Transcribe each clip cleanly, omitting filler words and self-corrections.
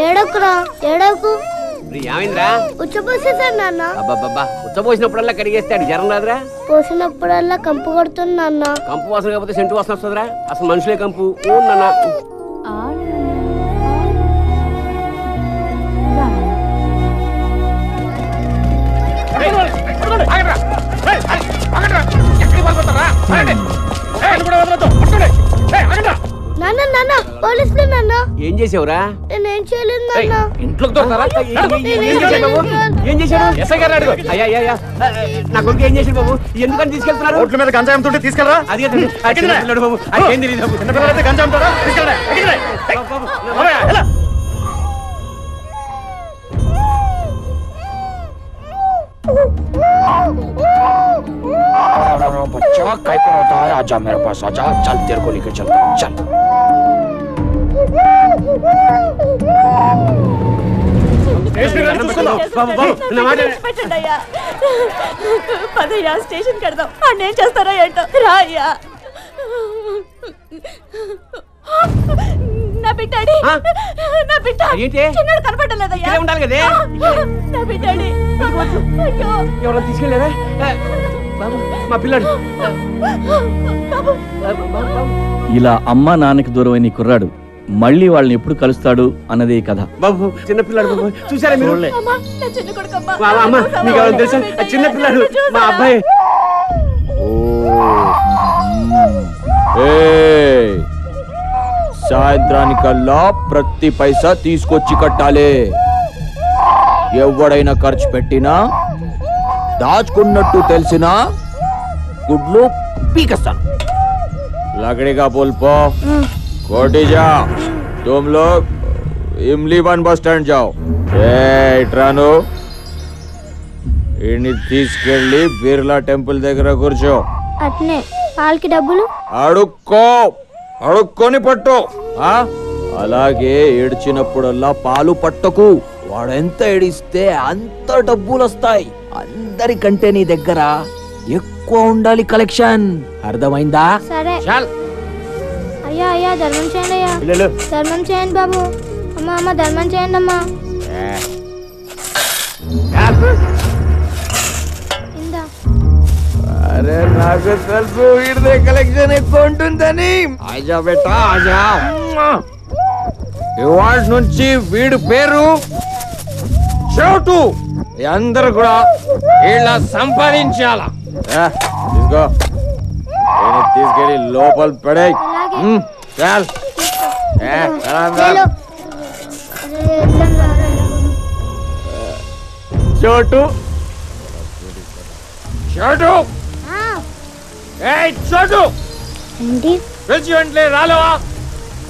ఏడకురా ఏడకు. ఏమైందిరా? ఉచ్చపోసేసాడు నాన్న. అబ్బాబ్బా ఉచ్చపోసినప్పుడల్లా కడిగేస్తాడు, జ్వరం రాదురా? పోసినప్పుడల్లా కంపు కొడుతుంది నాన్న. కంపు వాసన కాకపోతే సెంటు వాసన వస్తుందిరా? అసలు మనుషులే కంపు. నాన్న నాన్న నాన్న పోలీసులు నాన్న. ఏం చేసావురా? నేనేం చేయలేదు నాన్న. ఇంట్లోకి దొరుకుతారా? ఏం చేశాడు? ఎస్ఐ గారు అడుగు. అయ్యా నా కొడుకు ఏం చేశాడు బాబు? ఎందుకని తీసుకెళ్తున్నారు? రోడ్ల మీద గంజాయం తోటి తీసుకెళ్ళరా? అది చిన్నపిల్లడు బాబు, ఏం తెలియదు. చిన్నపిల్లలైతే గంజాయం తోడా తీసుకెళ్ళరా? बच्चा काय पर होता है? आजा मेरे पास आजा, चल तेरे को लेकर चलता हूँ, चल। పదయ్యా స్టేషన్ కడదాం. అన్నేం చేస్తారా ఏంటో రా అయ్యా. నా బిడ్డాడి నా బిడ్డ చిన్నడు కనపడలేదయ్యా. ఉండాలి కదే నా బిడ్డాడి. ఎవరో తీసుకెళ్ళారా? మా పిల్లాడు. ఇలా అమ్మ నాన్నకి దూరమైన కుర్రాడు మళ్ళీ వాళ్ళని ఎప్పుడు కలుస్తాడు అన్నదే కథ. బాబు చిన్నపిల్లాడు బాబు, చూసారా మీరు? అమ్మ మీకు ఎవరు తెలుసా? చిన్నపిల్లాడు మా అబ్బాయి. సాయంత్రానికల్లా ప్రతి పైసా తీసుకొచ్చి కట్టాలి. ఎవడైనా ఖర్చు పెట్టినా దాచుకున్నట్టు తెలిసినా గుడ్లు పీకేస్తాను. लकड़ी बोल पो कोटी जा तुम लोग इमली वन बस स्टैंड जाओ. ఇట్రాను ఇన్ని తీసుకెళ్ళి బిర్లా టెంపుల్ దగ్గర కూర్చో. అట్నే వాళ్ళకి డబ్బులు అడుక్కొని పట్టు. అలాగే ఏడ్చినప్పుడల్లా పాలు పట్టకు. వాడెంత ఏడిస్తే అంత డబ్బులు వస్తాయి. అందరికంటే నీ దగ్గర ఎక్కువ ఉండాలి కలెక్షన్. అర్థమైందా? సరే. చల్. అయ్యా అయ్యా ధర్మం చేయండి అయ్యా. ధర్మం చేయండి బాబు. అమ్మ అమ్మ ధర్మం చేయండి అమ్మా. అరే నాకు తెలుసు వీడిదే కలెక్షన్ ఎక్కువ ఉంటుందని. ఆజా బేటా ఆజా. ఇవాళ నుంచి వీడి పేరు చోటు. అందరు కూడా ఇలా సంపాదించాలా. తీసుకో తీసుకెళ్ళి లోపల పడే. చాల్ చోటు చోటు చోటు ఏంటి పిలిచి వెంటనే రాలేవా?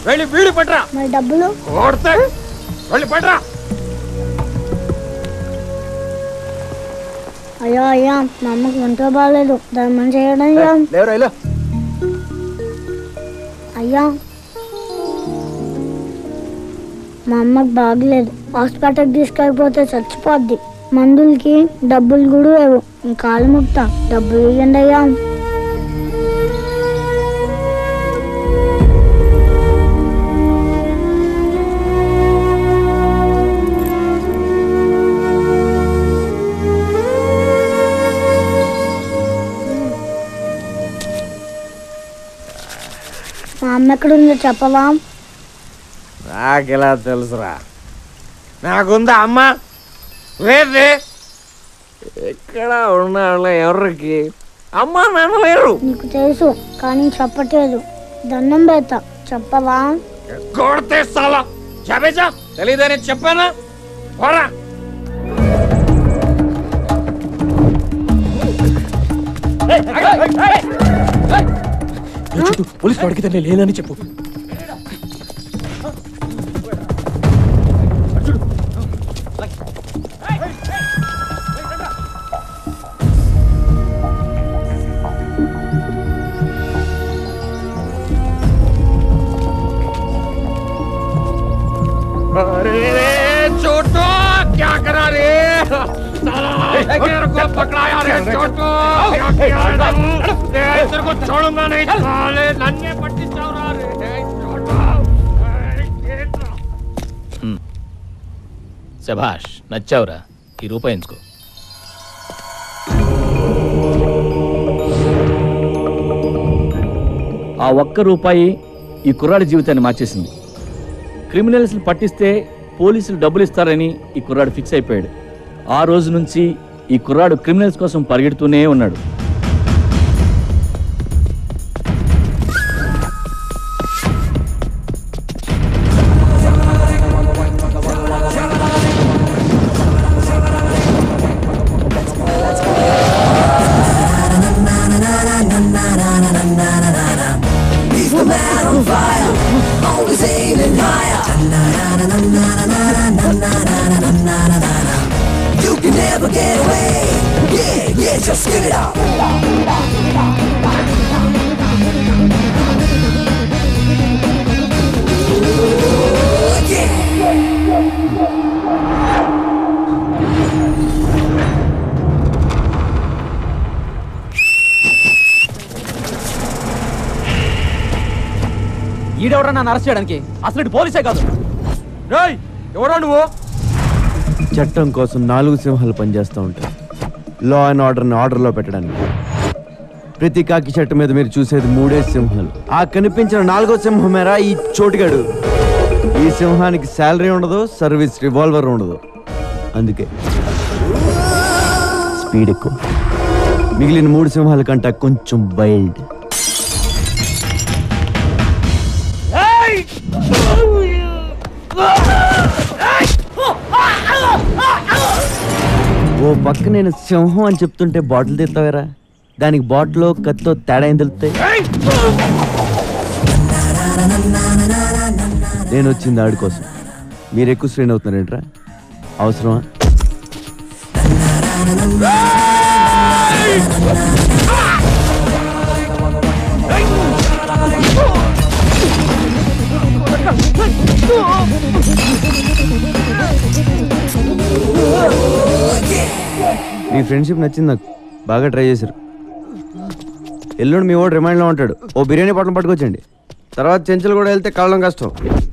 వెళ్ళి వీడి పట్రా. మరి డబ్బులు కొడతా. వెళ్ళి పట్రా. అయ్యో అయ్యా మా అమ్మకి ఒంటో బాగాలేదు, ధర్మం చేయడం. అయ్యా మా అమ్మకి బాగలేదు, హాస్పిటల్కి తీసుకెళ్ళిపోతే చచ్చిపోద్ది. మందులకి డబ్బులు కూడా లేవు. కాలు ముక్తా డబ్బులు ఇవ్వండి అయ్యా. మా అమ్మ ఎక్కడుందో చెప్పవా? నాకెలా తెలుసురా? నాకుందా అమ్మ? లేదే. ఎక్కడ ఉన్నాళ్ళ ఎవరికి అమ్మ నాన్న లేరు. నీకు తెలుసు కానీ చెప్పట్లేదు. దండం పెడతా చెప్పవా? కొడితే సాలా చెప్పేసా తెలీదని చెప్పానా? పోరా. పోలీసు వాడికి తల్లి లేనని చెప్పు. छोटू क्या करा रे? साला को पकड़ाया रे छोटू. శభాష్, నచ్చావురా. ఈ రూపాయి ఎంచుకో. ఆ ఒక్క రూపాయి ఈ కుర్రాడి జీవితాన్ని మార్చేసింది. క్రిమినల్స్ని పట్టిస్తే పోలీసులు డబ్బులు ఇస్తారని ఈ కుర్రాడు ఫిక్స్ అయిపోయాడు. ఆ రోజు నుంచి ఈ కుర్రాడు క్రిమినల్స్ కోసం పరిగెడుతూనే ఉన్నాడు. ఈడెవరా నన్ను అరెస్ట్ చేయడానికి? అసలు పోలీసే కాదు. ఎవరో నువ్వు? చట్టం కోసం 4 సింహాలు పనిచేస్తూ ఉంటాయి. లా అండ్ ఆర్డర్ని ఆర్డర్లో పెట్టడానికి. ప్రతి కాకి చెట్టు మీద మీరు చూసేది 3 సింహాలు. ఆ కనిపించిన 4వ సింహమేరా ఈ చోటుగాడు. ఈ సింహానికి శాలరీ ఉండదు, సర్వీస్ రివాల్వర్ ఉండదు. అందుకే స్పీడ్ ఎక్కువ. మిగిలిన 3 సింహాల కంటే కొంచెం వైల్డ్. ఓ పక్క నేను సింహం అని చెప్తుంటే బాటిల్ తెస్తావేరా? దానికి బాటిల్ కత్తో తేడా ఏం తెలుస్తాయి? నేను వచ్చింది ఆడి కోసం. మీరు ఎక్కువ స్ట్రెయిన్ అవుతున్నారేంట్రా? అవసరమా? మీ ఫ్రెండ్షిప్ నచ్చింది నాకు. బాగా ట్రై చేశారు. ఎల్లుండి మీ వాడు రిమైండ్లో ఉంటాడు. ఓ బిర్యానీ పట్టణం పట్టుకొచ్చండి. తర్వాత చెంచులు కూడా వెళ్తే కావడం కష్టం.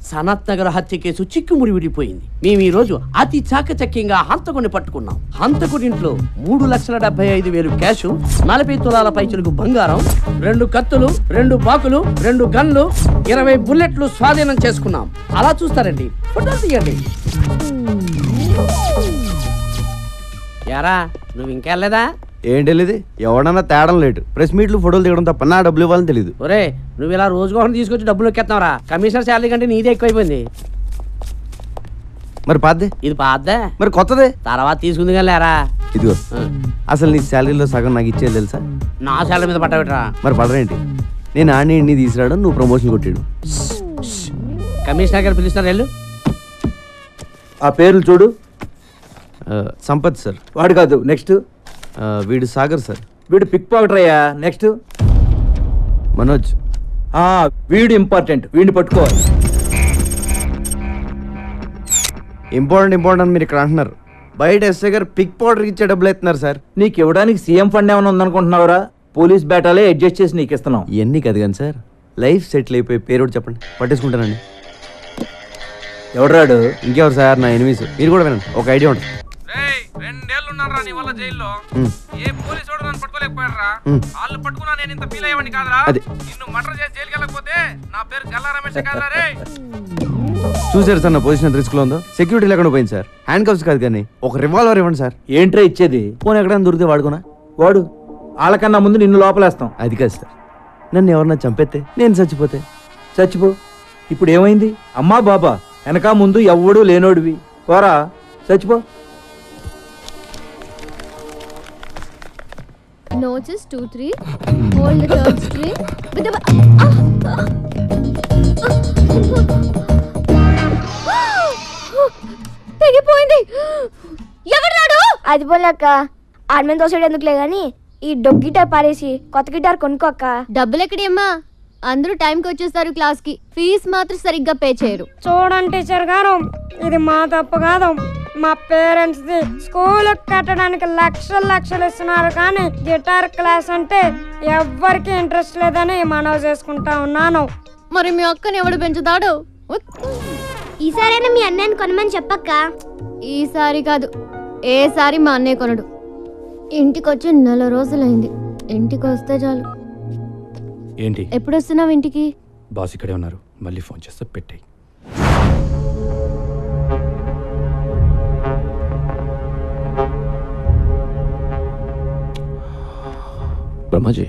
సనత్ నగర్ హత్య కేసు చిక్కుముడి విడిపోయింది. మేము ఈ రోజు అతి చాకచక్యంగా హంతకుని పట్టుకున్నాం. హంతకుడింట్లో 3,75,000 క్యాష్, 40 తులాల పైచులకు బంగారం, 2 కత్తులు, 2 బాకులు, 2 గన్లు, 20 బుల్లెట్లు స్వాధీనం చేసుకున్నాం. అలా చూస్తారండి, ఫోటోలు తీయండి. యారా నువ్వు ఇంకెళ్ళలేదా? ఏంటి వెళ్ళేది? ఎవడన్నా తేడం లేటు. ప్రెస్ మీట్లు ఫోటోలు దిగడం తప్ప నా డబ్బులు ఇవ్వాలని తెలియదు. ఒరే నువ్వు ఇలా రోజుకోసం తీసుకొచ్చి డబ్బులు ఎక్కేస్తావరా? కమిషనర్ శాలరీ కంటే నీదే ఎక్కువైపోయింది. మరి పాతదే? ఇది పాతదే. మరి కొత్తదే తర్వాత తీసుకుంది కానీ లేరా. ఇదిగో అసలు నీ శాలరీలో సగం నాకు ఇచ్చేది తెలుసా? నా శాలరీ మీద పట్టబెట్టరా? మరి పడరేంటి? నేను ఆడిని ఇన్ని తీసుకురావడం, నువ్వు ప్రమోషన్ కొట్టాడు. కమిషనర్ గారు పిలుస్తున్నారు వెళ్ళు. ఆ పేర్లు చూడు. సంపత్ సార్. వాడు కాదు. నెక్స్ట్ వీడు సాగర్ సార్. వీడు పిక్ పాకెటర్ అయ్యా. నెక్స్ట్ మనోజ్. వీడు ఇంపార్టెంట్. వీడిని పట్టుకోవాలి. ఇంపార్టెంట్ మీరు ఇక్కడ అంటున్నారు. బయట ఎస్ఐ గారు పిక్ పౌడర్ ఇచ్చే డబ్బులు ఎత్తున్నారు సార్. నీకు ఇవ్వడానికి సీఎం ఫండ్ ఏమైనా ఉందనుకుంటున్నావురా? పోలీస్ బేటాలే అడ్జస్ట్ చేసి నీకు ఇస్తున్నాం. ఇవన్నీ కదా కానీ సార్, లైఫ్ సెటిల్ అయిపోయి పేరు చెప్పండి, పట్టేసుకుంటానండి. ఎవడరాడు? ఇంకెవరు సార్? నా ఎనిమిస్. మీరు కూడా వినండి, ఒక ఐడియా ఉంటుంది. 2 ఏళ్ళు ఉన్నారా నీ వల్ల జైల్లో? ఏ పోలీసు వాడు నన్ను పట్టుకోలేకపోయారా? వాళ్ళు పట్టుకున్నా నేను ఇంత ఫీల్ అయ్యేవాడిని కాదురా. నిన్ను మర్డర్ చేసి జైలుకి వెళ్ళకపోతే నా పేరు గల్లా రమేష్ కాదురా రే. చూసారు సార్ నా పొజిషన్ ఎంత రిస్క్ లో ఉందో? సెక్యూరిటీ లేకుండా పోయింది సార్. హ్యాండ్ కప్స్ కాదు కానీ ఒక రివాల్వర్ ఇవ్వండి సార్. ఏంట్రా ఇచ్చేది? ఫోన్ ఎక్కడైనా దొరికితే వాడుకున్నా. వాడు వాళ్ళకన్నా ముందు నిన్ను లోపలేస్తాం. అది కాదు సార్, నన్ను ఎవరన్నా చంపేస్తే నేను చచ్చిపోతే. చచ్చిపో. ఇప్పుడు ఏమైంది? అమ్మా బాబా వెనక ముందు ఎవ్వడూ లేనోడివి. పోరా చచ్చిపో. Notice 2, 3. Hold the third string with the. తెగిపోయింది. ఎవరు? అది పోలేక ఆర్మీ దోసడు ఎందుకులే గాని ఈ డొగ్ గిటార్ పారేసి కొత్త గిటార్ కొనుక్కోక్క. డబ్బులు ఎక్కడమ్మా? అందరూ టైంకి వచ్చేస్తారు క్లాస్ కి. ఫీజు మాత్రం సరిగ్గా పే చేయరు. చూడండి టీచర్ గారు, ఇది మా తప్పు కాదు. మా పేరెంట్స్ ది స్కూల్ కట్టడానికి లక్షలు ఇస్తున్నారు, కానీ గిటార్ క్లాస్ అంటే ఎవ్వరికి ఇంట్రెస్ట్ లేదని మనవి చేసుకుంటా ఉన్నాను. మరి మీ అక్కని ఎవడు పెంచుతాడు? ఈసారైనా మీ అన్నయ్యని కొనమని చెప్పక్క. ఈసారి కాదు, ఏసారి మా అన్నయ్య కొనడు. ఇంటికి వచ్చి 4 రోజులైంది. ఇంటికి వస్తే చాలు. ఏంటి ఎప్పుడు వస్తున్నావు ఇంటికి? బాస్ ఇక్కడే ఉన్నారు, మళ్ళీ ఫోన్ చేస్తే పెట్టాయి. Brahmaji,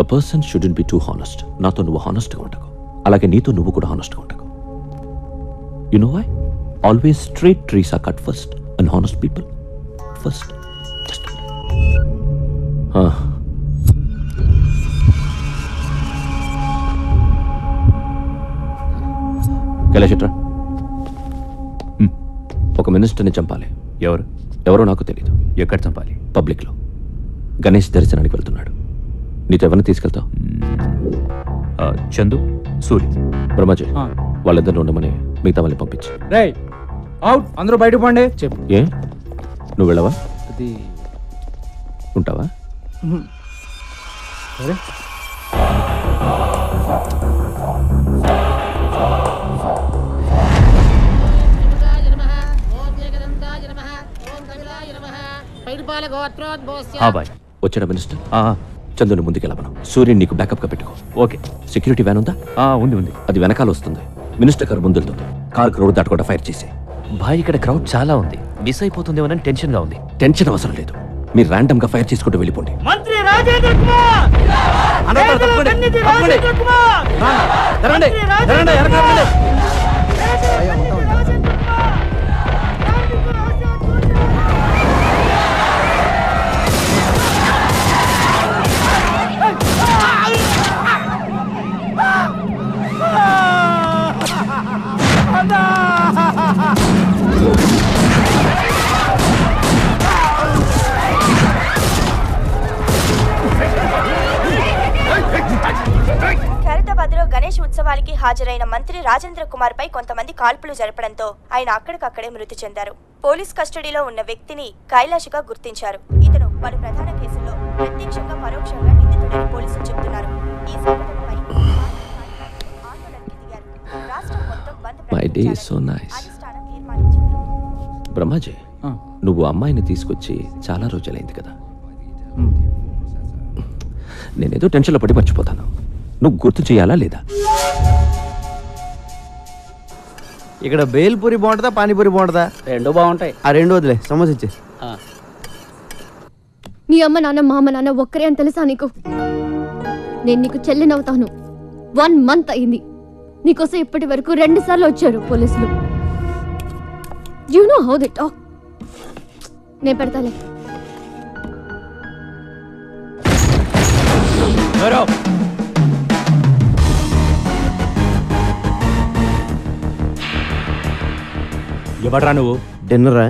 a person shouldn't be too honest. నాతో నువ్వు హానెస్ట్గా ఉండకు, అలాగే నీతో నువ్వు కూడా హానెస్ట్గా ఉండకు. You know why? Always straight trees are cut first and honest people first. Just కైలాషట్రా, ఒక మినిస్టర్ని చంపాలి. ఎవరో నాకు తెలీదు. ఎక్కడ చంపాలి? పబ్లిక్లో. గణేష్ దర్శనానికి వెళ్తున్నాడు. నీతో ఎవరిని తీసుకెళ్తావు? చందు, సూరి. బ్రహ్మాజీ, వాళ్ళిద్దరిని ఉండమని మిగతా వాళ్ళని పంపించి. రేయ్ అవుట్, అందరూ బయటకు పోండి. చెప్పు. ఏ నువ్వు వెళ్ళవా? అది ఉంటావా? సరే. వచ్చాడా మినిస్టర్? చందుని ముందుకెళ్ళమను. సూర్యుని నీకు బ్యాకప్ గా పెట్టుకో. ఓకే. సెక్యూరిటీ వ్యాన్ ఉందా? ఉంది. అది వెనకాల వస్తుంది. మినిస్టర్ కారు ముందుతుంది. కార్ రోడ్ దాటకుండా ఫైర్ చేసి. భాయ్, ఇక్కడ క్రౌడ్ చాలా ఉంది, మిస్ అయిపోతుందేమోనని టెన్షన్ గా ఉంది. టెన్షన్ అవసరం లేదు, మీరు ర్యాండమ్ గా ఫైర్ చేసుకుంటూ వెళ్ళిపోండి. మంత్రి రాజేంద్ర కుమార్! ఖైరతాబాద్లో గణేష్ ఉత్సవానికి హాజరైన మంత్రి రాజేంద్ర కుమార్ పై కొంతమంది కాల్పులు జరపడంతో ఆయన అక్కడికక్కడే మృతి చెందారు. పోలీస్ కస్టడీలో ఉన్న వ్యక్తిని కైలాష్గా గుర్తించారు. ఇతను పలు ప్రధాన కేసుల్లో ప్రత్యక్షంగా పరోక్షంగా నిందితుడని పోలీసులు చెబుతున్నారు. ఈ సంఘటనపై ఆందోళనకి దిగారు. రాష్ట్రం మొత్తం బంద్ ప్రకటించాలని అధిష్టానం తీర్మానించింది. బ్రహ్మాజీ, నువ్వు అమ్మాయిని తీసుకొచ్చి చాలా రోజులైంది కదా. నేనేదో టెన్షన్లో పడి మర్చిపోతాను. నువ్వు గుర్తు చేయాలా లేదా? ఇక్కడ బేల్పూరి బాగుంటుందా, పానీపూరి బాగుంటుందా? రెండు బాగుంటాయి. ఆ రెండు వదిలే, సమోసా ఇచ్చే. నీ అమ్మ నాన్న మా అమ్మ నాన్న ఒక్కరే అని తెలుసా నీకు? నేను నీకు చెల్లినవుతాను. 1 month అయింది. నీకోసం ఇప్పటి వరకు 2 సార్లు వచ్చారు పోలీసులు. You know how they talk. నేను పెడతాలే. ఎవడ్రా నువ్వు? డిన్నరా?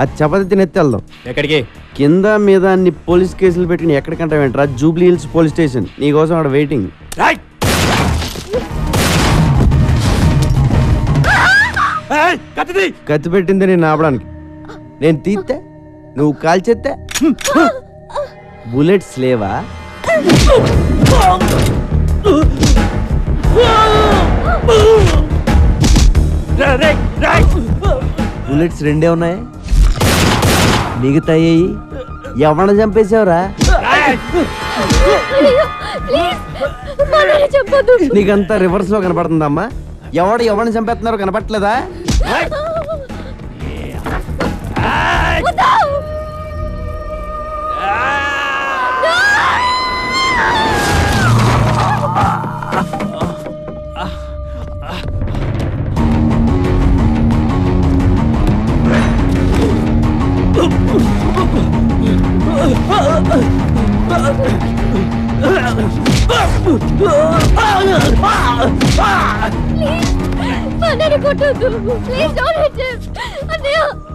అది చపాతి తినెత్తి వెళ్దాం. ఎక్కడికి? కింద మీద అన్ని పోలీస్ కేసులు పెట్టుకుని ఎక్కడికంటే వెంటరా? Jubilee Hills police station. నీకోసం అక్కడ వెయిటింగ్. కత్తి పెట్టింది నేను ఆపడానికి. నేను తీస్తే నువ్వు కాల్చేస్తే బుల్లెట్స్ లేవా? బుల్లెట్స్ 2 ఉన్నాయి. మిగతాయి ఎవరిని చంపేశావురా? నీకంతా రివర్స్ లో కనపడుతుందమ్మా. ఎవరిని చంపేస్తున్నారో కనపట్లేదా?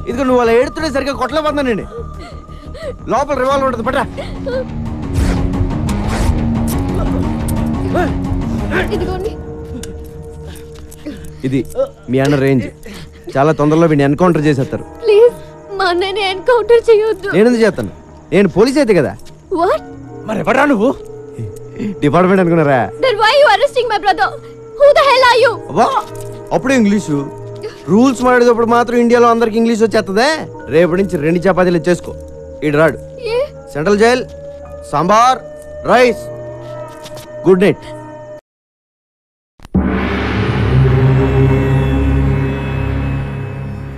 ఇదిగో నువ్వు అలా ఏడుతుంటే సరిగ్గా కొట్టలేకపోతున్నానండి. లోపల రివాల్వర్ ఉంటుంది, పట్రా. ఇది మీ అన్న రేంజ్. చాలా తొందరలో వీడిని ఎన్కౌంటర్ చేసేస్తారు. ప్లీజ్ మా అన్నయ్యని ఎన్కౌంటర్ చేయొద్దు. నేను ఎందుకు చేస్తాను? నేను పోలీస్ అయితే కదా. వాట్? మరి ఎవరా నువ్వు? డిపార్ట్మెంట్ అనుకున్నారా? Then why you arresting my brother? Who the hell are you? అబ్బా అప్పుడు ఇంగ్లీషు రూల్స్ మాట్లాడేటప్పుడు మాత్రం ఇండియాలో అందరికి ఇంగ్లీష్ వచ్చేస్తుందే. రేపటి నుంచి 2 చపాతీలు చేసుకో. ఇటు రాడు. Central jail, sambar, rice. Good night.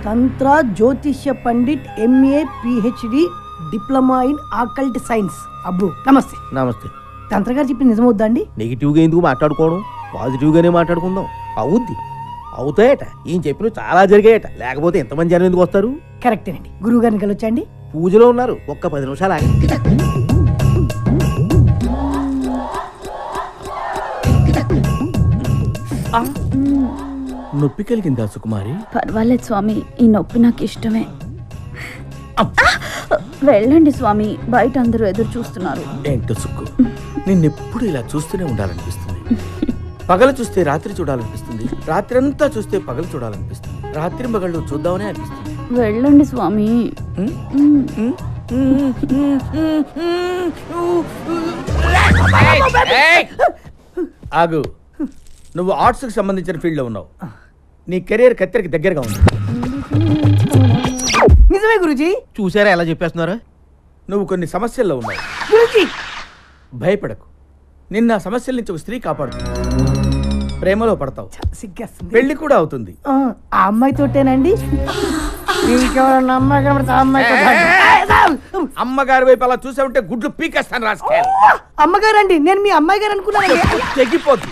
తంత్ర జ్యోతిష్య pandit MA PhD diploma in occult science. అబ్బు నమస్తే. నమస్తే. తంత్ర గారు చెప్పి నిజమవుద్దా అండి? నెగిటివ్గా ఎందుకు మాట్లాడుకోవడం, పాజిటివ్గానే మాట్లాడుకుందాం. అవుద్ది, అవుతాయట. ఏం చెప్పిన చాలా జరిగాయట, లేకపోతే ఎంతమంది జనం ఎందుకు వస్తారు? కరెక్టేనండి. గురువు గారిని కలవచ్చండి? పూజలో ఉన్నారు, ఒక్క 10 నిమిషాలు ఆగి. నొప్పి కలిగిందా సుకుమారి? పర్వాలేదు స్వామి, ఈ నొప్పి నాకు ఇష్టమే. వెళ్ళండి స్వామి, బయట అందరూ ఎదురు చూస్తున్నారు. ఏంటో సుక్కు, నిన్నెప్పుడు ఇలా చూస్తూనే ఉండాలనిపిస్తుంది. పగలు చూస్తే రాత్రి చూడాలనిపిస్తుంది, రాత్రి అంతా చూస్తే పగలు చూడాలనిపిస్తుంది, రాత్రి పగళ్ళు చూద్దామనే అనిపిస్తుంది. వెళ్ళండి స్వామి. ఆగు, నువ్వు ఆర్ట్స్కి సంబంధించిన ఫీల్డ్లో ఉన్నావు. నీ కెరీర్ కత్తెరకి దగ్గరగా ఉంది. నిజమే గురుజీ. చూసారా ఎలా చెప్పేస్తున్నారు? నువ్వు కొన్ని సమస్యల్లో ఉన్నావు. భయపడకు, నిన్న ఆ సమస్యల నుంచి ఒక స్త్రీ కాపాడుతుంది. ప్రేమలో పడతావు, పెళ్లి కూడా అవుతుంది. ఆ అమ్మాయితోటేనండి? అమ్మగారి వైపు అలా చూసావుంటే గుడ్లు పీకేస్తాను రాసుకే. అమ్మగారండి, నేను మీ అమ్మాయి గారు అనుకున్నాను. తెగిపోద్ది.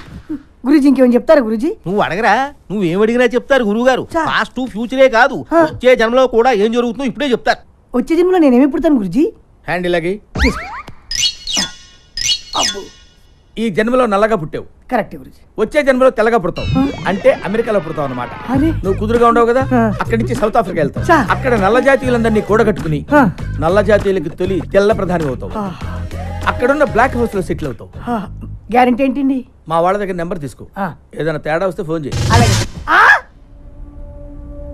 గురుజీ ఇంకేమైనా చెప్తారా గురుజీ? నువ్వు అడగరా, నువ్వేం అడిగినా చెప్తారు గురువు గారు. పాస్ట్ ఫ్యూచరే కాదు, వచ్చే జన్మలో కూడా ఏం జరుగుతుందో ఇప్పుడే చెప్తారు. వచ్చే జన్మలో నేనేమి పుడతాను గురుజీ? హ్యాండిల్ అగి. ఈ జన్మలో నల్లగా పుట్టావు, కరెక్ట్ గురుజీ. వచ్చే జన్మలో తెల్లగా పుడతావు, అంటే అమెరికాలో పుడతావు అన్నమాట. నువ్వు కుదురుగా ఉండవు కదా, అక్కడి నుంచి సౌత్ ఆఫ్రికా వెళ్తావు. అక్కడ నల్ల జాతీయులందరినీ కూడగట్టుకుని నల్ల జాతీయులకు తొలి తెల్ల ప్రధాని అవుతావు. అక్కడున్న బ్లాక్ హౌస్ లో సెటిల్ అవుతావు. గ్యారెంటీ ఏంటండి? మా వాళ్ళ దగ్గర నెంబర్ తీసుకో, ఏదైనా తేడా వస్తే ఫోన్ చేయి.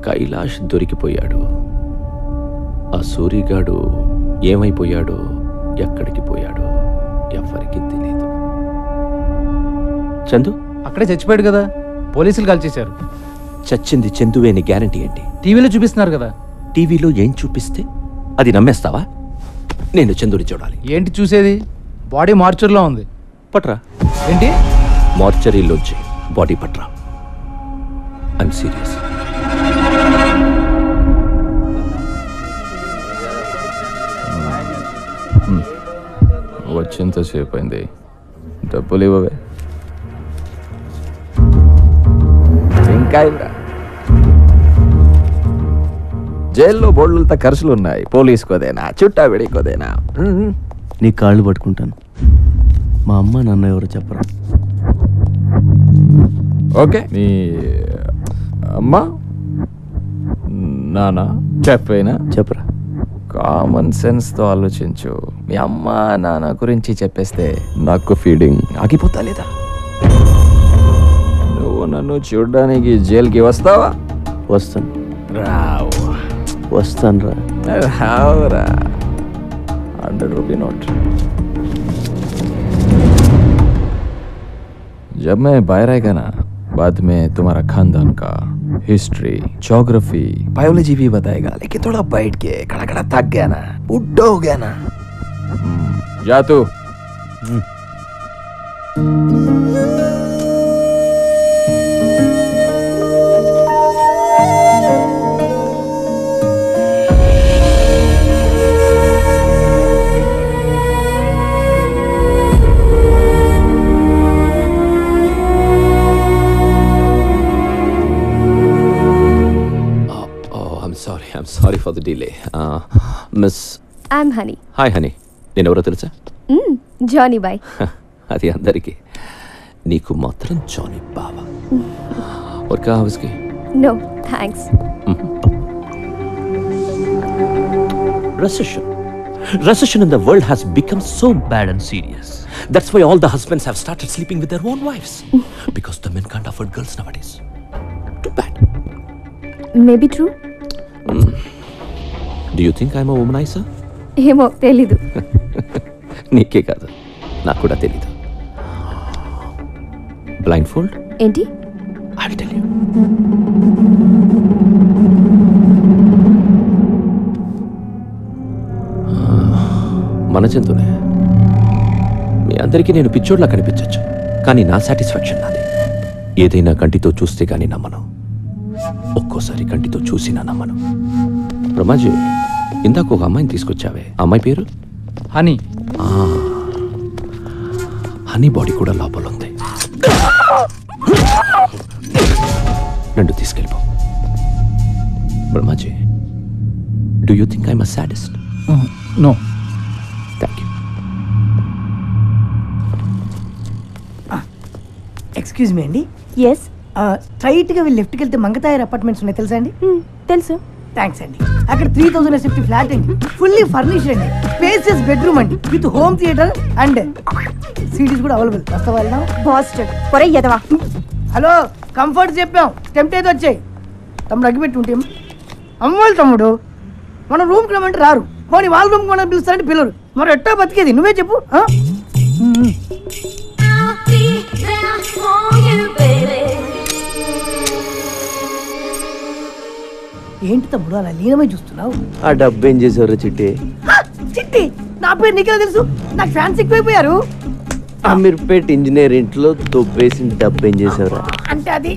కైలాష్ దొరికిపోయాడు. ఆ సూరిగాడు ఏమైపోయాడో, ఎక్కడికి పోయాడో ఎవ్వరికి తెలియదు. చందు అక్కడే చచ్చిపోయాడు కదా, పోలీసులు కాల్ చేశారు. చచ్చింది చందువే అని గ్యారంటీ ఏంటి? టీవీలో చూపిస్తున్నారు కదా. టీవీలో ఏం చూపిస్తే అది నమ్మేస్తావా? నేను చందుని చూడాలి. ఏంటి చూసేది? బాడీ మార్చర్లో ఉంది. పట్రా. ఏంటి? మార్చరీలోంచి బాడీ పట్రా. I'm serious. వచ్చేంతసేపు అయింది, డబ్బులు ఇవ్వవే. ఇంకా జైల్లో బోర్డులతో ఖర్చులు ఉన్నాయి. పోలీసుకోదేనా, చుట్టా వెడికోదేనా? నీ కాళ్ళు పట్టుకుంటాను. మా అమ్మ నాన్న ఎవరో చెప్పరా? ఓకే, నీ అమ్మ నాన్న చెప్పేనా? చెప్పరా. కామన్ సెన్స్తో ఆలోచించు. మీ అమ్మ నాన్న గురించి చెప్పేస్తే నాకు ఫీడింగ్ ఆగిపోతా లేదా? నువ్వు నన్ను చూడడానికి జైలుకి వస్తావా? వస్తాను. రావు. వస్తాను రా. రావురా. 100 रुपये नोट. जब मैं बाहर आएगा ना, बाद में तुम्हारा खानदान का हिस्ट्री, ज्योग्राफी, बायोलॉजी भी बताएगा. लेकिन थोड़ा बैठ के खड़ा खड़ा थक गया ना, बुढ़ा हो गया ना. जा तू. I'm sorry for the delay. Miss. I'm Honey. Hi, Honey. నేను ఎవరో తెలుసా? జానీ బాయ్. అది అందరికీ, నీకు మాత్రం జానీ బావా. और क्या उसकी? No, thanks. Recession in the world has become so bad and serious. That's why all the husbands have started sleeping with their own wives. Because the men can't afford girls nowadays. Too bad. Maybe true. Do you think I'm a womaniser? ఏమో తెలీదు. నీకే కాదు, నాకు కూడా తెలీదు. Blindfold ఏంటి? I will tell you. మన జంతువునే. మీ అందరికీ నేను పిచ్చోడ్లా కనిపించచ్చు, కానీ నా సాటిస్ఫాక్షన్ నాది. ఏదైనా కంటితో చూస్తే గానీ నమ్మను, ఒక్కోసారి కంటితో చూసినా నమ్మను. బ్రహ్మాజీ, ఇందాక ఒక అమ్మాయిని తీసుకొచ్చావే, అమ్మాయి పేరు? హనీ. హనీ బాడీ కూడా లోపల ఉంది. నన్ను తీసుకెళ్ళిపో. Brahmaji, do you think I'm a sadist? No. Thank you. Excuse me అండి. ఎస్. స్ట్రైట్గా వెళ్ళి లెఫ్ట్కి వెళ్తే మంగతాయర్ అపార్ట్మెంట్స్ ఉన్నాయి, తెలుసా అండి? తెలుసు. థ్యాంక్స్ అండి. అక్కడ 3000 SFT ఫ్లాట్ అండి, ఫుల్లీ ఫర్నిష్డ్ అండి, స్పేసియస్ బెడ్రూమ్ అండి, with home theatre and cities కూడా అవైలబుల్. వస్తా వెళ్దాం. బాస్టర్డ్ పొరే ఎదవా. హలో, కంఫర్ట్ చెప్పాం, టెంప్ట్ అయితే వచ్చాయి. తమ్ముడు అగ్గిపెట్టి ఉంటే అమ్మోళ్ళు తమ్ముడు, మన రూమ్కి రమ్మంటే రారు, పోనీ వాళ్ళ రూమ్కి మనం పిలుస్తారంటే పిల్లరు. మరి ఎట్టా బతికేది నువ్వే చెప్పు. ఏంటి తమ్ముడు అలా లీనమై చూస్తున్నావు? ఆ డబ్బు ఏం చేసావురా చిట్టి? చిట్టి నా పేరు నీకెలా తెలుసు? నాకు ఫ్యాన్స్ ఎక్కువైపోయారు. అమీర్పేట్ ఇంజనీర్ ఇంట్లో దొబ్బేసిన డబ్బు ఏం చేసావురా? అంటే అది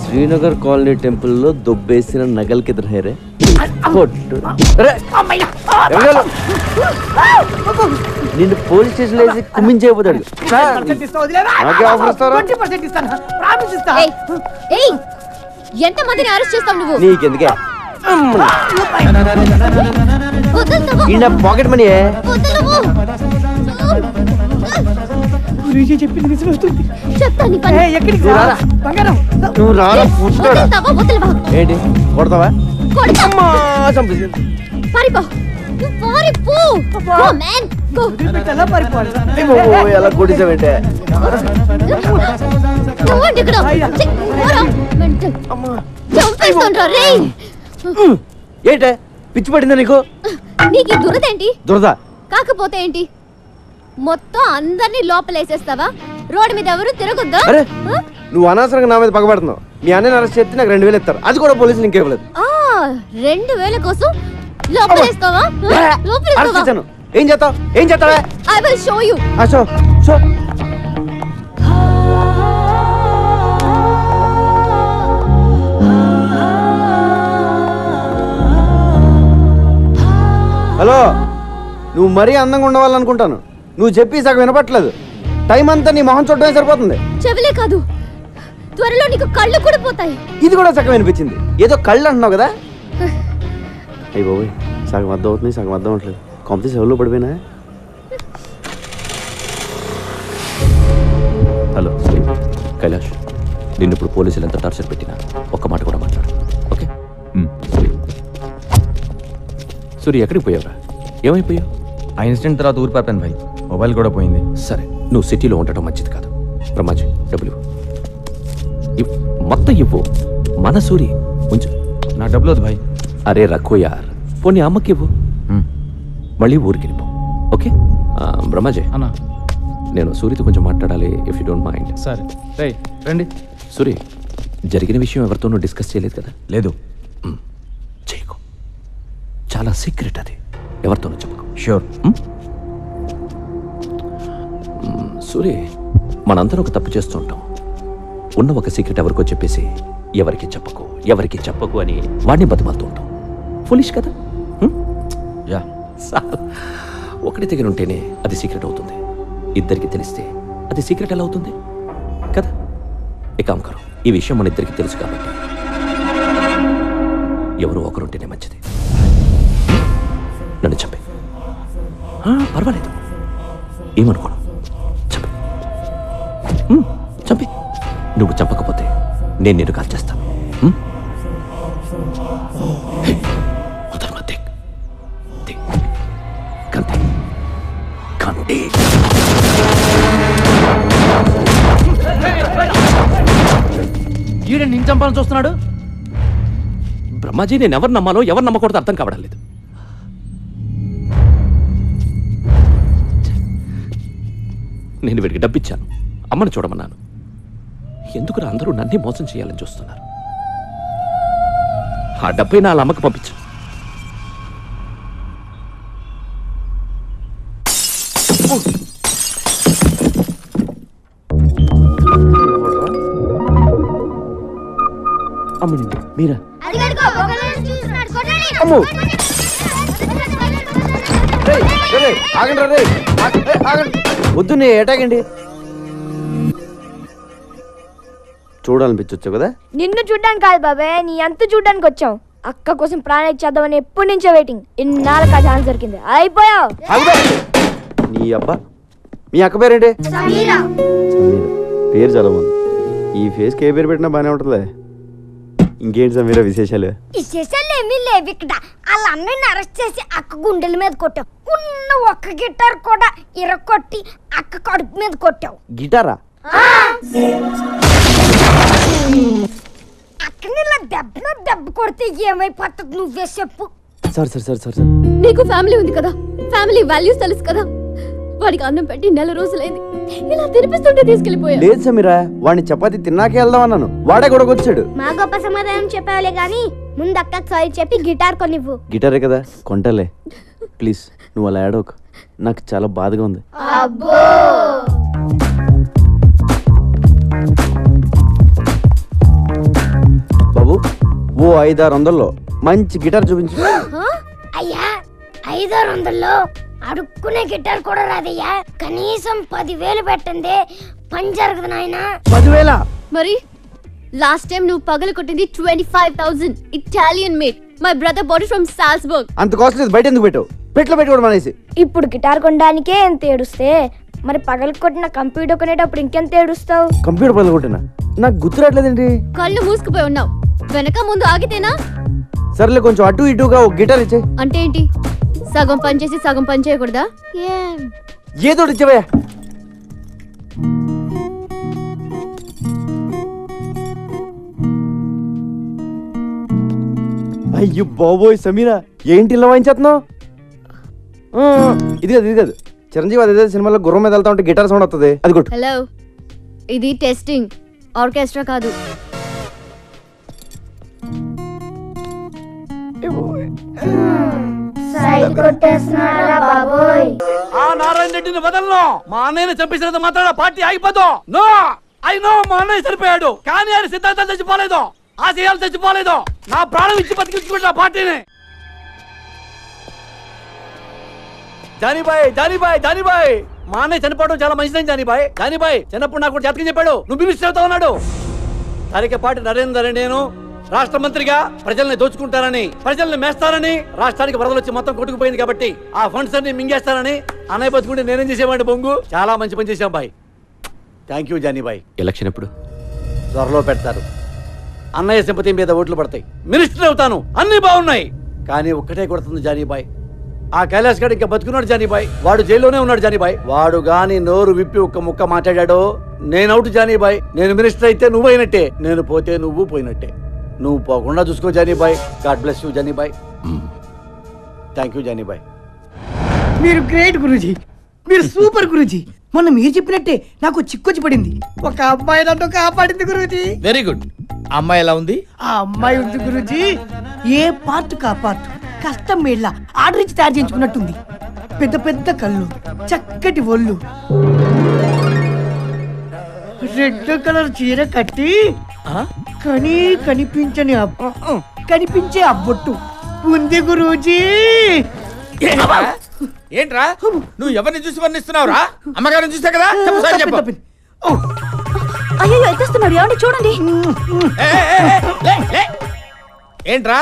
శ్రీనగర్ కాలనీ టెంపుల్లో దొబ్బేసిన నగలకి ఎదురు హైరే నిన్ను పోలీస్ స్టేషన్ వేసి కుమ్మించేపోతాడు. ఎంత మందిని అరెస్ట్ చేస్తావు నువ్వు? నీకెందుకే పాకెట్ మనీ చెప్పింది నిజమవుతుంది. నువ్వు రారా ఏంటి కొడతావా? ఎలా కొట్టించావంటే ఏంటే పిచ్చి పడిందా నీకు? నీకు దురదేంటి? దురద కాకపోతే ఏంటి, మొత్తం అందరినీ లోపలేసేస్తావా? రోడ్డు మీద ఎవరు తిరగొద్దా? నువ్వు అనవసరంగా నా మీద పగబడుతున్నావు. మీ అన్నని అరెస్ట్ చేస్తే నాకు 2000 ఇస్తారు, అది కూడా పోలీసులు ఇంకేవ్వలేదు. 2000 కోసం లోపలేస్తావా? ఏం చేస్తావు? ఏం చేస్తావా? I will show you. Hello, నువ్వు మరీ అందంగా ఉండవాలనుకుంటాను. నువ్వు చెప్పి సగం వినపట్లేదు. టైం అంతా నీ మొహం చూడటమే సరిపోతుంది. చెవులే కాదు, త్వరలో నీకు కళ్ళు కూడా పోతాయి. ఇది కూడా సగం వినిపించింది. ఏదో కళ్ళు అంటున్నావు కదా? అయ్యి బాబోయ్, సగం అర్థం అవుతుంది, సగం అర్థం అవట్లేదు. కాంపిటీ సెవెల్లో పడిపోయినా. హలో కైలాష్, నిన్ను ఇప్పుడు పోలీసులు ఎంత టార్చర్ పెట్టినా ఒక్క మాట కూడా మాట్లాడు, ఓకే? సూరి, ఎక్కడికి పోయావురా? ఏమైపోయావు? ఆ ఇన్సిడెంట్ తర్వాత ఊరు పాపాను భాయ్, మొబైల్ కూడా పోయింది. సరే, నువ్వు సిటీలో ఉండటం మంచిది కాదు. బ్రహ్మాజీ, డబ్బులు మొత్తం ఇవ్వు. మన సూరి ఉంచు. నా డబ్బులు వద్దు భాయ్. అరే రఖో యార్, పోనీ అమ్మకి ఇవ్వు, మళ్ళీ ఊరికి వెళ్ళిపో, ఓకే? బ్రహ్మాజీ అన్నా, నేను సూరితో కొంచెం మాట్లాడాలి, ఇఫ్ యూ డోంట్ మైండ్. సరే రండి. సూరి, జరిగిన విషయం ఎవరితోనూ డిస్కస్ చేయలేదు కదా? లేదు. చేయకు, చాలా సీక్రెట్ అది, ఎవరితోనూ చెప్పకు. ష్యూర్. సూరి, మనందరం ఒక తప్పు చేస్తూ ఉంటాం. ఉన్న ఒక సీక్రెట్ ఎవరికో చెప్పేసి ఎవరికి చెప్పకు అని వాడిని బతిమాలుతూ ఉంటాం. ఫులిష్ కదా? యా. ఒకటి దగ్గర ఉంటేనే అది సీక్రెట్ అవుతుంది, ఇద్దరికి తెలిస్తే అది సీక్రెట్ ఎలా అవుతుంది కదా? ఏకాంకరం, ఈ విషయం మన ఇద్దరికి తెలుసు కాబట్టి ఎవరో ఒకరుంటేనే మంచిది. నన్ను చంపే, పర్వాలేదు, ఏమనుకోను, చంపి. నువ్వు చంపకపోతే నేను నిన్ను కాల్ చేస్తాను. ఈడ నేను చంపాలని చూస్తున్నాడు. బ్రహ్మాజీ నేను ఎవరు నమ్మాలో ఎవరు నమ్మకూడదు అర్థం కావడం లేదు. నేను వీడికి డబ్బిచ్చాను, అమ్మని చూడమన్నాను. ఎందుకు అందరూ నన్ను మోసం చేయాలని చూస్తున్నారు? ఆ డబ్బై నా అమ్మకి పంపించు. అమ్మని మీరా వద్దు నే ఏటాగండి. చూడాలనిపించొచ్చు కదా. నిన్ను చూడ్డానికి కాదు బాబాయ్, నీ అంత చూడ్డానికి వచ్చాం. అక్క కోసం ప్రాణం ఇచ్చేద్దామని ఎప్పటి నుంచో వెయిటింగ్. ఇన్నాళ్ళకి ఆ ఛాన్స్ దొరికింది. అయిపోయావు. నీ అబ్బా, మీ అక్క పేరేంటి? సమీరా. పేరు చాలా బాగుంది. ఈ ఫేస్కి ఏ పేరు పెట్టినా బాగానే ఉంటుందిలే. ఇంకేంటి సమీరా విశేషాలు? విశేషాలు ఏమీ లేవు ఇక్కడ. వాళ్ళ అన్నయ్యని అరెస్ట్ చేసి అక్క గుండెల మీద కొట్టావు. ఉన్న ఒక్క గిటార్ కూడా ఇరగొట్టి అక్క కడుపు మీద కొట్టావు. గిటారా? అక్కని ఇలా దెబ్బ కొడితే ఏమైపోతుంది నువ్వే చెప్పు. సార్ నీకు ఫ్యామిలీ ఉంది కదా, ఫ్యామిలీ వాల్యూస్ తెలుసు కదా. వాడికి అన్నం పెట్టి 4 రోజులైంది. ఇలా తినిపిస్తుంటే తీసుకెళ్లిపోయా. లేదు సమీరా, వాడిని చపాతి తిన్నాకే వెళ్దాం అన్నాను. వాడే కూడా వచ్చాడు. మా గొప్ప సమాధానం చెప్పావులే గాని ముందు అక్కకి సారీ చెప్పి గిటార్ కొనివ్వు. గిటారే కదా కొంటలే. ప్లీజ్ నువ్వు అలా ఏడవకు, నాకు చాలా బాధగా ఉంది. బాబు ఓ 500-600 మంచి గిటార్ చూపించు. అయ్యా 500-600 అడుక్కునే గిటార్ కూడా రాదయ్యా. కనీసం 10,000 పెట్టండి, పని జరగదు నాయన. 10,000? మరి లాస్ట్ టైం నువ్వు పగలు కొట్టింది 25,000 Italian made. My brother body from Salzburg. అంత కాస్ట్లీ బయట ఎందుకు పెట్టావు? పెట్లో పెట్టుకోవడం మానేసి. ఇప్పుడు గిటార్ కొనడానికే ఎంత ఏడుస్తే మరి పగలు కొట్టిన కంప్యూటర్ కొనేటప్పుడు ఇంకెంత ఏడుస్తావు? కంప్యూటర్ పగలు కొట్టినా నాకు గుర్తురాట్లేదండి. కళ్ళు మూసుకుపోయి ఉన్నావు. వెనక ముందు ఆగితేనా? సర్లే కొంచెం అటు ఇటుగా ఒక గిటార్ ఇచ్చే. అంటే ఏంటి? సగం పని చేసి సగం పని చేయకూడదా? ఏదో ఇచ్చేవయ్యా. అయ్యో బాబోయ్ సమీరా, ఏంటి ఇలా వాయించేస్తున్నావు? ఇది కాదు చిరంజీవి అదే సినిమాలో గుర్రం మీద వెళ్తా ఉంటే గిటార్ సౌండ్ వస్తుంది, అది కొట్టు. హలో, ఇది టెస్టింగ్, ఆర్కెస్ట్రా కాదు. ఆ నారాయణ రెడ్డిని వదలను. మా అన్నయ్యని చంపేసినంత మాత్రాన పార్టీ ఆగిపోదు. నో, ఐ నో మా అన్నయ్య చనిపోయాడు, కానీ ఆయన సిద్ధాంతాలు చచ్చిపోలేదు, ఆశయాలు చచ్చిపోలేదు. నా ప్రాణం ఇచ్చి బతికించుకుంటా పార్టీని. జానీబాయ్ మా అన్నయ్య చనిపోవడం చాలా మంచిదని జానీబాయ్ చిన్నప్పుడు నాకు జాతకం చెప్పాడు, నువ్వు మినిస్టర్ అవుతా ఉన్నాడు. తరికపాటి నరేందర్ నేను రాష్ట్ర మంత్రిగా ప్రజల్ని దోచుకుంటారని, ప్రజల్ని మేస్తారని, రాష్ట్రానికి వరదలు వచ్చి మొత్తం కొట్టుకుపోయింది కాబట్టి ఆ ఫండ్స్ అన్ని మింగేస్తారని అన్నయ్య బతుకుంటే నేనేం చేసేవాడిని బొంగు. చాలా మంచి పని చేశాం బాయ్. థ్యాంక్ యూ జానీబాయ్. ఎలక్షన్ ఎప్పుడు? త్వరలో పెడతారు. అన్నయ్య సింపతి మీద ఓట్లు పడతాయి, మినిస్టర్ అవుతాను, అన్ని బాగున్నాయి. కానీ ఒక్కటే కొడుతుంది జానీబాయ్, ఆ కైలాష్ గారు ఇంకా బతుకున్నాడు జానీబాయ్. వాడు జైల్లోనే ఉన్నాడు జానీబాయ్. వాడు గాని నోరు విప్పి ఒక్క ముక్క మాట్లాడాడో నేను అవుట్ జానీబాయ్. నేను మినిస్టర్ అయితే నువ్వు అయినట్టే, నేను పోతే నువ్వు పోయినట్టే. నువ్వు పోకుండా చూసుకో Jani Bhai. God bless you Jani Bhai. Thank you Jani Bhai. మీరు గ్రేట్ గురూజీ, మీరు సూపర్ గురూజీ. మొన్న మీరు చెప్పినట్టే నాకు చిక్కొచ్చి పడింది. ఒక అమ్మాయి నన్ను కాపాడింది గురూజీ. Very good. అమ్మాయి ఎలా ఉంది? ఆ అమ్మాయి ఉంది గురూజీ, ఏ పార్ట్ కా పార్ట్ కష్టం మేళ్ళ ఆర్డర్ ఇచ్చి తయారు చేయించుకున్నట్టుంది. పెద్ద పెద్ద కళ్ళు, చక్కటి ఒళ్ళు, రెడ్ కలర్ చీర కట్టి కనిపించే అబ్బొట్టు ఉంది గురూజీ. ఏంట్రా నువ్వు ఎవరిని చూసి వర్ణిస్తున్నావురా? అమ్మగారిని చూసా కదా. అయ్యో ఎత్తేస్తున్నాడు, ఏమండి చూడండి. ఏంట్రా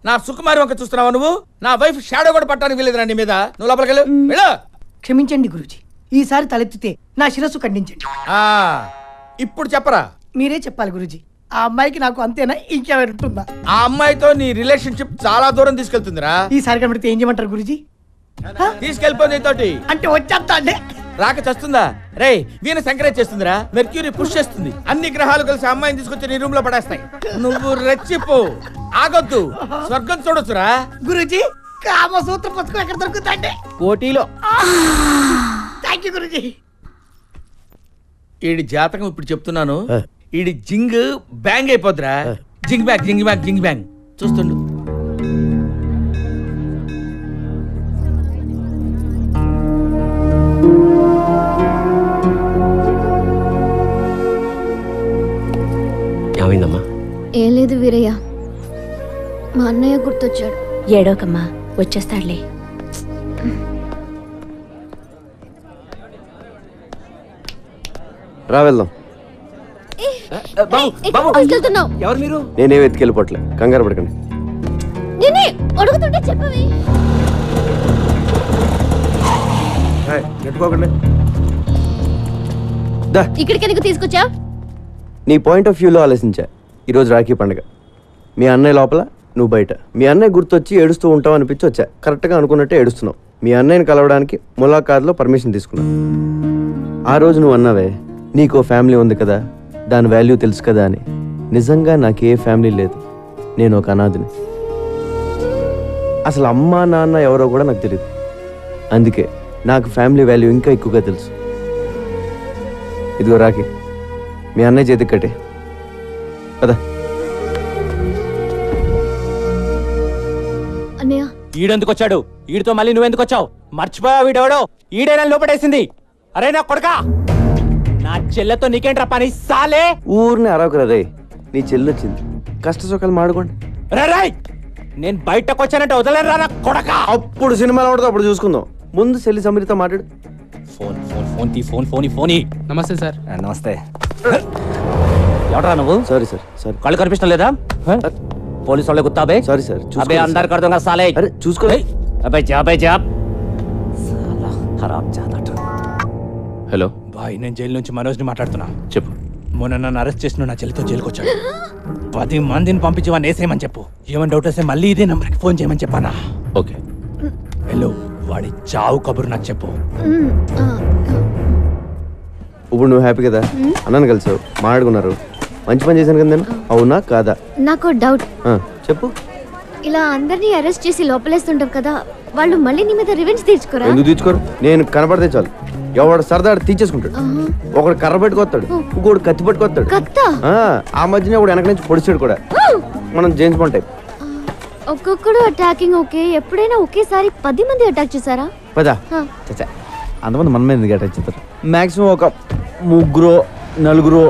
నా సుకుమారి వంక చూస్తున్నావా నువ్వు? నా వైఫ్ షాడో కూడా పట్టడానికి వెళ్ళేదిరా నీ మీద. నువ్వు లోపలికి వెళ్ళు. క్షమించండి గురూజీ, ఈసారి తలెత్తితే నా శిరస్సు ఖండించండి. ఇప్పుడు చెప్పరా? మీరే చెప్పాలి గురూజీ. ఆ అమ్మాయికి నాకు అంతేనా, ఇంకెవరు ఉంటుందా? ఆ అమ్మాయితో నీ రిలేషన్షిప్ చాలా దూరం తీసుకెళ్తుందిరా. ఈసారి కనబడితే ఏం చేయమంటారు గురూజీ? తీసుకెళ్ళిపోయింది తోటి అంటే వచ్చేస్తా అండి. రాక చస్తుందా? రే వీణ ఎంకరేజ్ చేస్తుందిరా, మెర్క్యూరీ పుష్ చేస్తుంది, అన్ని గ్రహాలు కలిసి అమ్మాయిని తీసుకొచ్చి నీ రూమ్ లో పడేస్తాయి. నువ్వు రెచ్చిపో, ఆగొద్దు, స్వర్గం చూడొచ్చురా. గురుజీ కామసూత్ర పుస్తకం ఎక్కడ దొరుకుతుందండి? కోటిలో. Thank you Guruji. ఈడి జాతకం ఇప్పుడు చెప్తున్నాను, ఈడి జింగ్ బ్యాంగ్ అయిపోద్దిరా. జింగ్ బ్యాంగ్ జింగ్ బ్యాంగ్ జింగ్ బ్యాంగ్ చూస్తుండు. ఏమైందమ్మా? ఏం లేదు వీరయ్య, మా అన్నయ్య గుర్తొచ్చాడు. ఏడోకమ్మా, వచ్చేస్తాడులే. రా వెళ్దాం. ఎవరు మీరు? నేనే వెతికెళ్ళిపోట్లే, కంగారు పడకండి. నేనే అడుగుతుంటే చెప్పవే. ఇక్కడికి ఎందుకు తీసుకొచ్చా? నీ పాయింట్ ఆఫ్ వ్యూలో ఆలోచించా. ఈరోజు రాఖీ పండుగ, మీ అన్నయ్య లోపల, నువ్వు బయట. మీ అన్నయ్య గుర్తొచ్చి ఏడుస్తూ ఉంటావు అనిపించి వచ్చా. కరెక్ట్గా అనుకున్నట్టే ఏడుస్తున్నావు. మీ అన్నయ్యని కలవడానికి ములాఖాత్లో పర్మిషన్ తీసుకున్నావు. ఆ రోజు నువ్వు అన్నావే, నీకో ఫ్యామిలీ ఉంది కదా, దాని వాల్యూ తెలుసు కదా అని. నిజంగా నాకే ఫ్యామిలీ లేదు, నేను ఒక అనాథిని. అసలు అమ్మా నాన్న ఎవరో కూడా నాకు తెలియదు. అందుకే నాకు ఫ్యామిలీ వాల్యూ ఇంకా ఎక్కువగా తెలుసు. ఇదిగో రాఖీ, మీ అన్నయ్య చేతికి కట్టే కదా. అన్నయ్య ఈడెందుకు వచ్చాడు? ఈడితో మళ్ళీ నువ్వెందుకు వచ్చావు? మర్చిపోయావు వీడెవడో? ఈడైనా లోపడేసింది. అరే నా కొడకా, నా చెల్లెతో నీకేంట్రా పని సాలే? ఊరిని అరవకురా రే, నీ చెల్లి వచ్చింది, కష్ట సుఖాలు మాడుకోండి. రాయ్, నేను బయటకు వచ్చానంటే వదలరా నా కొడకా. అప్పుడు సినిమాలో ఉండదు, అప్పుడు చూసుకుందాం. ముందు చెల్లి సమీరితో మాట్లాడు. ఫోన్ ఫోన్ ఫోన్ తీ, ఫోన్ ఫోన్ ఫోన్. నమస్తే సార్. నమస్తే. ఎవడరా నువ్వు? Sorry sir. సారీ, కళ్ళు కనిపించడం లేదా? పోలీసు వాళ్ళే గుత్తాబే. Sorry sir. అబే అందరు కడతాం సాలే. అరే చూసుకో. అబే జాబే జాబ్. సాలా ఖరాబ్ జాదట. హలో బాయ్, నేను జైలు నుంచి మనోజ్ని మాట్లాడుతున్నా. చెప్పు. మొన్న నన్ను అరెస్ట్ చేసిన నా చెల్లితో జైలుకి వచ్చాడు. 10 మందిని పంపించి వాడిని వేసేయమని చెప్పు. ఏమైనా డౌట్ వస్తే మళ్ళీ ఇదే నంబర్కి ఫోన్ చేయమని చెప్పానా? ఓకే. హలో, వాడి చావు కబురు నాకు చెప్పు. ఇప్పుడు నువ్వు హ్యాపీ కదా? అన్నను కలిసావు, మాట్లాడుకున్నారు, మంచి పని చేశాను కదా నేను. అవునా కాదా? నాకు డౌట్. చెప్పు. ఇలా అందరినీ అరెస్ట్ చేసి లోపలేస్తుంటాం కదా, వాళ్ళు మళ్ళీ నీ మీద రివెంజ్ తీర్చుకోరా? ఎందుకు తీర్చుకోరు? నేను కనపడితే చాలు, ఎవడు సరదాడు తీర్చేసుకుంటాడు. ఒకడు కర్ర పెట్టుకొస్తాడు, ఇంకోడు కత్తి పట్టుకొస్తాడు. ఆ మధ్యన ఒకడు వెనక నుంచి పొడిచాడు కూడా. మనం జేమ్స్ బాండ్ టైప్. ఒక్కొక్కడు అటాకింగ్ ఓకే, ఎప్పుడైనా ఒకేసారి 10 మంది అటాక్ చేశారా? పదా అంతమంది మన మీద అటాక్ చేస్తారు. మాక్సిమం ఒక 3 4.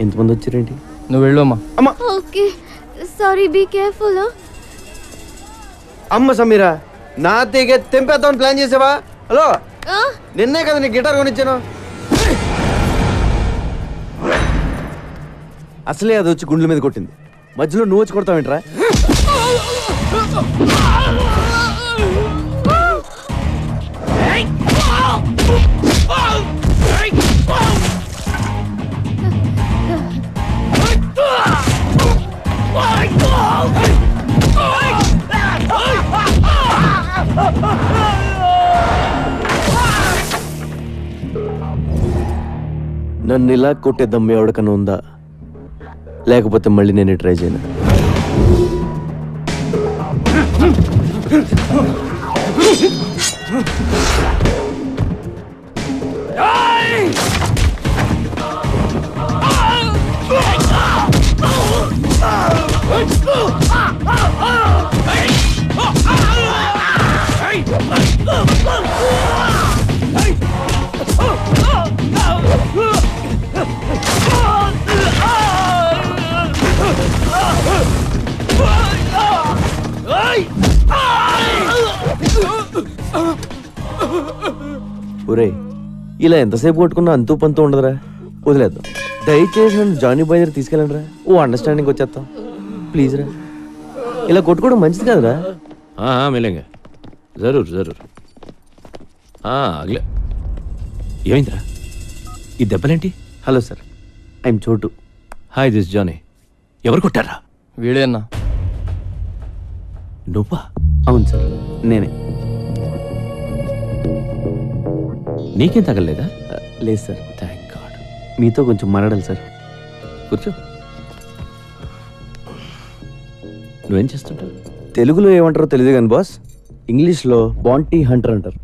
ఎంతమంది వచ్చారేంటి? నువ్వు వెళ్ళమ్మా. అమ్మా ఓకే సారీ, బీ కేర్ఫుల్. అమ్మ సమీరా, నా తీగ తెంపేద్దామని ప్లాన్ చేసావా? హలో, నిన్నే కదా నీ గిటార్ కొనిచ్చాను. అసలే అది వచ్చి గుండెల మీద కొట్టింది, మధ్యలో నువ్వు వచ్చి కొడతావేంట్రా? నన్ను ఇలా కొట్టే దమ్ము ఎవడికన్నా ఉందా? లేకపోతే మళ్ళీ నేను ట్రై చేయను. ఒరే, ఇలా ఎంతసేపు కొట్టుకున్నా అంతూ పంతూ ఉండదురా, వదిలేద్దాం. దయచేసి నన్ను జానీ బాయ్ దగ్గర తీసుకెళ్ళండి రా, ఓ అండర్స్టాండింగ్ వచ్చేస్తాం ప్లీజ్ రా. ఇలా కొట్టుకోవడం మంచిది కాదురా. మిలేంగా జరూర్ జరూర్. అగలే. ఏమైందిరా ఈ దెబ్బలేంటి? Hello sir, I'm Chotu. Hi, this Jani. ఎవరు కొట్టారా? వీడేనా? నువ్వా? అవును సార్, నేనే. నీకేం తగలలేదా? లేదు సార్. Thank God. మీతో కొంచెం మాట్లాడాలి సార్. కూర్చో. నువ్వేం చేస్తుంటావు? తెలుగులో ఏమంటారో తెలియదు కానీ బాస్, ఇంగ్లీష్లో బాంటీ హంటర్ అంటారు.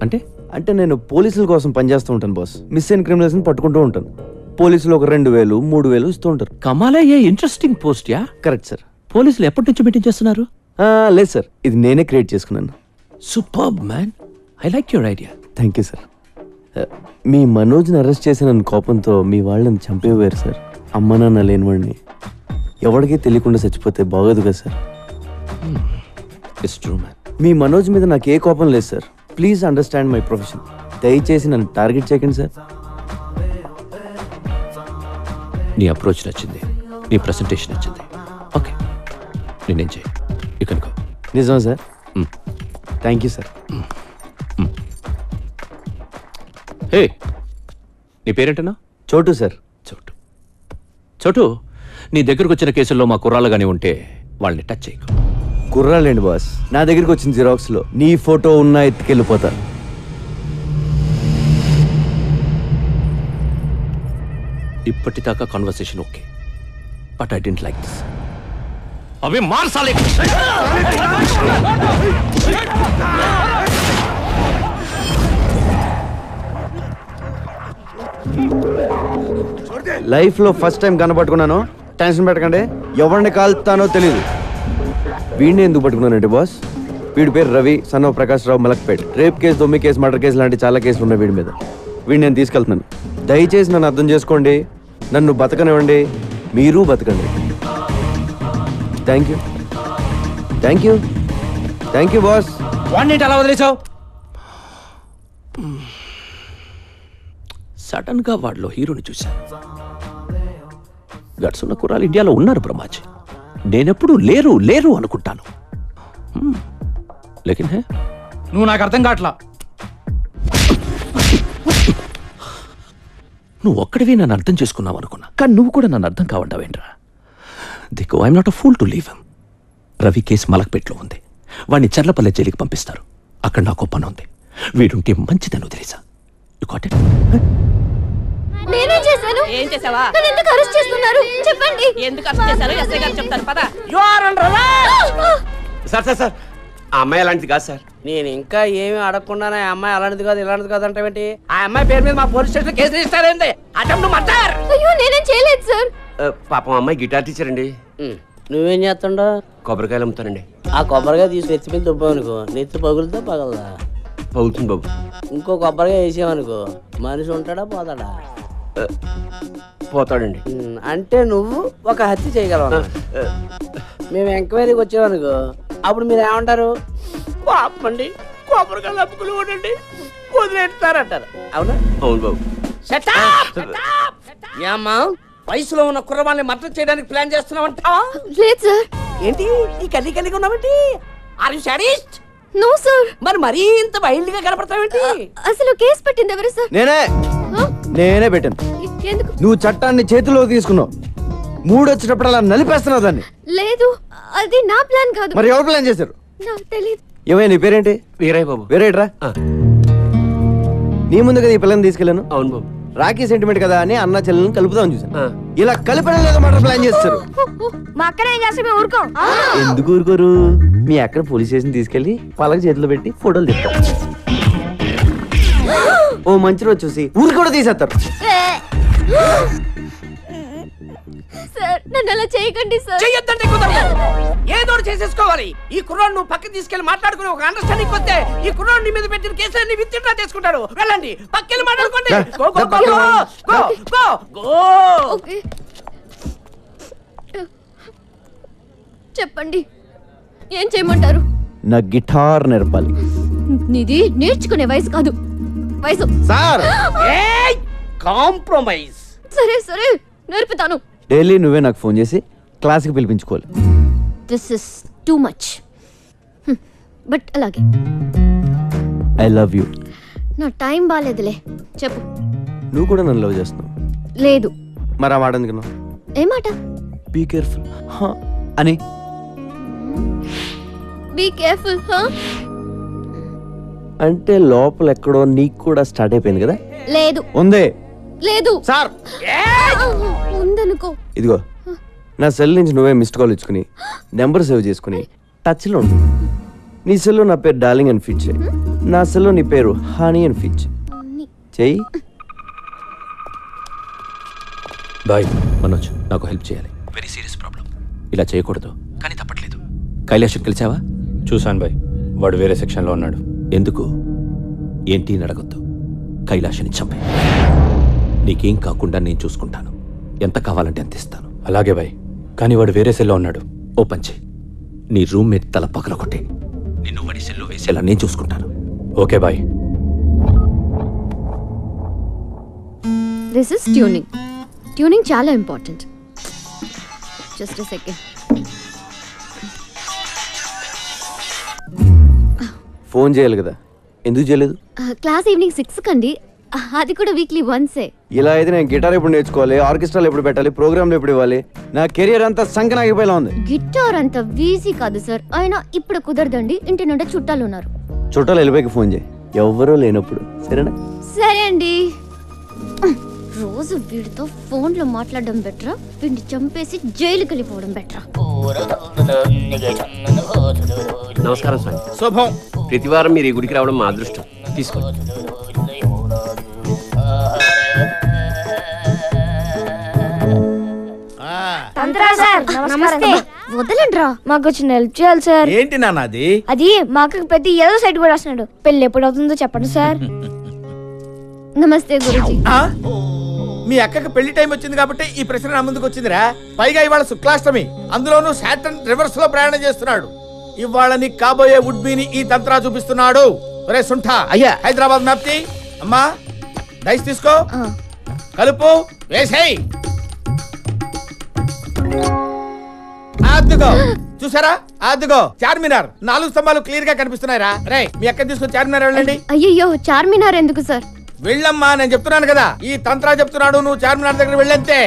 అంటే అంటే నేను పోలీసుల కోసం పనిచేస్తూ ఉంటాను బాస్. మిస్ అయిన క్రిమినల్స్ని పట్టుకుంటూ ఉంటాను. పోలీసులు ఒక 2,000, 3,000 ఇస్తూ ఉంటారు. కమాలే, a interesting post yeah. Correct sir. పోలీసులు ఎప్పటి నుంచి మీటింగ్ చేస్తున్నారు? లేదు సార్, ఇది నేనే క్రియేట్ చేసుకున్నాను. Superb man, I like your idea. Thank you sir. మీ మనోజ్ని అరెస్ట్ చేసిన కోపంతో మీ వాళ్ళని చంపేవారు సార్. అమ్మ నాన్న లేనివాడిని ఎవరికీ తెలియకుండా చచ్చిపోతే బాగోదు కదా సార్. It's true man. మీ మనోజ్ మీద నాకు ఏ కోపం లేదు sir. Please understand my profession. దయచేసి నన్ను టార్గెట్ చేయకండి సార్. నీ అప్రోచ్ నచ్చింది, నీ ప్రెసెంటేషన్ నచ్చింది. ఓకే, నేనేం చేయి ఇక్కడ. నిజమా sir? Thank you sir. Hey, నీ పేరేంటన్నా? చోటు సార్. చోటు. చోటు, నీ దగ్గరకు వచ్చిన కేసుల్లో మా కుర్రాళ్ళు కానీ ఉంటే వాళ్ళని టచ్ చేయకు. కుర్రాలేండి బాస్, నా దగ్గరికి వచ్చిన జిరాక్స్లో నీ ఫోటో ఉన్నా ఎత్తుకెళ్ళిపోతా. ఇప్పటిదాకా conversation okay, but I don't like this. అవి మార్చాలి. లైఫ్లో ఫస్ట్ టైం కనపట్టుకున్నాను. టెన్షన్ పెట్టకండి, ఎవరిని కాల్తానో తెలియదు. వీడిని ఎందుకు పట్టుకున్నానంటే బాస్, వీడి పేరు Ravi, son of Prakash Rao, Malakpet. Rape case, దొమ్మి కేసు, మర్డర్ కేసు లాంటి చాలా కేసులు ఉన్నాయి వీడి మీద. వీడిని నేను తీసుకెళ్తున్నాను. దయచేసి నన్ను అర్థం చేసుకోండి, నన్ను బతకనివ్వండి, మీరు బతకండి. Thank you, thank you, thank you boss. వాడిని అలా వదిలేసావు? సడన్ గా వాడిలో హీరోని చూశాను. గట్స్ ఉన్న కుర్రాలు ఇండియాలో ఉన్నారు బ్రహ్మాజీ. నేనెప్పుడు లేరు లేరు అనుకుంటాను. లేకిన్ హే, నువ్వు నాకు అర్థం కావట్లా. నువ్వు ఒక్కడివి నన్ను అర్థం చేసుకున్నావు అనుకున్నా, కానీ నువ్వు కూడా నన్ను అర్థం కావంటావేంట్రా? దిక్కు, I'm not a fool to leave him. Ravi case మలక్పేట్లో ఉంది. వాడిని చర్లపల్లె జైలుకి పంపిస్తారు. అక్కడ నాకు పని ఉంది. వీడుంటే మంచిదని వదిలేసా. You got it? నేనే చేశాను. ఏం చేసావా? నన్ను ఎందుకు అరెస్ట్ చేస్తున్నారు చెప్పండి. ఎందుకు అరెస్ట్ చేశారు ఎస్ఐ గారు చెప్తారు పద. You are under arrest. Sir sir sir, ఆ అమ్మాయి అలాంటిది కాదు సార్. నేను ఇంకా ఏమీ అడగకుండానే ఆ అమ్మాయి అలాంటిది కాదు ఇలాంటిది కాదు అంటే ఏంటి? ఆ అమ్మాయి పేరు మీద మా పోలీస్ స్టేషన్ కేసు రిజిస్టర్ అయింది. Attempt murder. అయ్యో నేనేం చేయలేదు సార్. పాపం అమ్మాయి గిటార్ టీచర్ అండి. నువ్వేం చేస్తుండో? కొబ్బరికాయలు అమ్ముతానండి. ఆ కొబ్బరికాయ తీసి నెత్తి మీద దుబ్బావనుకో, నెత్తి పగులుతో పగలదా? పగులుతుంది బాబు. ఇంకో కొబ్బరికాయ వేసావనుకో, మనిషి ఉంటాడా పోతాడా? పోతాడండి. అంటే నువ్వు ఒక హత్య చేయగలవా? మేము ఎంక్వైరీకి వచ్చామనుకో, అప్పుడు మీరు ఏమంటారు? పాపండి, కొబ్బరికాయలు అప్పుకులు ఉండండి, వదిలేస్తారంటారు. అవునా? అవును బాబు. ఏమ్మా, వయసులో ఉన్న కుర్రవాళ్ళని మర్డర్ చేయడానికి ప్లాన్ చేస్తున్నావంటా? లేదు సార్. ఏంటి ఈ కల్లి కలిగి ఉన్నావంటి? Are you sadist? No sir. మరి మరీ ఇంత వైల్డ్ గా కనపడతావేంటి? అసలు కేసు పెట్టింది ఎవరు సార్? నేనే పెట్టాను. ఎందుకు? నువ్వు చట్టాన్ని చేతిలో తీసుకున్నావు. మూడొచ్చేటప్పుడు అలా నలిపేస్తున్నావు దాన్ని. లేదు, అది నా ప్లాన్ కాదు. మరి ఎవరు ప్లాన్ చేశారు? నాకు తెలియదు. ఏమైనా నీ పేరేంటి? వీరయ్య బాబు. వీరయ్యరా? నీ ముందు కదా ఈ పిల్లని తీసుకెళ్ళాను. అవును బాబు. రాఖీ సెంటిమెంట్ కదా అని అన్న చెల్లెలను కలుపుదామని చూసాను. ఇలా కలిపడం లేదా మాట ప్లాన్ చేస్తారు. మా అక్కడ ఏం చేస్తే మేము ఊరుకోం. ఎందుకు ఊరుకోరు? మీ అక్కడ పోలీస్ స్టేషన్ తీసుకెళ్లి పలక చేతిలో పెట్టి ఫోటోలు తెస్తాం. ఓ మంచి రోజు చూసి ఊరు కూడా తీసేస్తారు. సార్ నన్ను అలా చేయకండి సార్. చెయ్యొద్దంటే కుదరదు. ఏదో చేసేసుకోవాలి. ఈ కుర్రాడు నువ్వు పక్కకి తీసుకెళ్లి మాట్లాడుకుని ఒక అండర్స్టాండింగ్ వస్తే ఈ కుర్రాడు నీ మీద పెట్టిన కేసులన్నీ విత్డ్రా చేసుకుంటాడు. వెళ్ళండి, పక్కకి మాట్లాడుకోండి. Go go go go go go. Okay చెప్పండి, ఏం చేయమంటారు? నా గిటార్ నేర్పాలి. నీది నేర్చుకునే వయసు కాదు, వయసు. Sir compromise. సరే సరే నేర్పుతాను. డైలీ నువ్వే నాకు ఫోన్ చేసి క్లాస్కి పిలిపించుకోవాలి. This is too much, but అలాగే. I love you. నా టైం బాగాలేదులే, చెప్పు. నువ్వు కూడా నన్ను లవ్ చేస్తున్నావు. లేదు. మరి ఆ మాట ఎందుకు? ఏ మాట? బీ కేర్ఫుల్ అని. Be careful. అంటే లోపల ఎక్కడో నీకు కూడా స్టార్ట్ అయిపోయింది కదా? లేదు ఉందే. లేదు సార్ ఉందనుకో. ఇదిగో నా సెల్ నుంచి నువ్వే మిస్డ్ కాల్ ఇచ్చుకుని నెంబర్ సేవ్ చేసుకుని టచ్లో ఉండు. నీ సెల్లో నా పేరు డార్లింగ్ అని ఫీచ్ చేయి, నా సెల్లో నీ పేరు హనీ అని ఫీచ్ చెయ్యి. బాయ్ మనోజ్, నాకు హెల్ప్ చేయాలి. Very serious problem. ఇలా చేయకూడదు కానీ తప్పట్లేదు. కైలాష్ కలిసావా? చూశాను బాయ్, వాడు వేరే సెక్షన్లో ఉన్నాడు. ఎందుకు? ఏంటి అడగొద్దు. కైలాషని చంపే. నీకేం కాకుండా నేను చూసుకుంటాను. ఎంత కావాలంటే అంత ఇస్తాను. అలాగే బాయ్, కానీ వాడు వేరే సెల్లో ఉన్నాడు. ఓపెన్ చేయి. నీ రూమ్మేట్ తల పగలకొట్టే నిన్ను వాడి సెల్లో వేసేలా నేను చూసుకుంటాను. Okay bye. This is tuning. Tuning చాలా important. Just a second. Phone చేయాలి కదా, ఎందుకు చేయలేదు? క్లాస్ ఈవినింగ్ 6 కండి, అది కూడా వీక్లీ వన్సే. ఇలా అయితే నేను గిటార్ ఎప్పుడు నేర్చుకోవాలి, ఆర్కెస్ట్రాలు ఎప్పుడు పెట్టాలి, ప్రోగ్రాంలు ఎప్పుడు ఇవ్వాలి? నా కెరియర్ అంతా సంకనాగిపోయేలా ఉంది. గిటార్ అంత ఈజీ కాదు సార్. అయినా ఇప్పుడు కుదరదండి, ఇంటి నుండి చుట్టాలు ఉన్నారు. చుట్టాలు వెళ్ళిపోయి ఫోన్ చేయి, ఎవరో లేనప్పుడు. సరేనా? సరే అండి. రోజు వీడితో ఫోన్లో మాట్లాడడం బెటరా, వీడిని చంపేసి జైలుకి వెళ్ళిపోవడం బెటరా? నమస్కారం సార్. శుభం. ప్రతివారం మీరు ఈ గుడికి రావడం మా అదృష్టం. తీసుకోండి. నమస్తే. వదలండ్రా, మాకు చిన్న హెల్ప్ చేయాలి సార్. ఏంటి నాన్నది? అది మాకు పెద్ద ఏదో సైడ్ కూడా వస్తున్నాడు. పెళ్లి ఎప్పుడు అవుతుందో చెప్పండి సార్. నమస్తే గురుజీ. మీ అక్కకి పెళ్లి టైం వచ్చింది కాబట్టి ఈ ప్రశ్న నా ముందుకు వచ్చిందిరా. పైగా ఇవాళ శుక్లాష్టమి, అందులోనూ సాటర్న్ రివర్స్ లో ప్రయాణం చేస్తున్నాడు. ఇవాళ నీకు కాబోయే వుడ్బీని ఈ తంత్రా చూపిస్తున్నాడు. ఒరే సుంఠా, అయ్యా హైదరాబాద్ మ్యాప్ చేయి. అమ్మా డైస్ తీసుకో, కలుపు, వేసేయ్. అద్దుగో, చూసారా? అద్దుగో చార్మినార్ 4 స్తంభాలు క్లియర్ గా కనిపిస్తున్నాయిరా. రే మీ అక్కని తీసుకొని చార్మినార్ వెళ్ళండి. అయ్యయ్యో, చార్మినార్ ఎందుకు సార్? వెళ్ళమ్మా, నేను చెప్తున్నాను కదా, ఈ తంత్రా చెప్తున్నాడు. నువ్వు చార్మినార్ దగ్గర వెళ్ళంతే.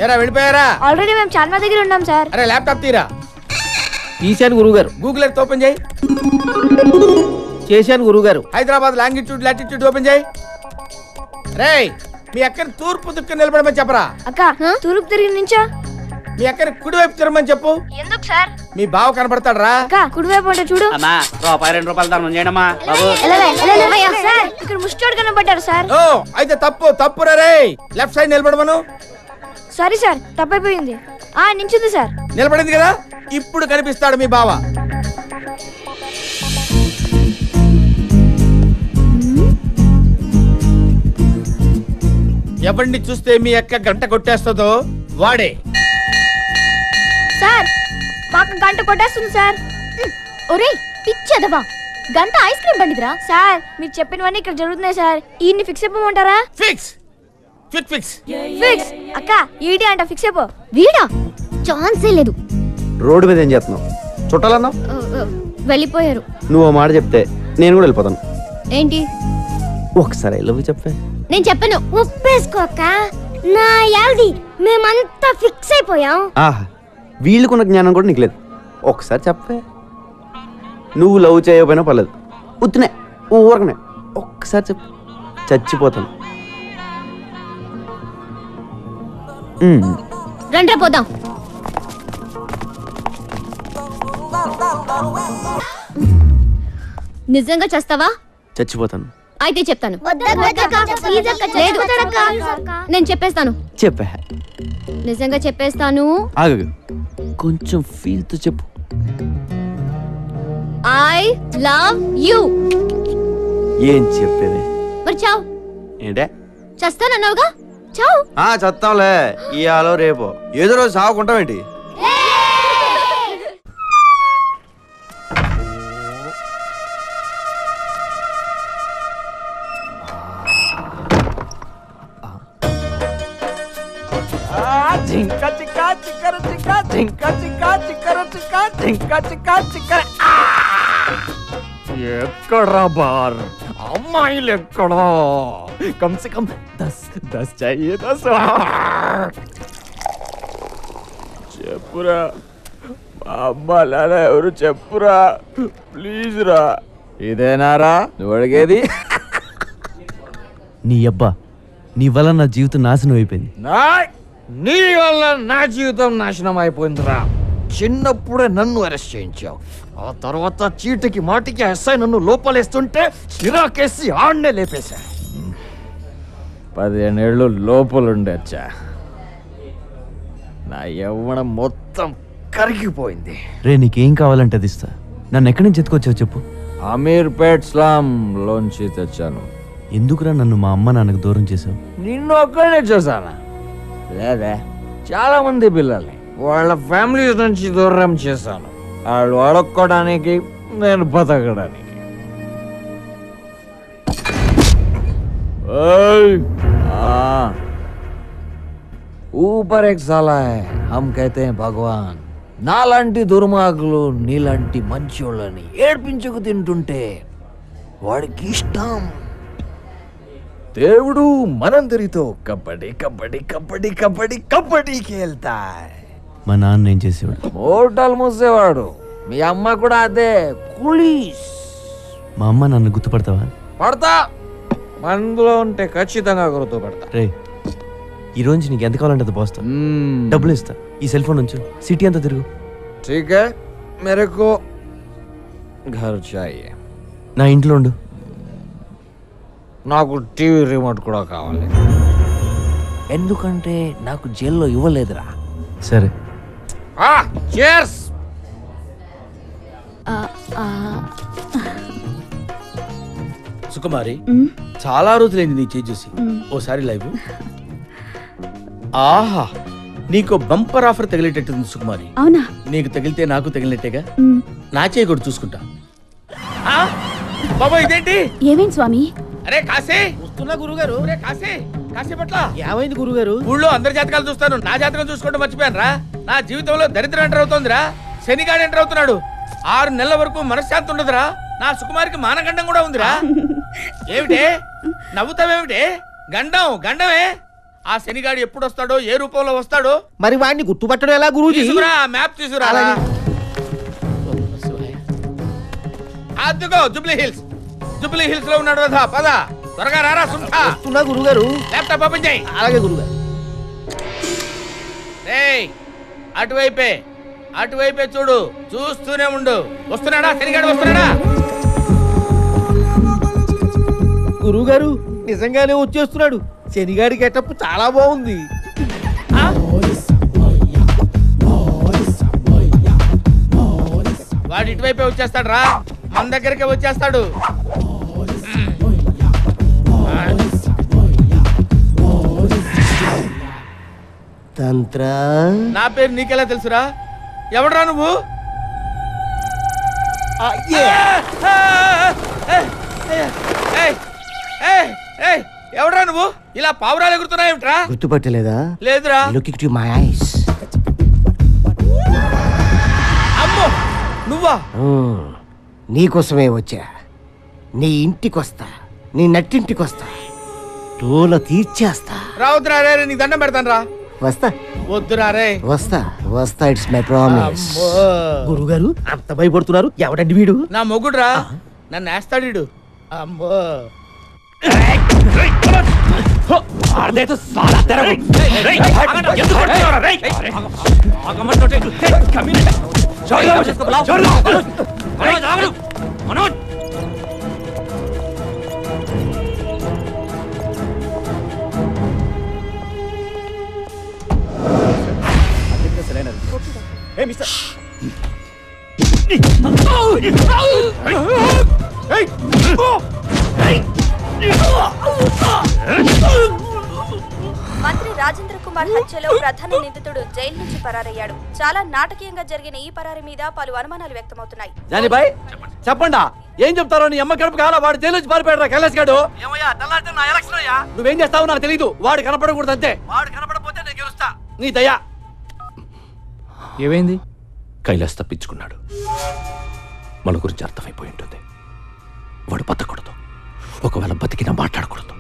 ఏరా వెళ్ళిపోయారా? ఆల్రెడీ మేము చార్మినార్ దగ్గర ఉన్నాం సార్. అరే ల్యాప్టాప్ తీరా. తీశాను గురుగారు. గూగుల్ ఎర్త్ ఓపెన్ చేయి. చేశాను గురుగారు. హైదరాబాద్ లాంగిట్యూడ్ లాటిట్యూడ్ ఓపెన్ చేయి. రే మీ అక్కని తూర్పు దిక్కు నిలబడమని చెప్పరా. అక్క తూర్పు తిరిగి నుంచా? మీ అక్కని కుడివైపు తిరగమని చెప్పు. ఎందుకు సార్? మీ బావ కనపడతాడు రా. అక్క కుడివైపు అంటే చూడు. అమ్మా ₹2 ధర్మం చేయడమ్మా బాబు. సార్ ఇక్కడ ముష్టోడు కనబడ్డారు సార్. ఓ అయితే తప్పు రే. లెఫ్ట్ సైడ్ నిలబడమను. సారీ సార్, తప్పైపోయింది. నించుంది సార్. నిలబడింది కదా, ఇప్పుడు కనిపిస్తాడు మీ బావ. ఎవరిని చూస్తే మీ అక్క గంట కొట్టేస్తుందో వాడే. సార్ మాకు గంట కొట్టేస్తుంది సార్. ఒరే పిచ్చదవా, గంట ఐస్ క్రీమ్ బండిదిరా. సార్ మీరు చెప్పినవన్నీ ఇక్కడ జరుగుతున్నాయి సార్. ఈయన్ని ఫిక్స్ అయిపోమంటారా? Fix fix fix fix. అక్క ఈడి అంట ఫిక్స్ అయిపో. వీడా? ఛాన్సే లేదు. రోడ్డు మీద ఏం చేస్తున్నావు? చుట్టాలన్నావు, వెళ్ళిపోయారు. నువ్వు ఓ మాట చెప్తే నేను కూడా వెళ్ళిపోతాను. ఏంటి? ఒకసారి ఐ లవ్ యు చెప్పే. నేను చెప్పను. ఒప్పేసుకోక నా యాల్ది మేమంతా ఫిక్స్ అయిపోయాం. ఆహా, వీళ్ళకున్న జ్ఞానం కూడా నీకు లేదు. ఒకసారి చెప్పే. నువ్వు లవ్ చేయకపోయినా పర్లేదు, ఉత్తినే ఊరకనే ఒక్కసారి చెప్పు, చచ్చిపోతాను. రండ్రా పోదాం. నిజంగా చేస్తావా? చచ్చిపోతాను. అయితే చెప్తాను. లేదు, నేను చెప్పేస్తాను. చెప్పే. నిజంగా చెప్పేస్తాను. ఆగు, కొంచెం ఫీల్ తో చెప్పు. I love you. ఏం చెప్పేవే? మరి చావు. ఏంటే? చేస్తానన్నావుగా, చావు. చస్తాంలే, ఇయాలో రేపో ఏదో రోజు సాగుకుంటామేంటి? జింక చిక్క చిక్కర చిక్క, జింక చిక్క చిక్కర చిక్క, జింక చిక్క చిక్కర. ఎక్కడ్రా బార్? అమ్మాయిలు ఎక్కడా? కమ్ సే కమ్ 10 चाहिए 10. చెప్పురా. మా అమ్మ నాన్న ఎవరు చెప్పురా ప్లీజ్ రా. ఇదేనారా నువ్వు అడిగేది? నీ అబ్బా, నీ వల్ల నా జీవితం నాశనం అయిపోయింది. నీ వల్ల నా జీవితం నాశనం అయిపోయిందిరా. చిన్నప్పుడే నన్ను అరెస్ట్ చేయించావు, ఆ తర్వాత చీటికి మాటికి ఎస్ఐ నన్ను లోపలేస్తుంటే చిరాకేసి ఆడనే లేపేశా. 15 ఏళ్ళు లోపలుండొచ్చా, నా యవ్వనం మొత్తం కరిగిపోయింది. రే నీకేం కావాలంటే అది ఇస్తా. నన్ను ఎక్కడి నుంచి ఎత్తుకొచ్చావు చెప్పు. అమీర్పేట్ స్లామ్ లోంచి తెచ్చాను. ఎందుకురా నన్ను మా అమ్మ నాన్నకు దూరం చేసావు? నిన్ను ఒక్కడే చూసానా? లేదా చాలా మంది పిల్లల్ని వాళ్ళ ఫ్యామిలీస్ నుంచి దూరం చేశాను. వాళ్ళు అడుక్కోవడానికి, నేను బతకడానికి. ऊपर एक साला है, हम कहते हैं भगवान. నాలాంటి దుర్మార్గులు నీలాంటి మంచోళ్ళని ఏడ్పించుకు తింటుంటే వాడికి ఇష్టం. దేవుడు మనందరితో కబడ్డీ కబడ్డీ కబడ్డీ కబడ్డీ కబడ్డీ खेलता है. మా నాన్న ఏం చేసేవాడు? హోటల్ మూసేవాడు. మీ అమ్మ కూడా అదే, కులీస్. మా అమ్మ నన్ను గుర్తుపడతావా? పడతా, మనలో ఉంటే ఖచ్చితంగా గుర్తుపడతా. రే ఈ రోజు నీకు ఎంత కావాలంటే అది పోస్తా, డబ్బులు ఇస్తా. ఈ సెల్ ఫోన్ ఉంచు, సిటీ అంతా తిరుగు. ठीक है, मेरे को घर चाहिए. నా ఇంట్లో ఉండు. నాకు టీవీ రిమోట్ కూడా కావాలి, ఎందుకంటే నాకు జైల్లో ఇవ్వలేదురా. సరే. cheers. సుకుమారి, చాలా రోజులైంది నీ చేయి చూసి. ఓసారి లైవ్. ఆహా, నీకు బంపర్ ఆఫర్ తగిలేటట్టుంది సుకుమారి. అవునా? నీకు తగిలితే నాకు తగిలినట్టేగా. నా చేయి కూడా చూసుకుంటా. బాబా ఇదేంటి? ఏమేం స్వామి? అరే కాశీ, వస్తున్నా గురుగారు. అరే కాశీ, కాశీ పట్ల ఏమైంది గురుగారు? ఊళ్ళో అందరి జాతకాలు చూస్తాను, నా జాతకం చూసుకోవడం మర్చిపోయాను రా. నా జీవితంలో దరిద్రం ఎంటర్ అవుతోందిరా. శనిగాడు ఎంటర్ అవుతున్నాడు. 6 నెలల వరకు మనశ్శాంతి ఉండదురా. నా సుకుమారికి మానగండం కూడా ఉందిరా. ఏమిటే నవ్వుతావేమిటే? గండం గండమే. ఆ శనిగాడు ఎప్పుడు వస్తాడో, ఏ రూపంలో వస్తాడో మరి వాడిని గుర్తుపట్టడం ఎలా గురూజీ? తీసుకురా, మ్యాప్ తీసుకురా. అదిగో జూబ్లీ హిల్స్. జూబ్లీ హిల్స్ లో ఉన్నాడు కదా, పద త్వరగా రారా. సుంఠా వస్తున్నా గురుగారు. ల్యాప్టాప్ ఓపెన్ చేయి. అలాగే గురుగారు. రేయ్ అటువైపే, అటువైపే చూడు, చూస్తూనే ఉండు. వస్తున్నాడా శనిగాడు? వస్తున్నాడా? గురుగారు నిజంగానే వచ్చేస్తున్నాడు. శనిగాడి గెటప్ చాలా బాగుంది. వాడు ఇటువైపే వచ్చేస్తాడు రా, మన దగ్గరికి వచ్చేస్తాడు. తంత్ర. నా పేరు నీకెలా తెలుసురా? ఎవడరా నువ్వు? ఎవడరా నువ్వు? ఇలా పావురాలు ఎగురుతున్నాయేమిట్రా? గుర్తుపట్టలేదా? లేదురా. Look it my eyes. అమ్మో, నువ్వా? నీకోసమే వచ్చా. నీ ఇంటికొస్తా, నీ నట్టింటికొస్తా, తోల తీర్చేస్తా. రావద్దురా రే, నీకు దండం పెడతాను రా. వస్తా. వద్దురా రే. వస్తా వస్తా, ఇట్స్ మై ప్రామిస్. గురుగారు అంత భయపడుతున్నారు, ఎవడండి వీడు? నా మొగుడు రా, నన్ను వేస్తాడు. అమ్మో. మంత్రి రాజేంద్ర కుమార్ హత్యలో ప్రధాన నిందితుడు జైలు నుంచి పరారయ్యాడు. చాలా నాటకీయంగా జరిగిన ఈ పరారి మీద పలు అనుమానాలు వ్యక్తమవుతున్నాయి. జానీబాయ్ చెప్పండా, ఏం చెప్తారో? నీ అమ్మ కడుపు కావాలా? వాడు జైలు నుంచి పారిపోయాడు. కైలాస్ గాడు నువ్వేం చేస్తావో నాకు తెలీదు. వాడు కనపడకూడదు అంతే. వాడు కనపడపోతే నేను గెలుస్తా. నీ దయా. ఏమైంది? కైలాస్ తప్పించుకున్నాడు. మన గురించి అర్థమైపోయి ఉంటుంది. వాడు బతకూడదు, ఒకవేళ బతికినా మాట్లాడకూడదు.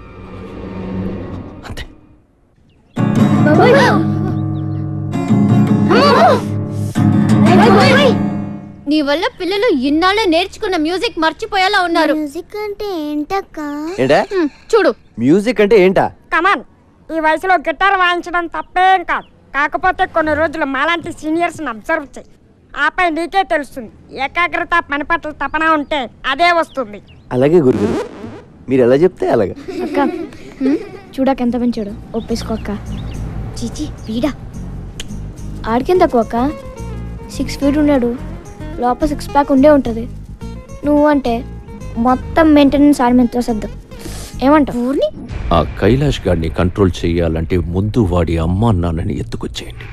అంతే. బాబాయ్ నీ వల్ల పిల్లలు ఇన్నాళ్ళే నేర్చుకున్న మ్యూజిక్ మర్చిపోయేలా ఉన్నారు. మ్యూజిక్ అంటే ఏంటక్క? ఏంటా చూడు, మ్యూజిక్ అంటే ఏంటా? కమాన్, ఈ వయసులో గిటార్ వాయించడం తప్పేం కాదు. కాకపోతే కొన్ని రోజులు మాలాంటి సీనియర్స్ని అబ్జర్వ్ చేయి. ఆపై నీకే తెలుస్తుంది. ఏకాగ్రత, పని పట్ల తపన ఉంటే అదే వస్తుంది. అలాగే గురుగారు, మీరు ఎలా చెప్తే అలాగే. అక్క చూడక ఎంత పెంచాడు, ఒప్పేసుకో అక్క. చీచి వీడా ఆడికెంతకు అక్క? 6 feet ఉన్నాడు, లోపల 6 pack ఉండే ఉంటుంది. నువ్వంటే మొత్తం మెయింటెనెన్స్ ఆడి మీద తోసద్దు. ఏమంటావు? ఆ కైలాష్ గాడిని కంట్రోల్ చేయాలంటే ముందు వాడి అమ్మా నాన్నని ఎత్తుకొచ్చేయండి.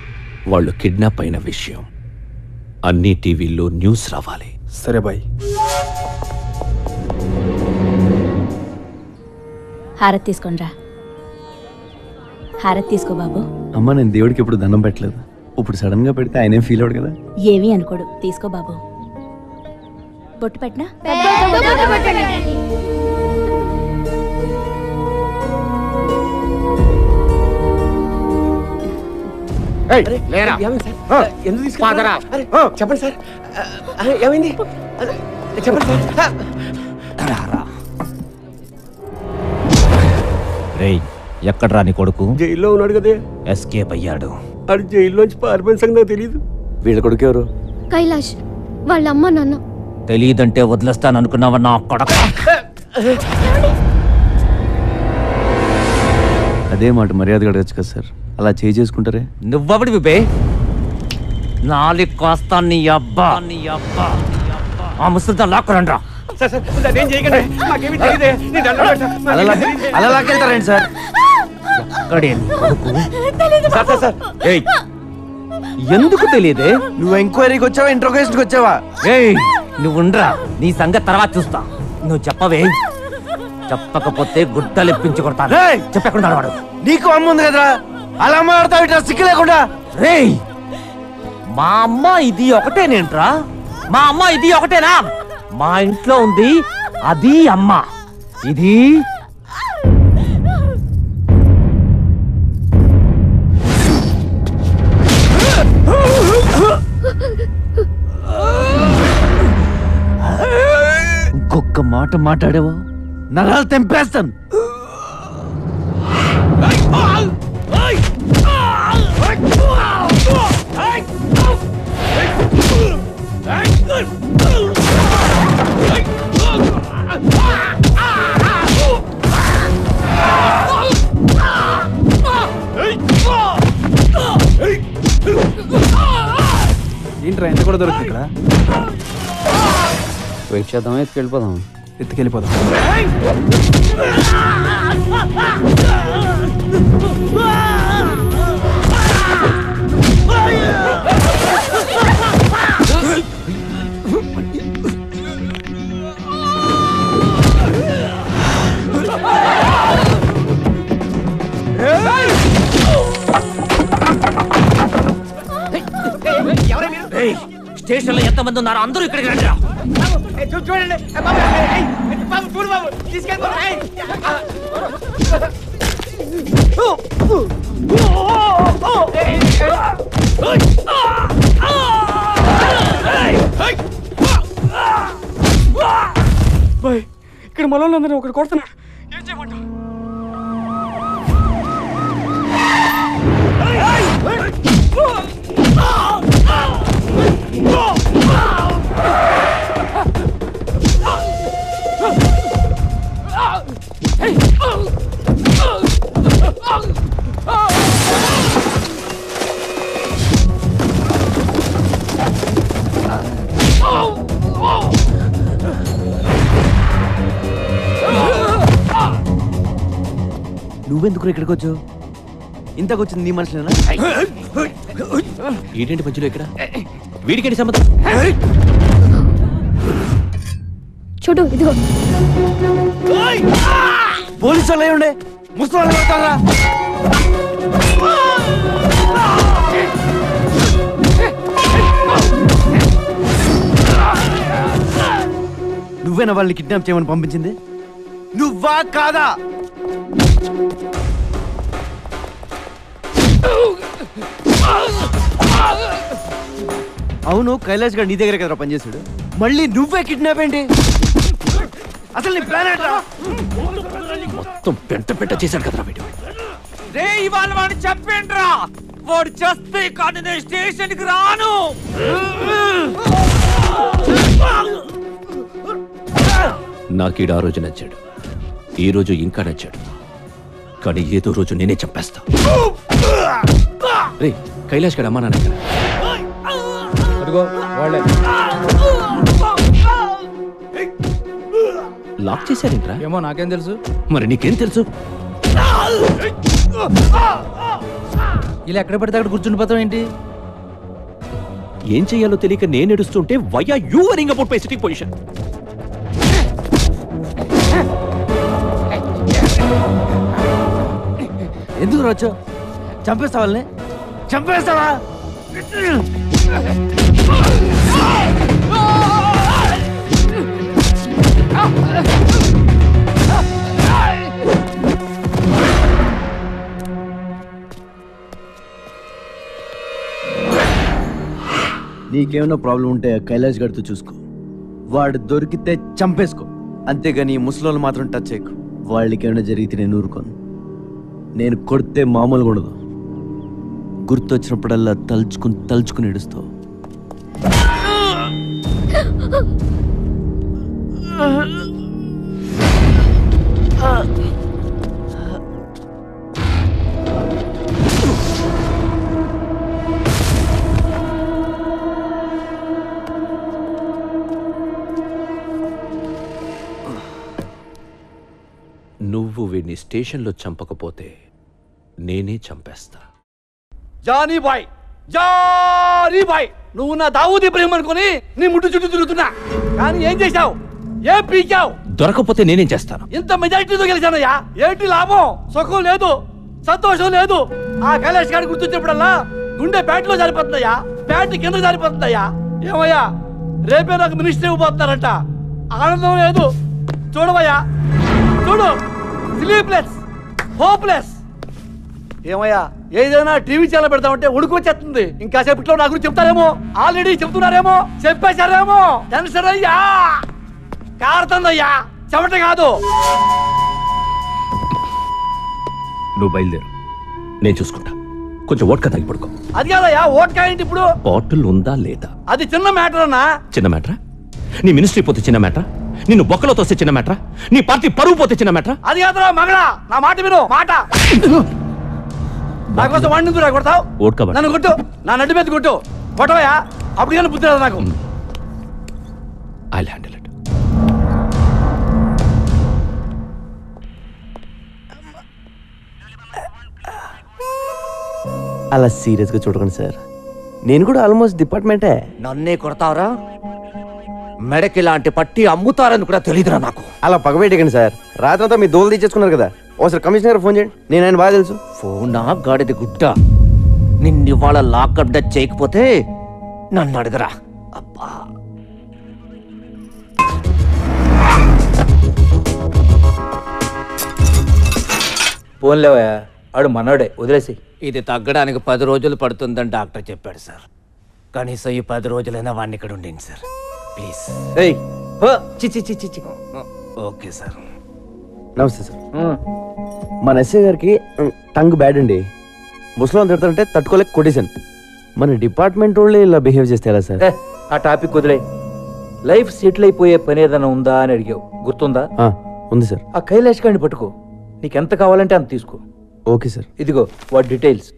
వాళ్ళు కిడ్నాప్ అయిన విషయం అన్ని టీవీల్లో న్యూస్ రావాలి. సరే బాయ్. హారతి తీసుకోండిరా. హారతి తీసుకో బాబు. అమ్మ, నేను దేవుడికి ఎప్పుడు దండం పెట్టలేదు. ఇప్పుడు సడన్ గా పెడితే ఆయనేం ఫీల్ అవడు కదా. ఏమీ అనుకోడు. తీసుకో బాబు. బొట్టు పెట్టినా? చెప్పండి సార్, ఏమైంది చెప్పండి సార్. రేయ్, ఎక్కడ్రా నీ కొడుకు? జైల్లో ఉన్నాడు కదే. ఎస్కేప్ అయ్యాడు. అది జైల్లోంచి పారిపోయిన సంగతి నాకు తెలియదు. వీళ్ళ కొడుకు ఎవరు? కైలాష్ వాళ్ళ అమ్మ నాన్న. తెలియదంటే వదిలేస్తాను అనుకున్నావా నా కొడక? అదే మాట మర్యాదగా అడగచ్చు కదా సార్, అలా చేసుకుంటారే. నువ్వబడి విబే నాలి కాస్తా నీ అబ్బా ఆ ముసలితో లాక్కురండ్రా. అలా లాక్కెళ్తారండి సార్? ఎందుకు తెలియదే? నువ్వు ఎంక్వైరీకి వచ్చావా, ఇంట్రోగేషన్కి వచ్చావా? నువ్వు ఉండరా, నీ సంగతి తర్వాత చూస్తా. నువ్వు చెప్పవే, చెప్పకపోతే గుడ్డలు ఇప్పించి కొడతాను. చెప్పకుండా వాడు. నీకు అమ్మ ఉంది కదరా, అలా మాట్లాడతావు సిక్కు లేకుండా. రేయ్, మా అమ్మ ఇది ఒకటేనేంట్రా? మా అమ్మ ఇది ఒకటేనా? మా ఇంట్లో ఉంది అది అమ్మ, ఇది ఇంకొక మాట మాట్లాడేవో నరాలు తెంపేస్తాను. ఏంట్రా ఎంత కూడా దొరుకుతుంది ఇక్కడ? వెయిట్ చేద్దామా, ఎత్తుకెళ్ళిపోదాం? ఎత్తుకెళ్ళిపోదాం. స్టేషన్ లో ఎంతమంది ఉన్నారు? అందరూ ఇక్కడికి రండి. చూడండి బాబు, చూడు బాబు, ఇక్కడ మనోళ్ళందరూ ఒకటి కొడుతున్నాడు. ఏం చేయమంటావు? నువ్వెందుకు ఇక్కడికి వచ్చావు? ఇంతకొచ్చింది నీ మనుషులేనా? ఏంటంటే మధ్యలో ఇక్కడ వీడికేంటి సంబంధం? చూడు ఇదిగో. పోలీసు వాళ్ళు ఉండే ముసలి వెళ్తారా? నువ్వేనా వాళ్ళని కిడ్నాప్ చేయమని పంపించింది? నువ్వా కాదా? అవును, కైలాష్ గారు నీ దగ్గర కదా పనిచేశాడు, మళ్ళీ నువ్వే కిడ్నాప్ ఏంటి? అసలు నీ ప్లాన్ ఏంట్రా? మొత్తం పెంట చేశాడు కదరా వీడు. రే ఇవాళ వాడిని చెప్పేంట్రా, వాడు చేస్తే కానీ నేను స్టేషన్కి రాను. నాకీడు ఆ రోజు నచ్చాడు, ఈ రోజు ఇంకా నచ్చాడు, కానీ ఏదో రోజు నేనే చంపేస్తా. రే కైలాష్ గడ అమ్మా నాన్న ఎక్కడ? అదిగో వాళ్ళే. లాక్ చేశారేంట్రా? ఏమో నాకేం తెలుసు. మరి నీకేం తెలుసు? ఇలా ఎక్కడ పడితే అక్కడ కూర్చుండిపోతాం ఏంటి? ఏం చెయ్యాలో తెలియక నేను ఏడుస్తుంటే why are you worrying about my sitting position? ఎందుకు రాచో? చంపేస్తావాళ్ళని? చంపేస్తావా? నీకేమైనా ప్రాబ్లం ఉంటే కైలాష్ గడితో చూసుకో, వాడు దొరికితే చంపేసుకో, అంతేగాని ఈ ముసలోళ్ళు మాత్రం టచ్ చేయకు. వాళ్ళకి ఏమైనా జరిగితే నేను ఊరుకోను. నేను కొడితే మామూలుగా ఉండదు, గుర్తొచ్చినప్పుడల్లా తలుచుకుని ఏడుస్తావు. నువ్వు వీడిని స్టేషన్లో చంపకపోతే నేనే చంపేస్తా. జానీ బాయ్ నువ్వు నా దావూద్ ఇబ్రహీం అనుకుని నీ ముట్టు చుట్టూ తిరుగుతున్నా, కానీ ఏం చేశావు? ఏం పీకావు? దొరకపోతే నేనేం చేస్తాను? ఇంత మెజారిటీతో గెలిచానయ్యా, ఏంటి లాభం? సుఖం లేదు, సంతోషం లేదు. ఆ కైలాష్ గారి గుర్తొచ్చినప్పుడల్లా గుండె బ్యాట్లో జారిపోతుందయ్యా, బ్యాట్ కింద జారిపోతుందయ్యా. ఏమయ్యా, రేపే నాకు మినిస్టర్ ఇవ్వబోతున్నారంట, ఆనందం లేదు. చూడవయ్యా, చూడు, స్లీప్లెస్, హోప్లెస్. ఏమయ్యా, ఏదైనా టీవీ ఛానల్ పెడతామంటే ఉడుకొచ్చేస్తుంది. ఇంకా సేపట్లో నా గురించి చెప్తారేమో, ఆల్రెడీ చెప్తున్నారేమో, చెప్పేశారేమో. టెన్షన్ అయ్యా, కారుతుందయ్యా, చెమట కాదు. నువ్వు బయలుదేరు, నేను చూసుకుంటా. కొంచెం ఓట్కా తాగి పడుకో. అది కాదయ్యా, ఓట్కా ఏంటి ఇప్పుడు? బాటిల్ ఉందా లేదా? అది చిన్న మ్యాటర్ అన్నా. చిన్న మ్యాటరా? నీ మినిస్ట్రీ పోతే చిన్న మ్యాటరా? నిన్ను బొక్కలో తోస్తే చిన్న మ్యాటరా? నీ పార్టీ పరువు పోతే చిన్న మ్యాటరా? అది కాదురా మగడా, నా మాట విను, మాట. నాకోసం వాడిని ఎందుకు కొడతావు? ఓట్కా నన్ను కొట్టు, నా నడ్డి మీద కొట్టు, కొట్టవయ్యా, అప్పుడు కానీ బుద్ధి రాదు నాకు. I'll handle it. అలా సీరియస్గా చూడకండి సార్, నేను కూడా ఆల్మోస్ట్ డిపార్ట్మెంటే. నన్నే కొడతావరా? మెడకి ఇలాంటి పట్టి అమ్ముతారని కూడా తెలియదురా నాకు. అలా పగబెట్టకండి సార్, రాత్రంతా మీ దోలు తీసేసుకున్నారు కదా. ఒకసారి కమిషనర్ ఫోన్ చేయండి, నేను ఆయన బాగా తెలుసు. ఫోనా గాడిది గుడ్డ, నిన్ను ఇవాళ లాకప్ డచ్ చేయకపోతే నన్ను అడగరా. అబ్బా, పోన్లేవా, ఆడు మనోడే, వదిలేసి. ఇది తగ్గడానికి 10 రోజులు పడుతుందని డాక్టర్ చెప్పాడు సార్. కనీసం ఈ 10 రోజులైనా వాడిని ఇక్కడ ఉండండి సార్, ప్లీజ్. Okay sir. నమస్తే సార్. మన ఎస్ఐ గారికి టంగ్ బ్యాడ్ అండి, ముసలాం తిడతారంటే తట్టుకోలేక కొట్టేశాను. మన డిపార్ట్మెంట్ వాళ్ళే ఇలా బిహేవ్ చేస్తే ఎలా సార్? ఆ టాపిక్ వదిలే. లైఫ్ సెటిల్ అయిపోయే పని ఏదైనా ఉందా అని అడిగావు, గుర్తుందా? ఉంది సార్. ఆ కైలాష్ గారిని పట్టుకో, నీకెంత కావాలంటే అంత తీసుకో. Okay sir. ఇదిగో వాటి డీటెయిల్స్.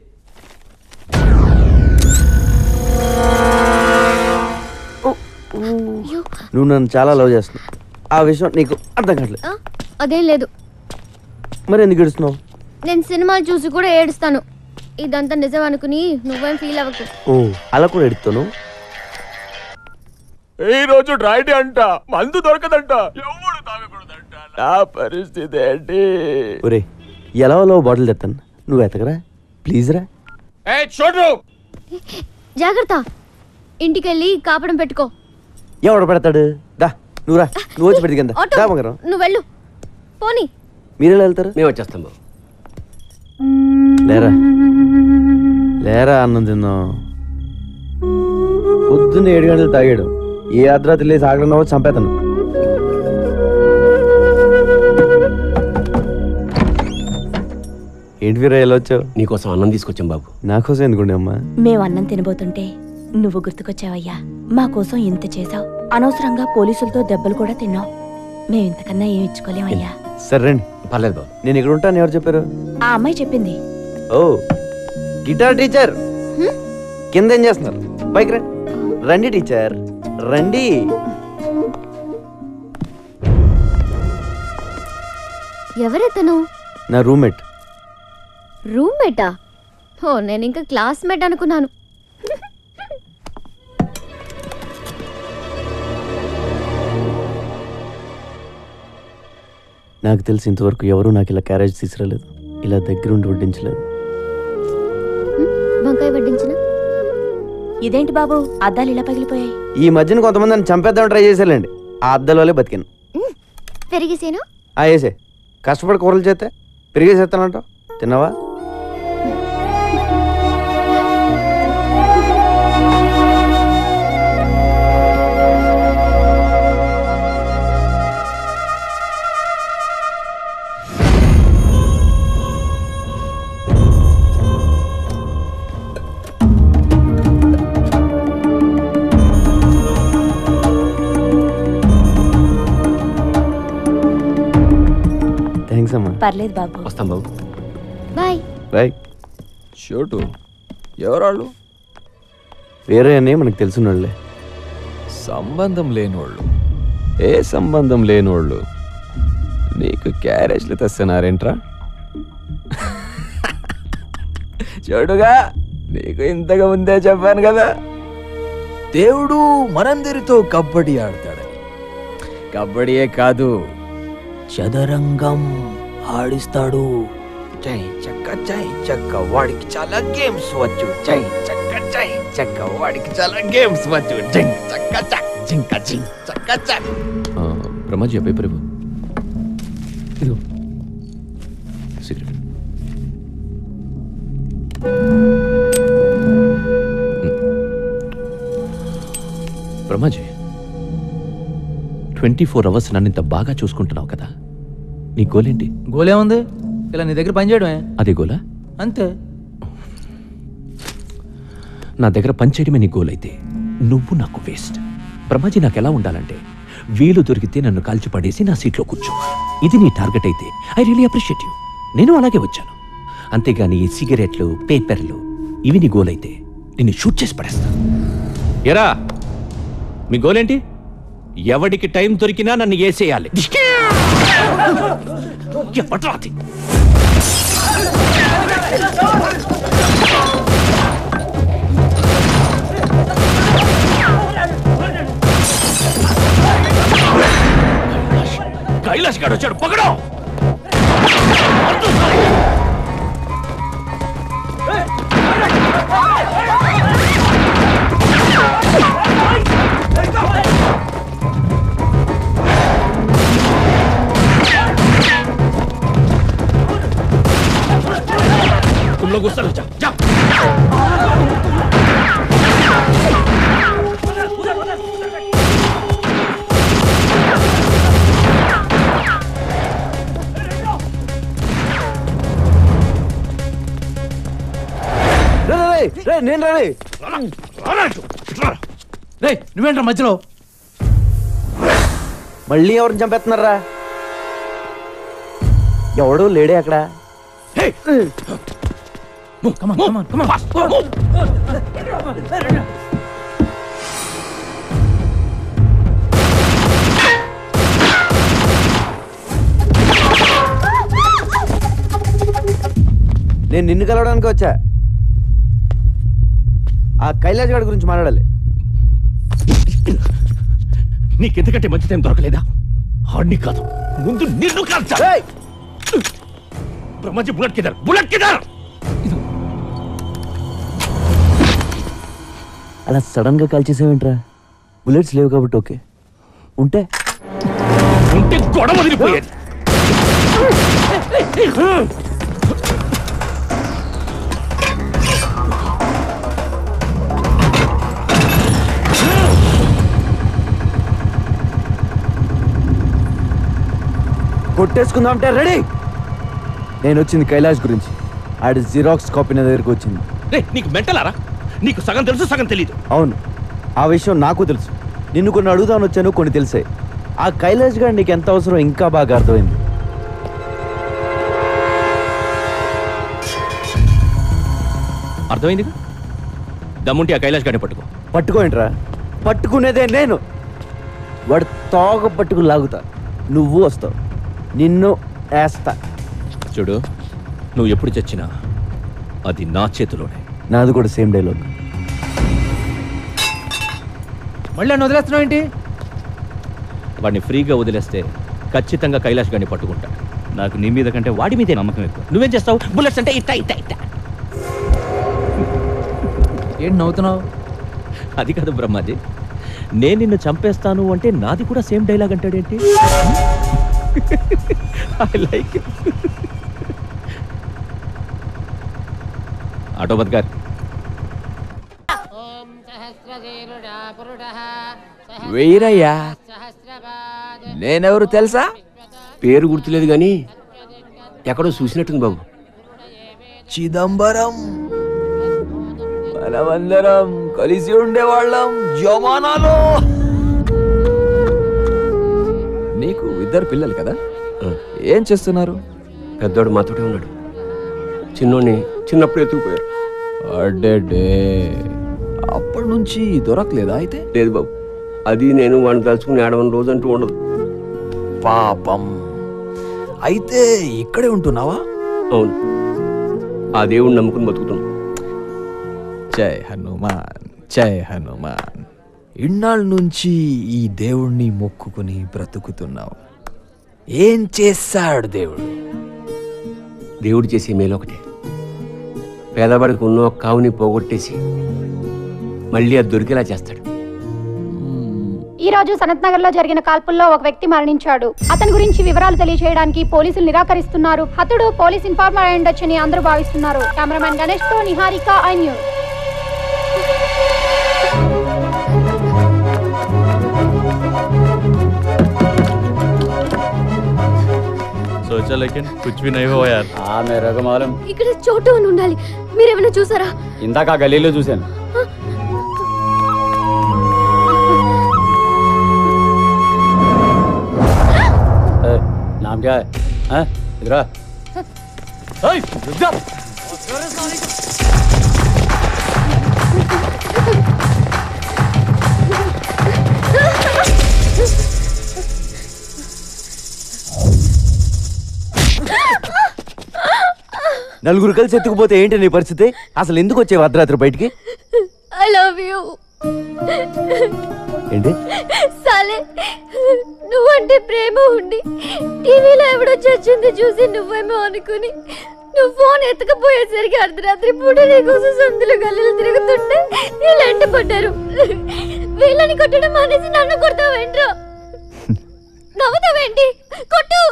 నువ్వు నన్ను చాలా లవ్ చేస్తున్నావు, ఆ విషయం నీకు అర్థం కావట్లేదు. అదేం లేదు. మరి ఎందుకు ఏడుస్తున్నావు? నేను సినిమాలు చూసి కూడా ఏడుస్తాను. ఇదంతా నిజం అనుకుని నువ్వేం ఫీల్ అవ్వకు. ఓ, అలా కూడా ఎడుతాను. ఈ రోజు డ్రైడే అంట, మందు దొరకదంట, ఎవడు తాగకూడదంట. నా పరిస్థితి ఏంటి? ఒరే, ఎలా బాటిల్ తెస్తాను, నువ్వు ఎతకరా ప్లీజ్ రా. చూడు, జాగ్రత్త, ఇంటికెళ్ళి కాపడం పెట్టుకో. ఎవడు పెడతాడు? దా నువ్వు రా, నువ్వు వచ్చి పెడితే ఆటో, నువ్వు వెళ్ళు. పోనీ. మీరెలా వెళ్తారు? మేము వచ్చేస్తాం బాబు. లేరా లేరా, అన్నం తిందాం. పొద్దున్న 7 గంటలు తాగాడు. ఏ అర్ధరాత్రి లేసి ఆగడం చంపేతాను. ఏంటి వీరా ఎలా వచ్చావు? నీకోసం అన్నం తీసుకొచ్చాం బాబు. నాకోసం ఎందుకుండే అమ్మా? మేము అన్నం తినబోతుంటే నువ్వు గుర్తుకొచ్చావయ్యా. మా కోసం ఇంత చేసావు. అనవసరంగా పోలీసులతో దెబ్బలు కూడా తిన్నావు. మేము ఇంతకన్నా ఏం ఇచ్చుకోలేమయ్యా. సరే రండి. పర్లేదు బాబు. నేను ఇక్కడ ఉంటాను. ఎవరు చెప్పారు? ఆ అమ్మాయి చెప్పింది. ఓ గిటార్ టీచర్ కింద ఏం చేస్తున్నారు? పైకి రండి. రండి టీచర్ రండి. ఎవరెతను? నా రూమ్మేట్. రూమ్మేటా? ఓ నేను ఇంకా క్లాస్మేట్ అనుకున్నాను. నాకు తెలిసి ఇంతవరకు ఎవరూ నాకు ఇలా క్యారేజ్ తీసుకురాలేదు, ఇలా దగ్గరుండి వడ్డించలేదు. వంకాయ వడ్డించిన? ఇదేంటి బాబు అద్దాలు ఇలా పగిలిపోయాయి? ఈ మధ్యన కొంతమంది నన్ను చంపేద్దామని ట్రై చేశారండి. ఆ అద్దాల వల్లే బతికాను. పెరిగేసేనా? వేసే కష్టపడి కూరలు చేస్తే పెరిగేసేస్తానంటావు. తిన్నావా? పర్లేదు బాబు. వస్తాం బాబు. Bye bye. చోటు ఎవరాళ్ళు? వేరే అని మనకు తెలిసినోళ్ళే. సంబంధం లేనోళ్ళు. ఏ సంబంధం లేనోళ్ళు నీకు క్యారేజ్లు తెస్తున్నారేంట్రా? చూడుగా నీకు ఇంతగా ముందే చెప్పాను కదా, దేవుడు మనందరితో కబడ్డీ ఆడతాడని. కబడ్డీయే కాదు, చదరంగం ఆడిస్తాడు. చై చక్క వాడికి చాలా గేమ్స్ వచ్చు. చై చక్క వాడికి చాలా గేమ్స్ వచ్చు. బ్రహ్మాజీ పేపర్ ఇవ్వు. సిగరెట్. బ్రహ్మాజీ 24 అవర్స్ నన్ను ఇంత బాగా చూసుకుంటున్నావు కదా, నీ గోలేంటి? గోలేముంది? ఇలా నీ దగ్గర పని చేయడమే. అదే గోలా? అంతే. నా దగ్గర పనిచేయడమే నీ గోల్ అయితే నువ్వు నాకు వేస్ట్. బ్రహ్మాజీ నాకు ఎలా ఉండాలంటే, వీలు దొరికితే నన్ను కాల్చి పడేసి నా సీట్లో కూర్చోవాలి. ఇది నీ టార్గెట్ అయితే ఐ రియలీ అప్రిషియేట్ యూ. నేను అలాగే వచ్చాను. అంతేగాని ఈ సిగరెట్లు, పేపర్లు ఇవి నీ గోల్ అయితే నిన్ను షూట్ చేసి పడేస్తా. ఎరా మీ గోల్ ఏంటి? ఎవడికి టైం దొరికినా నన్ను ఏసేయాలి. కైలాష్ గారు వచ్చాడు, పకడో. तुम लोग उस तरफ जाओ, जाओ। నేను రే నువ్వేంట్రా మధ్యలో? మళ్ళీ ఎవరిని చంపేస్తున్నారా? ఎవడు లేడే అక్కడ? నేను నిన్ను కలవడానికి వచ్చా. ఆ కైలాష్ గారి గురించి మాట్లాడాలి. నీకెందుకంటే మంచి టైం దొరకలేదా? ఆడిని కాదు, ముందు నిన్ను కాల్చా. బ్రహ్మాజీ బుల్లెట్ కిదర్, బుల్లెట్ కిదర్. అలా సడన్ గా కాల్ చేసావేంట్రా? బుల్లెట్స్ లేవు కాబట్టి ఓకే, ఉంటే గొడవ వదిలిపోయేది. కొట్టేసుకుందాం అంటే రెడీ. నేను వచ్చింది కైలాష్ గురించి. ఆడి జిరాక్స్ కాపీ నా దగ్గరికి వచ్చింది. నీకు మెంటలారా? నీకు సగం తెలుసు, సగం తెలీదు. అవును, ఆ విషయం నాకు తెలుసు. నిన్ను కొన్ని అడుగుదామని వచ్చాను, కొన్ని తెలిసాయి. ఆ కైలాష్ గారు నీకు ఎంత అవసరం ఇంకా బాగా అర్థమైంది. అర్థమైంది. దమ్ముంటే ఆ కైలాష్ గారిని పట్టుకోండిరా. పట్టుకునేదే నేను. వాడు తోక పట్టుకు లాగుతా, నువ్వు వస్తావు, నిన్ను వేస్తా. చూడు, నువ్వు ఎప్పుడు చచ్చినా అది నా చేతిలోనే. నాది కూడా సేమ్ డైలాగ్. మళ్ళీ నన్ను వదిలేస్తున్నావు ఏంటి? వాడిని ఫ్రీగా వదిలేస్తే ఖచ్చితంగా కైలాష్ గారిని పట్టుకుంటా. నాకు నీ మీద కంటే వాడి మీదే నమ్మకం ఎక్కువ. నువ్వేం చేస్తావు? బుల్లెట్స్ అంటే ఇట్టా ఇట్టా ఇట్టా. ఏంటి నవ్వుతున్నావు? అది కాదు బ్రహ్మాజీ, నేను నిన్ను చంపేస్తాను అంటే నాది కూడా సేమ్ డైలాగ్ అంటాడేంటి? I like it. ఆటోబద్ గారు, వెయ్యరయ్యా. నేనెవరు తెలుసా? పేరు గుర్తులేదు గాని ఎక్కడో చూసినట్టుంది బాబు. చిదంబరం. మనమందరం కలిసి ఉండేవాళ్ళం జమానాలో. నీకు ఇద్దరు పిల్లలు కదా, ఏం చేస్తున్నారు? పెద్దోడు మాతోటే ఉన్నాడు, చిన్నోడిని చిన్నప్పుడు ఎత్తుకుపోయారు. అడ్డే, అప్పటి నుంచి దొరకలేదా అయితే? లేదు బాబు, అది నేను వాడిని తలుచుకుని ఏడవని రోజు అంటూ ఉండదు. పాపం. అయితే ఇక్కడే ఉంటున్నావా? అవును, ఆ దేవుడిని నమ్ముకుని బతుకుతున్నాం. జై హనుమాన్, జై హనుమాన్. ఇన్నాళ్ళ నుంచి ఈ దేవుణ్ణి మొక్కుకుని బ్రతుకుతున్నావు. ఏం చేశాడు దేవుడు? దేవుడు చేసే మేలు ఒకటే, పేదవాడికి ఉన్న ఒక కావుని పోగొట్టేసి మళ్ళీ అది దొరికేలా చేస్తాడు. ఈ రోజు సనత్ నగర్ లో జరిగిన కాల్పుల్లో ఒక వ్యక్తి మరణించాడు. అతని గురించి వివరాలు తెలియజేయడానికి పోలీసులు నిరాకరిస్తున్నారు. హతుడు పోలీస్ ఇన్ఫార్మర్ అయి ఉండొచ్చని అందరూ భావిస్తున్నారు. కెమెరామెన్ గణేష్ తో నిహారిక, ఐ న్యూస్. सोचा लेकिन कुछ भी नहीं हुआ यार. हाँ मेरे को मालूम. ఇక్కడ చోటు అని ఉండాలి. మీరేమైనా చూసారా? ఇందాక గలీలో చూశాను. नाम क्या है? इधर आ. रुक जा. నలుగురు కలిసి ఎత్తుకుపోతే ఏంటి నీ పరిస్థితి? అసలు ఎందుకు వచ్చేవి అర్ధరాత్రి బయటికి? I love you. ఏంటి? సాలే, నువ్వంటే ప్రేమ ఉండి టీవీలో ఎవడో చచ్చింది చూసి నువ్వేమో అనుకుని నువ్వు ఫోన్ ఎత్తుకపోయేసరికి అర్ధరాత్రి పూట నీకోసం సందులు గల్లీలు తిరుగుతుంటే వీళ్ళంట పడ్డారు. వీళ్ళని కొట్టడం మానేసి నన్ను కొడతావేంట్రా? నవ్వుతావేంటి? కొట్టు.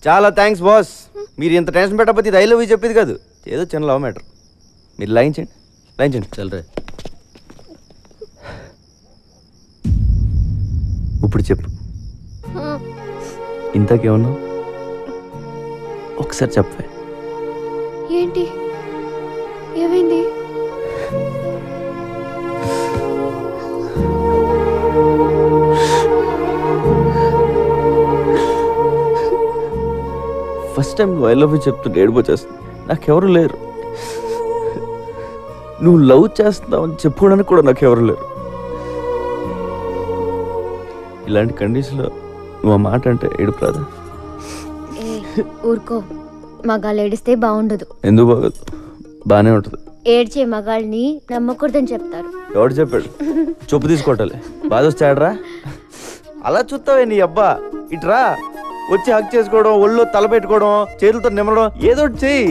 చాలా థ్యాంక్స్ బాస్. మీరు ఇంత టెన్షన్ పెట్టకపోతే ఇది ఐ లవ్ యూ చెప్పేది కాదు, ఏదో చిన్న లవ్ మ్యాటర్. మీరు లాయించండి, లాయించండి. చల్లరే. ఇప్పుడు చెప్పు, ఇంతకేమన్నా ఒకసారి చెప్పే. ఏంటి ఏమైంది? ఫస్ట్ టైం నువ్వు ఐ లవ్ యూ చెప్తుంటే ఏడిపోచేస్తుంది. నాకెవరు లేరు. నువ్వు లవ్ చేస్తున్నావు అని చెప్పుకోవడానికి కూడా నాకెవరు లేరు. ఇలాంటి కండిషన్లో నువ్వు ఆ మాట అంటే ఏడుపు రాదా? ఊరుకో, మగాళ్ళు ఏడిస్తే బాగుండదు. ఎందుకు బాగోదు? బాగానే ఉంటుంది. ఏడ్చే మగాళ్ళని నమ్మకూడదని చెప్తారు. ఎవడు చెప్పాడు? చెప్పు తీసుకోవటాలి. బాధ వచ్చాడరా? అలా చూస్తావే నీ అబ్బా. ఇట్రా, వచ్చి హక్ చేసుకోవడం, ఒళ్ళు తల పెట్టుకోవడం, చేతులతో నిమ్మడం, ఏదో ఒకటి చెయ్యి.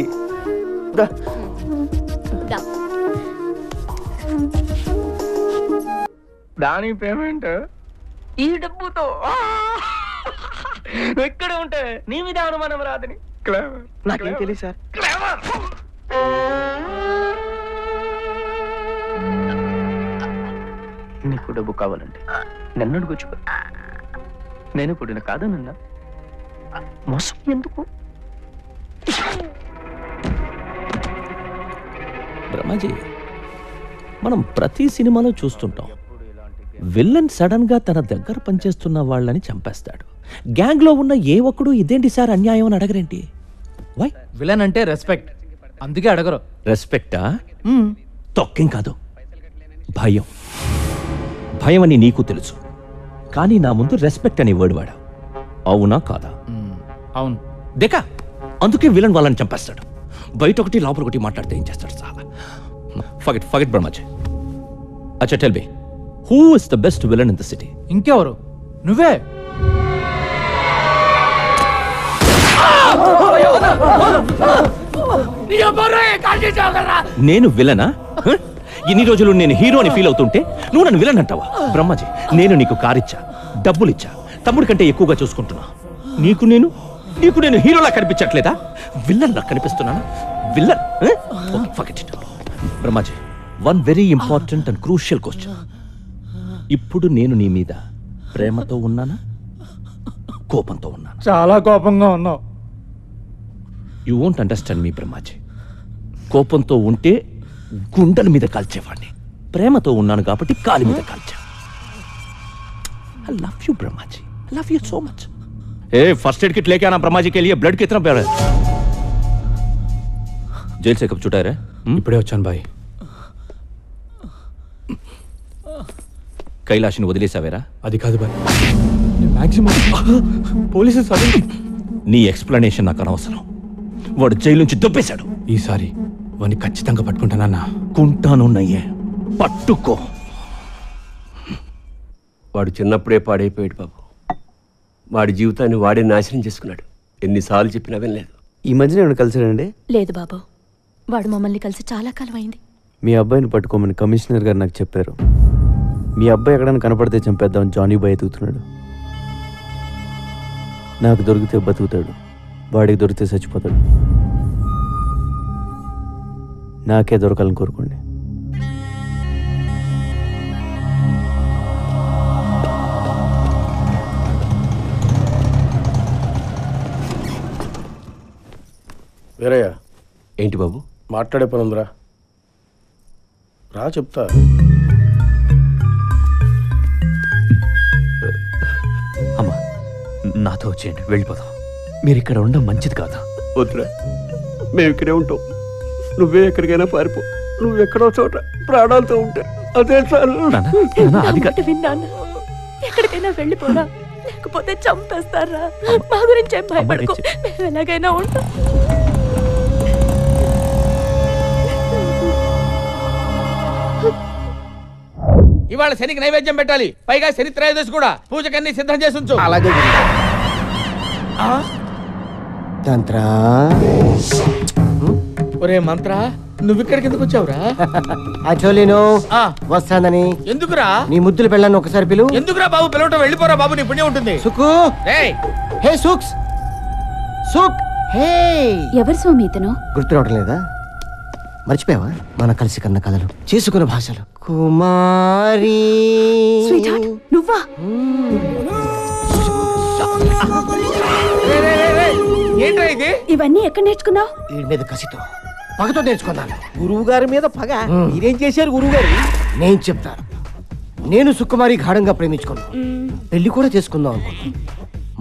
దాని పేమెంట్ ఈ డబ్బుతో ఎక్కడ ఉంటే నీ మీద అనుమానం రాదని. నాకేం తెలియదు సార్. నీకు డబ్బు కావాలంటే నన్ను అడుగుచ్చు. నేను ఇప్పుడు కాదనన్నా, మోసం ఎందుకు? బ్రహ్మాజీ, మనం ప్రతి సినిమాలో చూస్తుంటాం, విల్లన్ సడన్ గా తన దగ్గర పనిచేస్తున్న వాళ్ళని చంపేస్తాడు. గ్యాంగ్ లో ఉన్న ఏ ఒక్కడు ఇదేంటి సార్ అన్యాయం అని అడగరేంటి? వై? విలన్ అంటే రెస్పెక్ట్, అందుకే అడగరు. రెస్పెక్టా? తొక్కేం కాదు, భయం. భయం అని నీకు తెలుసు, కానీ నా ముందు రెస్పెక్ట్ అనే వర్డ్ వాడా. అవునా కాదా? అవును. దేకా, అందుకే విలన్ వాళ్ళని చంపేస్తాడు. బయట ఒకటి లోపల ఒకటి మాట్లాడితే ఏం చేస్తాడు సార్? ఫర్గెట్ బ్రహ్మాజీ. అచ్చా tell me, who is the best villain in the city? ఇంకెవరు? నువ్వే. నేను విలనా? ఇన్ని రోజులు నేను హీరోని ఫీల్ అవుతుంటే నువ్వు నన్ను విలన్ అంటావా? బ్రహ్మాజీ, నేను నీకు కారిచ్చా, డబ్బులిచ్చా, తమ్ముడి కంటే ఎక్కువగా చూసుకుంటున్నా. నీకు నేను హీరోలా కనిపించట్లేదా? విల్లన్లా కనిపిస్తున్నానా? Villain? Forget it. Brahmaji, one very important and crucial question. ఇప్పుడు నేను నీ మీద ప్రేమతో ఉన్నానా, కోపంతో ఉన్నానా? చాలా కోపంగా ఉన్నావు. యూ వోంట్ అండర్స్టాండ్ మీ బ్రహ్మాజీ. కోపంతో ఉంటే గుండెల మీద కాల్చేవాడిని, ప్రేమతో ఉన్నాను కాబట్టి కాలి మీద కాల్చా. I love you Brahmaji, I love you so much. First aid kit लेके आना ब्रह्माजी के लिए. ब्लड कितना प्यारा है. जेल से कब छुटा रहे? ఇప్పుడే వచ్చాను బాయ్. కైలాష్ని వదిలేసావేరా? అది కాదు బాయ్, మాక్సిమం పోలీసు సడన్. నీ ఎక్స్ప్లెనేషన్ నాకు అనవసరం. వాడు జైలు నుంచి దొబ్బేశాడు. ఈసారి వాడిని ఖచ్చితంగా పట్టుకుంటానన్నా. కుంటాను నయ్యే, పట్టుకో. వాడు చిన్నప్పుడే పాడైపోయాడు బాబు. వాడి జీవితాన్ని వాడే నాశనం చేసుకున్నాడు. ఎన్నిసార్లు చెప్పినా వినలేదు. ఈ మధ్యన ఏమైనా కలిసాడండి? లేదు బాబు, వాడు మమ్మల్ని కలిసి చాలా కాలం అయింది. మీ అబ్బాయిని పట్టుకోమని కమిషనర్ గారు నాకు చెప్పారు. మీ అబ్బాయి ఎక్కడైనా కనపడితే చంపేద్దామని జానీ బాయ్ ఎదుగుతున్నాడు. నాకు దొరికితే బతుకుతాడు, వాడికి దొరికితే చచ్చిపోతాడు. నాకే దొరకాలని కోరుకోండి. వీరయ్య, ఏంటి బాబు? మాట్లాడే పని ఉందిరా, రా చెప్తా. అమ్మా, నాతో వచ్చేయండి, వెళ్ళిపోదాం. మీరు ఇక్కడ ఉండడం మంచిది కాదు. వద్దురా, మేము ఇక్కడే ఉంటాం. నువ్వే ఎక్కడికైనా పారిపో. నువ్వు ఎక్కడో చోట ప్రాణాలతో ఉంటే అదే చాలు. అది కాదు. విన్నాను, ఎక్కడికైనా వెళ్ళిపోరా, లేకపోతే చంపేస్తారా. మా గురించి ఏం భయపడకు, మేము ఎలాగైనా ఉంటాం. ఇవాళ శనికి నైవేద్యం పెట్టాలి, పైగా శని త్రయోదశి కూడా. పూజకన్నీ సిద్ధం చేసి ఉంచు. అలాగే తంత్రా. ఒరే మంత్ర, నువ్వు ఇక్కడికి ఎందుకు వచ్చావురా? యాక్చువల్లీ వస్తానని. ఎందుకురా? నీ ముద్దులు పెళ్ళాను ఒకసారి పిలు. ఎందుకురా బాబు పిలవటం? వెళ్ళిపోరా బాబు, నీ పుణ్యం ఉంటుంది. సుకు, హే సుక్స్, సుక్, హే. ఎవరు స్వామి ఇతను? గుర్తు రావడం లేదా? మర్చిపోయావా? మన కలిసి కన్న కథలు, చేసుకున్న భాషలు. కుమారి, నువ్వా? ఏంట్రా ఇది? ఇవన్నీ ఎక్కడ నేర్చుకున్నావు? వీడి మీద కసితో, పగతో నేర్చుకున్నాను. గురువు గారి మీద పగ? మీరేం చేశారు గురువు గారు? నేను చెప్తాను. నేను సుకుమారి గాఢంగా ప్రేమించుకున్నాను, పెళ్లి కూడా చేసుకుందాం అనుకున్నాను.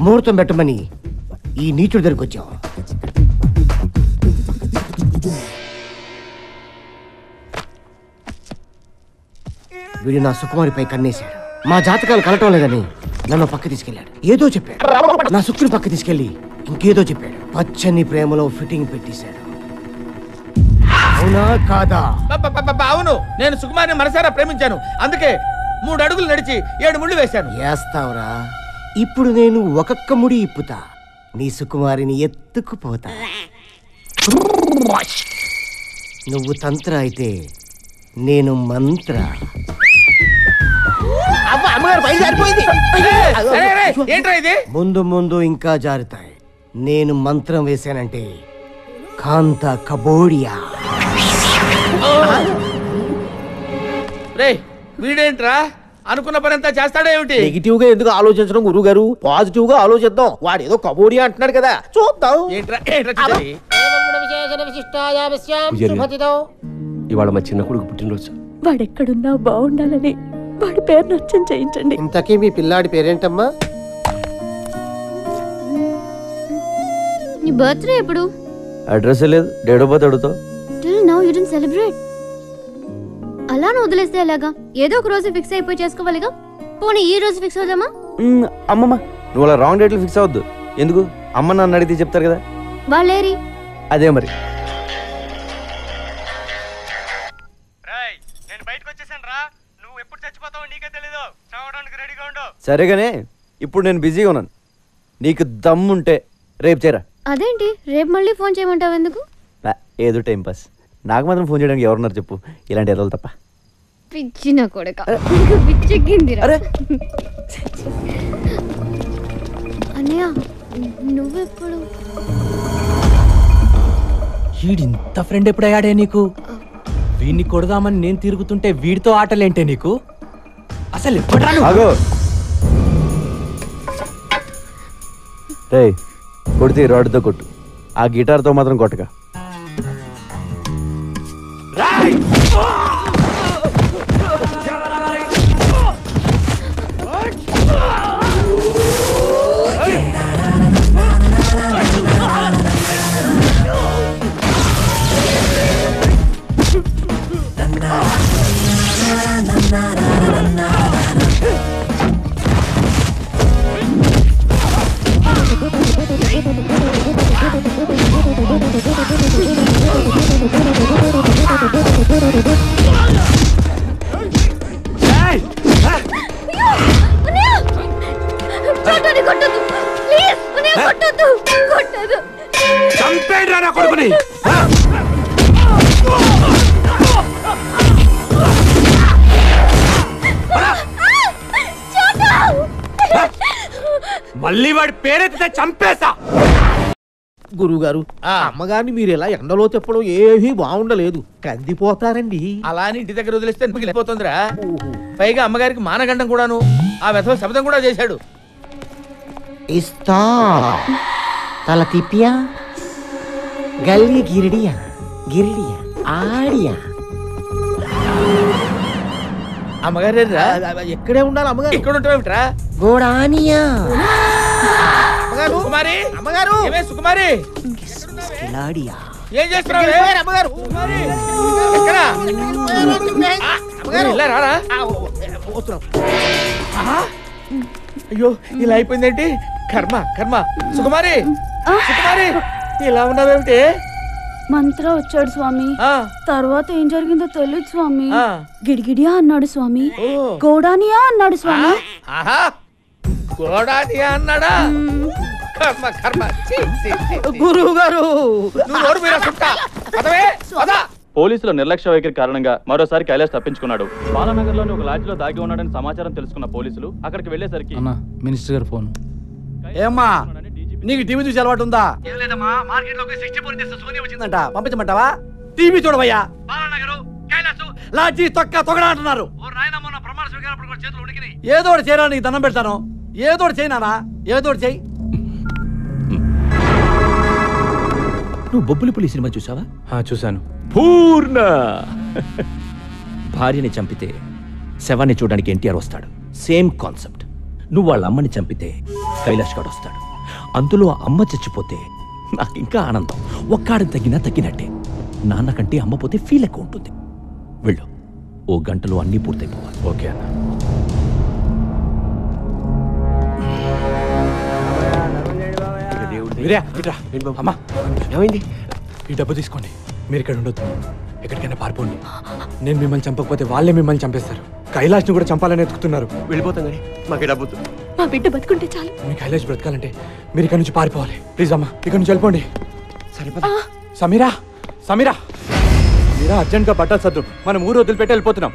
ముహూర్తం పెట్టమని ఈ నీచుడి దగ్గరికి వచ్చావు. వీడు నా సుకుమారిపై కన్నేశాడు. మా జాతకాలు కలటం లేదని నన్ను పక్క తీసుకెళ్ళాడు. ఏదో చెప్పాడు. నా సుక్కుని పక్క తీసుకెళ్లి ఇంకేదో చెప్పాడు. పచ్చని ప్రేమలో ఫిట్టింగ్ పెట్టేశాడు. అవునా కాదా? అవును, నేను సుకుమారిని మనసారా ప్రేమించాను. అందుకే 3 అడుగులు నడిచి 7 ముళ్ళు వేశాను. వేస్తావురా? ఇప్పుడు నేను ఒక్కొక్క ముడి ఇప్పుతా, నీ సుకుమారిని ఎత్తుకుపోతా. నువ్వు తంత్ర అయితే నేను మంత్ర. ముందు ముందు ఇంకా జారుతాయి. నేను మంత్రం వేశానంటే కాంత కబోడియా. రే, వీడేంట్రా అనుకున్న పని అంతా చేస్తాడా ఏమిటి? నెగిటివ్ గా ఎందుకు ఆలోచించడం గురువు గారు, పాజిటివ్ గా ఆలోచిద్దాం. వాడు ఏదో కబోడి అంటున్నాడు కదా, చూద్దాం. ఇవాళ మా చిన్న కొడుకు పుట్టినరోజు. వాడెక్కడున్నా బాగుండాలని వాడి పేరు నచ్చం చేయించండి. ఇంతకీ మీ పిల్లాడి పేరేంటమ్మా? నీ బర్త్డే ఎప్పుడు? అడ్రస్ లేదు, డేట్ ఆఫ్ బర్త్ అడుగుతావు. Till now you didn't celebrate. అలా వదిలేస్తే ఎలాగా? ఏదో ఒక రోజు ఫిక్స్ అయిపోయి చేసుకోవాలిగా. పోనీ ఈ రోజు ఫిక్స్ అవుదామా? అమ్మమ్మ నువ్వు అలా రాంగ్ డేట్లు ఫిక్స్ అవద్దు. ఎందుకు? అమ్మ నన్ను అడిగితే చెప్తారు కదా. వాళ్ళేరి అదే మరి. సరేగానే ఇప్పుడు నేను బిజీగా ఉన్నాను. నీకు దమ్ముంటే రేపు చేరా. అదేంటి రేపు మళ్ళీ ఫోన్ చేయమంటావు ఎందుకు? ఏదో టైం పాస్. నాకు మాత్రం ఫోన్ చేయడానికి ఎవరున్నారు చెప్పు, ఇలాంటి ఎదలు తప్ప. పిచ్చిన కొడక, పిచ్చెక్కిందిరా. అన్నయ్య నువ్వెప్పుడు? వీడింత ఫ్రెండ్ ఎప్పుడు అయ్యాడే నీకు? వీడిని కొడదామని నేను తిరుగుతుంటే వీడితో ఆటలేంటే నీకు? అసలు ఆగో రే, కొడితే రాడ్తో కొట్టు, ఆ గిటార్తో మాత్రం కొట్టగా. చంపేడ్రా నా కొడుకుని. మళ్ళీ వాడి పేరెత్తితే చంపేస్తా. గురువు గారు, అమ్మగారిని మీరు ఇలా ఎండలో తిప్పడం ఏమీ బాగుండలేదు, కందిపోతారండి. అలా అని ఇంటి దగ్గర వదిలేస్తే మిగిలిపోతుందిరా. పైగా అమ్మగారికి మానగండం కూడాను. ఆ వెధవ శబ్దం కూడా చేశాడు. ఇస్తా తల తిప్పియా గల్లి గిరిడియా గిరిడియా ఆడియా. అమ్మగారు ఎక్కడే ఉండాలి అమ్మగారు? ఇక్కడ ఉంటావేమిట్రా? గోడానియా సుకుమారి, అమ్మగారు, ఏమే సుకుమారి, కిలాడియా. ఏం చేస్తున్నావు అమ్మగారు? ఎక్కడ? ఇలా రారా. అయ్యో ఇలా అయిపోయిందేంటి? కర్మ కర్మ. సుకుమారి, సుకుమారి, ఇలా ఉన్నావేమిటి? మంత్ర వచ్చాడు స్వామి. తర్వాత ఏం జరిగిందో తెలియదు స్వామి. గిడిగిడియా అన్నాడు స్వామి, గోడానియా అన్నాడు స్వామి. గోడానియా అన్నాడా? కర్మ కర్మ. గురువు గారు, పోలీసుల నిర్లక్ష్య వైఖరి కారణంగా మరోసారి కైలాష్ తప్పించుకున్నాడు. బాలానగర్లోని ఒక లాడ్జిలో దాగి ఉన్నాడని సమాచారం తెలుసుకున్న పోలీసులు అక్కడికి వెళ్లేసరికి మినిస్టర్ గారు ఫోన్. ఏమ్మా నీకు టీవీ చూసి అలవాటు ఉందా? వచ్చిందంట, పంపించమంటావా? టీవీ చూడవయ్యా. లాడ్జి తొక్క తొగడా అంటున్నారు. ఏదో ఒకటి చేయరా, నీకు దండం పెడతాను. ఏదో ఒకటి చేయనా, ఏదో ఒకటి చేయి. నువ్వు బొబ్బులిపులి సినిమా చూసావా? చూశాను. పూర్ణ భార్యని చంపితే శవాన్ని చూడడానికి ఎన్టీఆర్ వస్తాడు. Same concept. నువ్వు వాళ్ళ అమ్మని చంపితే కైలాష్ గాడు వస్తాడు. అందులో అమ్మ చచ్చిపోతే నాకు ఇంకా ఆనందం. ఒక్కాడిని తగ్గినా తగ్గినట్టే. నాన్న కంటే అమ్మ పోతే ఫీల్ ఎక్కువ ఉంటుంది. వెళ్ళు, ఓ గంటలో అన్నీ పూర్తయిపోవాలి. ఓకే అన్న. అమ్మా ఏమైంది? ఈ డబ్బు తీసుకోండి, మీరు ఇక్కడ ఉండొద్దు, ఎక్కడికైనా పారిపోండి. నేను మిమ్మల్ని చంపకపోతే వాళ్ళే మిమ్మల్ని చంపేస్తారు. కైలాష్ని కూడా చంపాలని ఎత్తుకుతున్నారు. వెళ్ళిపోతాం కానీ మాకు డబ్బు. మా బిడ్డ బతుకుంటే చాలు. మీ కైలాష్ బ్రతకాలంటే మీరు ఇక్కడ నుంచి పారిపోవాలి. ప్లీజ్ అమ్మా, ఇక్కడ నుంచి వెళ్ళిపోండి. సమీరా, సమీరా, మీరా అర్జెంట్గా బట్టలు సర్దు, మనం ఊరు వదిలిపెట్టి వెళ్ళిపోతున్నాం.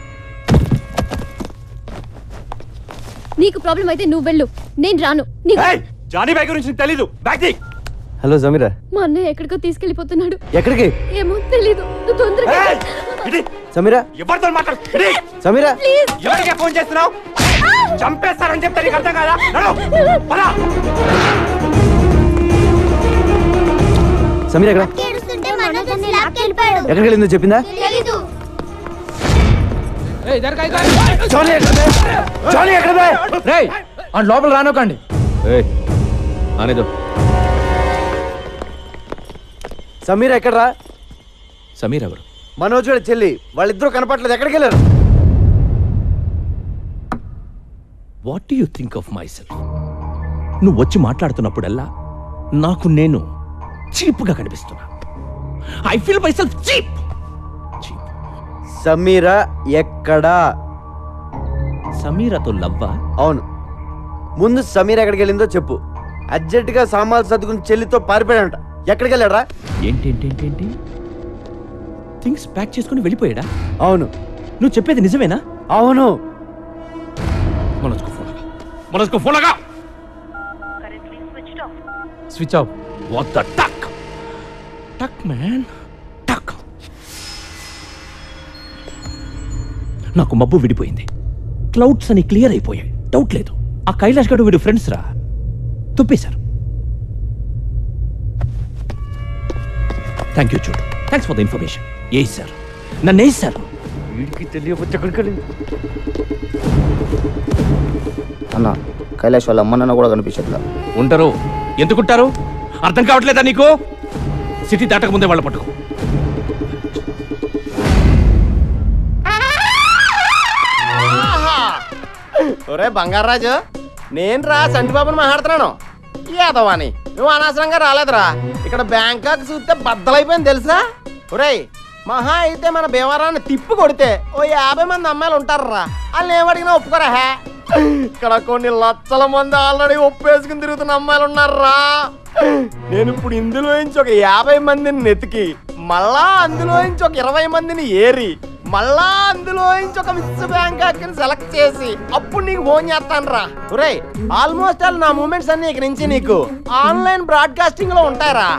నీకు ప్రాబ్లం అయితే నువ్వు వెళ్ళు, నేను రాను. జానీ బాయ్ గురించి తెలీదు. బ్యాగ్ తీ. హలో సమీరా. మా అన్నయ్య ఎక్కడికో తీసుకెళ్లిపోతున్నాడు. ఎక్కడికి? ఏమో తెలీదు. నువ్వు తొందరగా సమీరా, ఎవరితో మాట్లాడు? సమీరా, ప్లీజ్. ఎవరికే ఫోన్ చేస్తున్నావు? చంపేస్తారని చెప్తే నీకు అర్థం కాదా? సమీర ఎక్కడ? ఎక్కడికి వెళ్ళిందో చెప్పిందా? లోపల రానోకండి. సమీర ఎక్కడరా? సమీర్ ఎవరు? మనోజ్ వాళ్ళ చెల్లి. వాళ్ళిద్దరూ కనపట్లేదు. ఎక్కడికి వెళ్ళారు? What do you think of myself? నువ్వు వచ్చి మాట్లాడుతున్నప్పుడల్లా నాకు నేను చీప్గా కనిపిస్తున్నా. I feel myself cheap. Sameera ఎక్కడా? సమీరతో లవ్వా? అవును. ముందు సమీర ఎక్కడికి వెళ్ళిందో చెప్పు. అర్జెంటుగా సామాన్లు సర్దుకుని చెల్లితో పారిపోయాడంట. ఎక్కడికి వెళ్ళాడా? ఏంటి థింగ్స్ ప్యాక్ చేసుకుని వెళ్ళిపోయాడా? అవును. నువ్వు చెప్పేది నిజమేనా? అవును. మనస్కు ఫోన్ లగా. Switch off. What the tuck tuck man టక్. నాకు మబ్బు విడిపోయింది. క్లౌడ్స్ అని క్లియర్ అయిపోయాయి. డౌట్ లేదు. ఆ కైలాష్ గడు వీడు ఫ్రెండ్స్ రా. తుప్పేశారు. థ్యాంక్ యూ చూడు. Thanks for the information. A sir నన్ను సార్ వీడికి తెలియవచ్చు. ఎక్కడికి అన్న కైలాష్ వాళ్ళ అమ్మ నాన్న కూడా కనిపించట్లా. ఉంటారు. ఎందుకుంటారు? అర్థం కావట్లేదా నీకు? సిటీ దాటక ముందే వాళ్ళ పట్టుకో. ఒరే బంగారాజు, నేను రా సంటిబాబుని మాట్లాడుతున్నాను. ఏదవాని నువ్వు అనవసరంగా రాలేదురా. ఇక్కడ బ్యాంకాక్ చూస్తే బద్దలైపోయింది తెలుసా? ఒరేయ్, మహా అయితే మన భీమవరాన్ని తిప్పి కొడితే ఓ 50 మంది అమ్మాయిలు ఉంటారా. వాళ్ళు ఏమడిగినా ఒప్పుకోరా. ఇక్కడ కొన్ని లక్షల మంది ఆల్రెడీ ఒప్పేసుకుని తిరుగుతున్న అమ్మాయిలు ఉన్నారా. నేను ఇప్పుడు ఇందులో నుంచి ఒక 50 మందిని నెతికి, మళ్ళా అందులో నుంచి ఒక 20 మందిని ఏరి, మళ్ళా అందులో నుంచి ఒక మిస్ బ్యాంకాక్ సెలెక్ట్ చేసి అప్పుడు నీకు ఫోన్ చేస్తాను రా. ఒరేయ్, ఆల్మోస్ట్ ఆల్ నా మూమెంట్స్ అన్ని ఇక నుంచి నీకు ఆన్లైన్ బ్రాడ్కాస్టింగ్ లో ఉంటాయరా.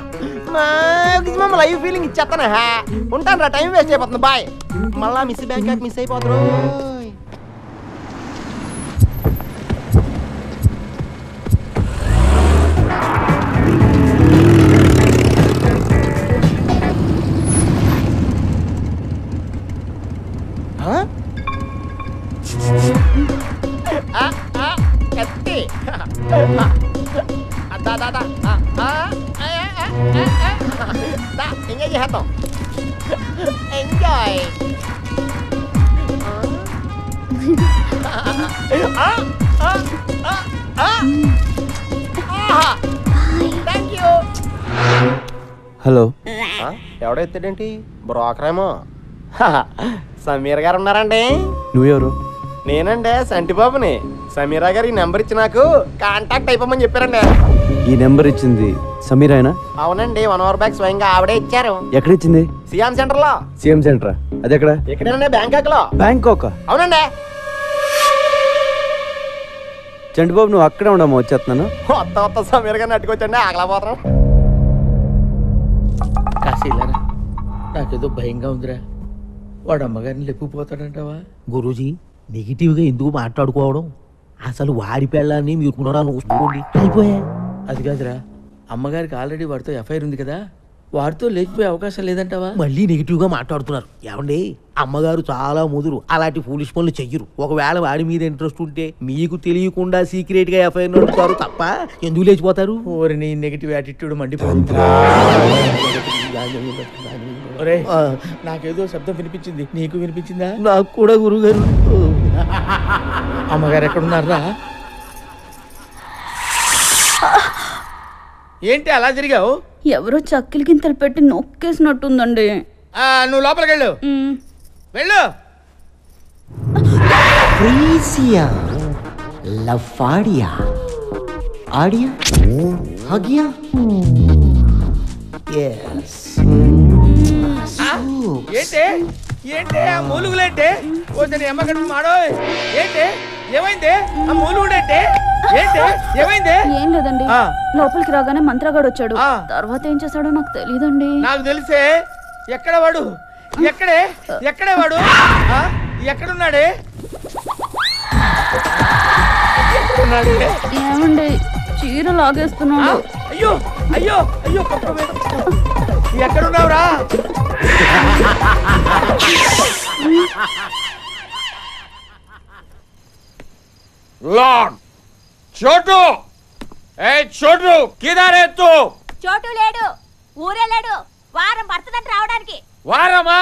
మాక్సిమం లైవ్ ఫీలింగ్ ఇచ్చేస్తాను. ఉంటాను రా, టైం వేస్ట్ అయిపోతుంది. బాయ్. మళ్ళా మిస్ బ్యాంకాక్ మిస్ అయిపోతారు. కత్తి ఎంజాయ్ చేద్దాం. ఎంజాయ్. Thank you. హలో. ఎవడో ఎత్తాడేంటి? బ్రోకరేమో. సమీర్ గారు ఉన్నారండి? నువ్వెవరు? నేనండి సంటిబాబుని. సమీరా గారు ఈ నెంబర్ ఇచ్చి నాకు కాంటాక్ట్ అయిపోమని చెప్పారండి. ఈ నెంబర్ ఇచ్చింది సమీరాయనా? అవునండి, 1 అవర్ బ్యాక్ స్వయంగా ఆవిడే ఇచ్చారు. ఎక్కడ ఇచ్చింది? సిఎం సెంటర్ లో. సిఎం సెంటరా? అది ఎక్కడ? ఎక్కడేనండి? బ్యాంకాక్ లో. బ్యాంకాక్? అవునండి. చంటిబాబు నువ్వు అక్కడే ఉండమా? వచ్చేస్తున్నాను. కొత్త సమీర్ గారిని అట్టుకొచ్చండి. ఆగలేకపోతాం. కాశీలరా, నాకేదో భయంగా ఉందిరా. వాడు అమ్మగారిని లేపుకుపోతాడంటావా? గురూజీ, నెగిటివ్గా ఎందుకు మాట్లాడుకోవడం? అసలు వాడి పెళ్ళాన్ని మీరు పునరాన్ని చూసుకోండి. అయిపోయా. అది కాదురా, అమ్మగారికి ఆల్రెడీ వాడితో ఎఫ్ఐఆర్ ఉంది కదా, వాడితో లేచిపోయే అవకాశం లేదంటావా? మళ్ళీ నెగిటివ్గా మాట్లాడుతున్నారు. ఏమండి, అమ్మగారు చాలా ముదురు, అలాంటి ఫూలిష్ పనులు చెయ్యరు. ఒకవేళ వాడి మీద ఇంట్రెస్ట్ ఉంటే మీకు తెలియకుండా సీక్రెట్ గా ఎఫ్ఐఆర్ నడుపుతారు తప్ప ఎందుకు లేచిపోతారు? ఓరి నీ నెగిటివ్ యాటిట్యూడ్ మండిపోతుంది. నాకేదో శబ్దం వినిపించింది, నీకు వినిపించిందా? నాకు కూడా గురుగారు. అమ్మగారు ఎక్కడున్నారా? ఏంటి అలా జరిగావు? ఎవరో చక్కిలి గింతలు పెట్టి నొక్కేసినట్టుందండి. నువ్వు లోపలికి వెళ్ళు. వెళ్ళు. ప్రీసియా, లఫాడియా, ఆడియా, హగియా. yes. ఏంటి ఏంటి ఆ మూలుగులేంటి? ఓసని అమ్మగడ్డ మాడో. ఏంటి ఏమైంది? ఆ మూలుగుడేంటి? ఏంటి ఏమైంది? ఏం లేదండి, లోపలికి రాగానే మంత్రగాడు వచ్చాడు. తర్వాత ఏం చేశాడో నాకు తెలియదండి. నాకు తెలిసే. ఎక్కడ వాడు? ఎక్కడే ఎక్కడే వాడు? ఎక్కడున్నాడే? లాగేస్తున్నాడు. ఏమండి చీర లాగేస్తున్నాడు. అయ్యో అయ్యో అయ్యో ఎక్కడున్నావురా? లార్డ్ చోటు, ఏ చోటు కిదారే తూ? చోటు లేడు, ఊరే లేడు. వారం పడుతుందంట రావడానికి. వారమా?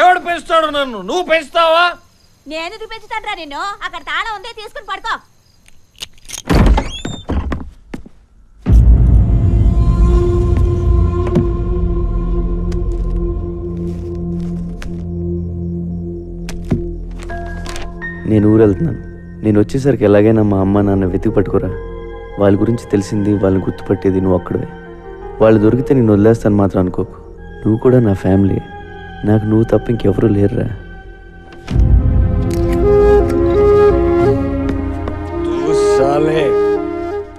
ఎవడు పెంచుతాడు నన్ను? నువ్వు పెంచుతావా? నేను పెంచుతాను నిన్ను. అక్కడ తాళం ఉంది, తీసుకుని పడుకో. నేను ఊరు వెళ్తున్నాను. నేను వచ్చేసరికి ఎలాగైనా మా అమ్మ నాన్న వెతికి పట్టుకోరా. వాళ్ళ గురించి తెలిసింది, వాళ్ళని గుర్తుపట్టేది నువ్వు ఒక్కడే. వాళ్ళు దొరికితే నేను వదిలేస్తాను మాత్రం అనుకోకు. నువ్వు కూడా నా ఫ్యామిలీ. నాకు నువ్వు తప్ప ఇంకెవరూ లేరురా.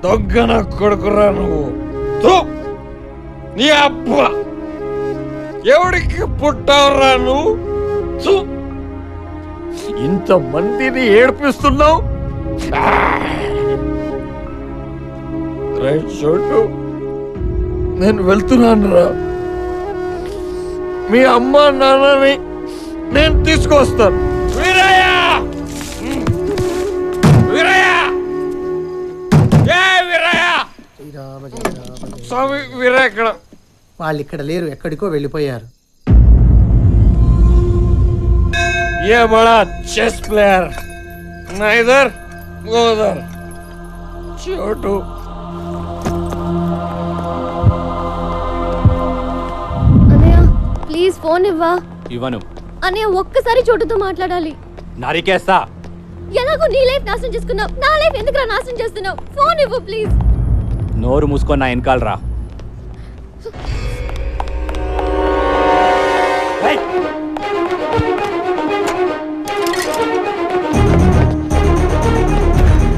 దొంగన కొడుకురా నువ్వు. నీ అబ్బా ఎవడికి పుట్టావురా నువ్వు? ఇంత మందిని ఏడిపిస్తున్నావు. చోటు నేను వెళ్తున్నాను రా. మీ అమ్మ నాన్నని నేను తీసుకొస్తాను. వీరయ్య వీరయ్య వీరయ్య స్వామి వీరయ్య ఇక్కడ. వాళ్ళు ఇక్కడ లేరు, ఎక్కడికో వెళ్ళిపోయారు. ये बड़ा चेस प्लेयर ना इधर वो उधर. छोटू అన్నయ్య ప్లీజ్ ఫోన్ ఇవ్వా. ఇవ్వను. అన్నయ్య ఒక్కసారి చోటుతో మాట్లాడాలి. నరికేస్తా. ఎలాగో నీ లైఫ్ నాశనం చేసుకున్నావు, నా లైఫ్ ఎందుకు నాశనం చేస్తున్నావు? ఫోన్ ఇవ్వు ప్లీజ్. నోరు మూసుకొని నా వెనకాల రా.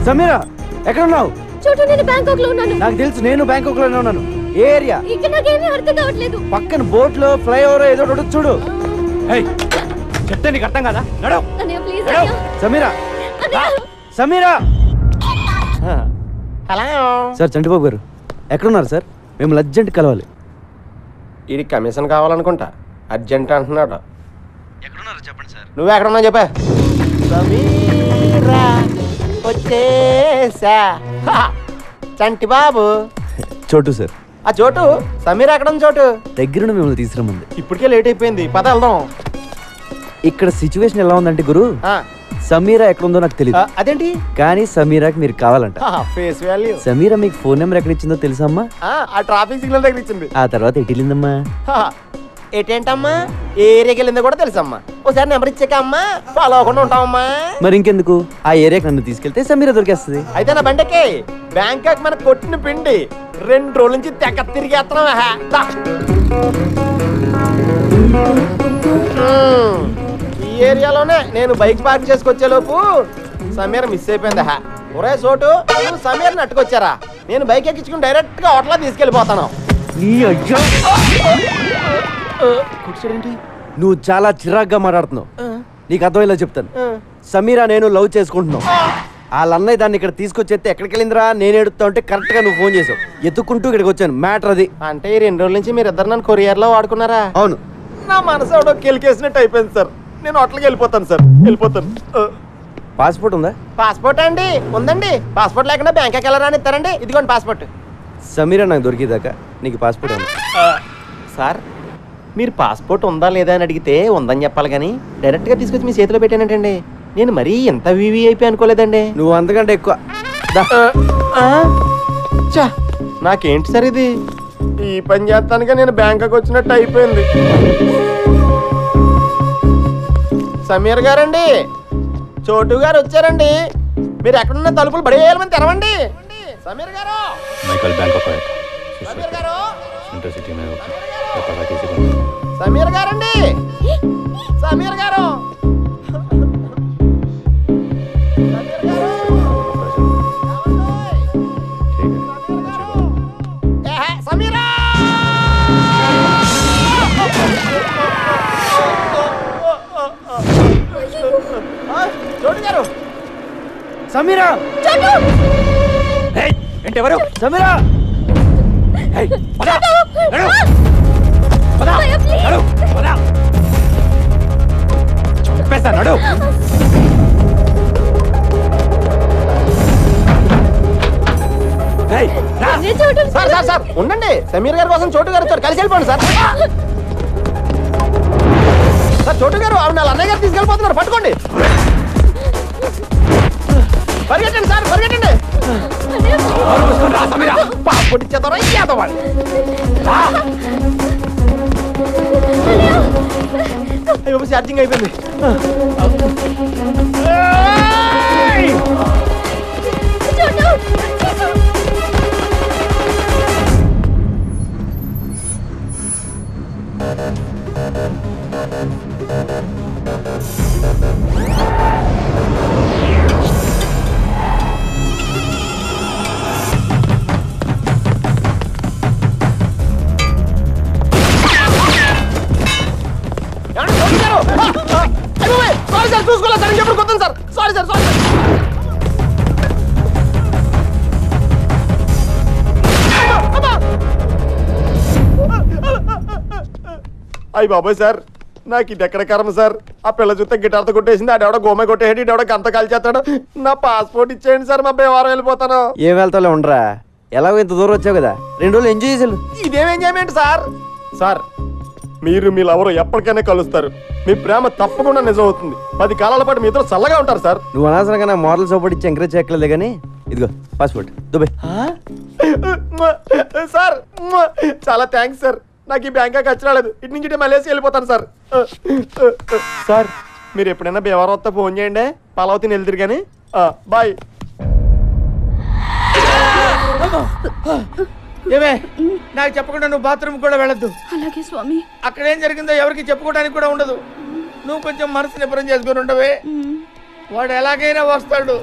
సమీరా ఎక్కడున్నావు? చోటు నేను బ్యాంకాక్ లో ఉన్నాను. నాకు తెలుసు, నేను బ్యాంకాక్ లోనే ఉన్నాను. ఏ ఏరియా? ఇక్కడ నాకేమీ అర్థం కావట్లేదు. పక్కన బోట్ లో ఫ్లైఓవర్ ఏదో ఒకటి చూడు. చెప్తే నీకు అర్థం కదా? నడు. అన్నయ్య ప్లీజ్. సమీరా సమీరా. సార్ చంటిబాబు గారు ఎక్కడున్నారు సార్? మేము అర్జెంట్ కలవాలి. ఇది కమిషన్ కావాలనుకుంటా, అర్జెంట్ అంటున్నాడు. ఎక్కడున్నారు చెప్పండి సార్. నువ్వు ఎక్కడున్నావు చెప్పా. సమీరా వచ్చేసా. చంటి బాబు. చోటు సార్. ఆ చోటు సమీరా ఎక్కడ ఉంది? చోటు దగ్గరుండి మిమ్మల్ని తీసుకురమ్మంది. ఇప్పటికే లేట్ అయిపోయింది, పద వెళ్దాం. ఇక్కడ సిచ్యువేషన్ ఎలా ఉందంటే గురు, సమీరా ఎక్కడుందో నాకు తెలియదు. అదేంటి? కానీ సమీరాకి మీరు కావాలంట. Face value. సమీరా మీకు ఫోన్ నెంబర్ ఎక్కడ ఇచ్చిందో తెలుసమ్మా? ఆ ట్రాఫిక్ సిగ్నల్ దగ్గర ఇచ్చింది. ఆ తర్వాత ఎటు వెళ్ళిందమ్మా? ఏంటమ్మా, ఏ ఏరియాకి వెళ్ళిందో కూడా తెలుసమ్మా. ఒకసారి నెంబర్ ఇచ్చాక అమ్మా ఫాలో అవ్వకుండా ఉంటామమ్మా. మరి ఇంకెందుకు, ఆ ఏరియాకి నన్ను తీసుకెళ్తే సమీరా దొరికేస్తుంది. అయితే నా బండకి బ్యాంకాక్ మనకు కొట్టిన పిండి 2 రోజుల నుంచి తెగ తిరిగేస్తున్నావా. ఈ ఏరియాలోనే నేను బైక్ పార్క్ చేసుకొచ్చే లోపు సమీర మిస్ అయిపోయిందా. ఒరే చోటు, నువ్వు సమీరని అట్టుకొచ్చారా? నేను బైక్ ఎక్కించుకుని డైరెక్ట్ గా హోటల్ తీసుకెళ్ళిపోతాను. నువ్వు చాలా చిరాగ్గా మాట్లాడుతున్నావు. నీకు అర్థమయ్యేలా చెప్తాను. సమీరా నేను లవ్ చేసుకుంటున్నావు. వాళ్ళ అన్నయ్య దాన్ని ఇక్కడ తీసుకొచ్చేస్తే ఎక్కడికి వెళ్ళిందిరా నేను ఎడుతా ఉంటే కరెక్ట్ గా నువ్వు ఫోన్ చేసావు. ఎత్తుకుంటూ ఇక్కడికి వచ్చాను. మ్యాటర్ అది. అంటే ఈ 2 రోజుల నుంచి మీరు ఇద్దరు నన్ను కొరియర్ లో వాడుకున్నారా? అవును. నా మనసు ఎవడో కెలికేసినట్టు అయిపోయింది సార్. నేను హోటల్కి వెళ్ళిపోతాను సార్, వెళ్ళిపోతాను. పాస్పోర్ట్ ఉందా? పాస్పోర్ట్ అండి ఉందండి. పాస్పోర్ట్ లేకుండా బ్యాంకాక్ వెళ్ళరాని ఇస్తారండి. ఇదిగోండి పాస్పోర్ట్. సమీరా నాకు దొరికేదాకా నీకు పాస్పోర్ట్ ఉంది. సార్ మీరు పాస్పోర్ట్ ఉందా లేదా అని అడిగితే ఉందని చెప్పాలి కానీ డైరెక్ట్గా తీసుకొచ్చి మీ చేతిలో పెట్టానంటండి. నేను మరీ ఎంత వివిఐపి అనుకోలేదండి. నువ్వు అంతకంటే ఎక్కువ. నాకేంటి సార్ ఇది? ఈ పని చేస్తానుగా నేను బ్యాంకాక్ వచ్చినట్టు అయిపోయింది. సమీర్ గారండి, చోటు గారు వచ్చారండి. మీరు ఎక్కడున్న తలుపులు బడేయాలని తెరవండి. సమీర్ గారు. मैं कल बैंकॉक आया था। సమీర్ గారు. सेंट्रल सिटी में पता कैसे बनता है? సమీర్ గారండి. సమీర్ గారు. సమీరా. చోటు గారు సమీరా ఏంటి ఎవరు? సమీరా చంపేస్తా నడు. సార్ సార్ సార్ ఉండండి, సమీర్ గారి కోసం చోటు గారు వచ్చారు, కలిసి వెళ్ళిపోండి సార్. సార్ చోటు గారు ఆవిడ వాళ్ళ అన్నయ్య గారు తీసుకెళ్ళిపోతున్నారు, పట్టుకోండి. పరిగెట్టండి సార్, పరిగెట్టండి. అయ్యో ఛార్జింగ్ అయిపోయింది. సారీ సార్, చూసుకోలేదు సార్, ఇంకెప్పుడు కొత్త సార్. Sorry sir, sorry. అయ్యి బాబాయ్ సార్, నాకు ఇది ఎక్కడ కర్మ సార్. ఆ పిల్ల చూస్తే గిటార్తో కొట్టేసింది, ఆడెవడో గోమ కొట్టేసాడు, ఇడెవడో గంత కాల్చేస్తాడు. నా పాస్పోర్ట్ ఇచ్చేయండి సార్, మా బేవారం వెళ్ళిపోతాను. ఏం వెళ్తాలో ఉండరా, ఎలాగో ఇంత దూరం వచ్చావు కదా, 2 రోజులు ఎంజాయ్ చేసాను. ఇదేం ఎంజాయ్మెంట్ సార్? సార్ మీరు మీ లవరు ఎప్పటికైనా కలుస్తారు, మీ ప్రేమ తప్పకుండా నిజం అవుతుంది. 10 కాలాల పాటు మీ ఇద్దరు చల్లగా ఉంటారు సార్. నువ్వు అనవసరంగా నా మోడల్ సపోర్ట్ ఇచ్చి ఎంకరేజ్ చేయట్లేదు కానీ ఇదిగో పాస్పోర్ట్ దుబాయ్. సార్ చాలా థ్యాంక్స్ సార్, నాకు ఈ బ్యాంకాక్ వచ్చి రాలేదు, ఇటు నుంచి మలేసి వెళ్ళిపోతాను సార్. సార్ మీరు ఎప్పుడైనా బేవారం వస్తే ఫోన్ చేయండి, పలావతిని వెళ్తారు కానీ. బాయ్. ఏమే నాకు చెప్పకుండా నువ్వు బాత్రూమ్ కూడా వెళ్ళొద్దు. అలాగే స్వామి. అక్కడ ఏం జరిగిందో ఎవరికి చెప్పుకోవడానికి కూడా ఉండదు. నువ్వు కొంచెం మనసు నిబ్బరం చేసుకుని ఉండవే, వాడు ఎలాగైనా వస్తాడు.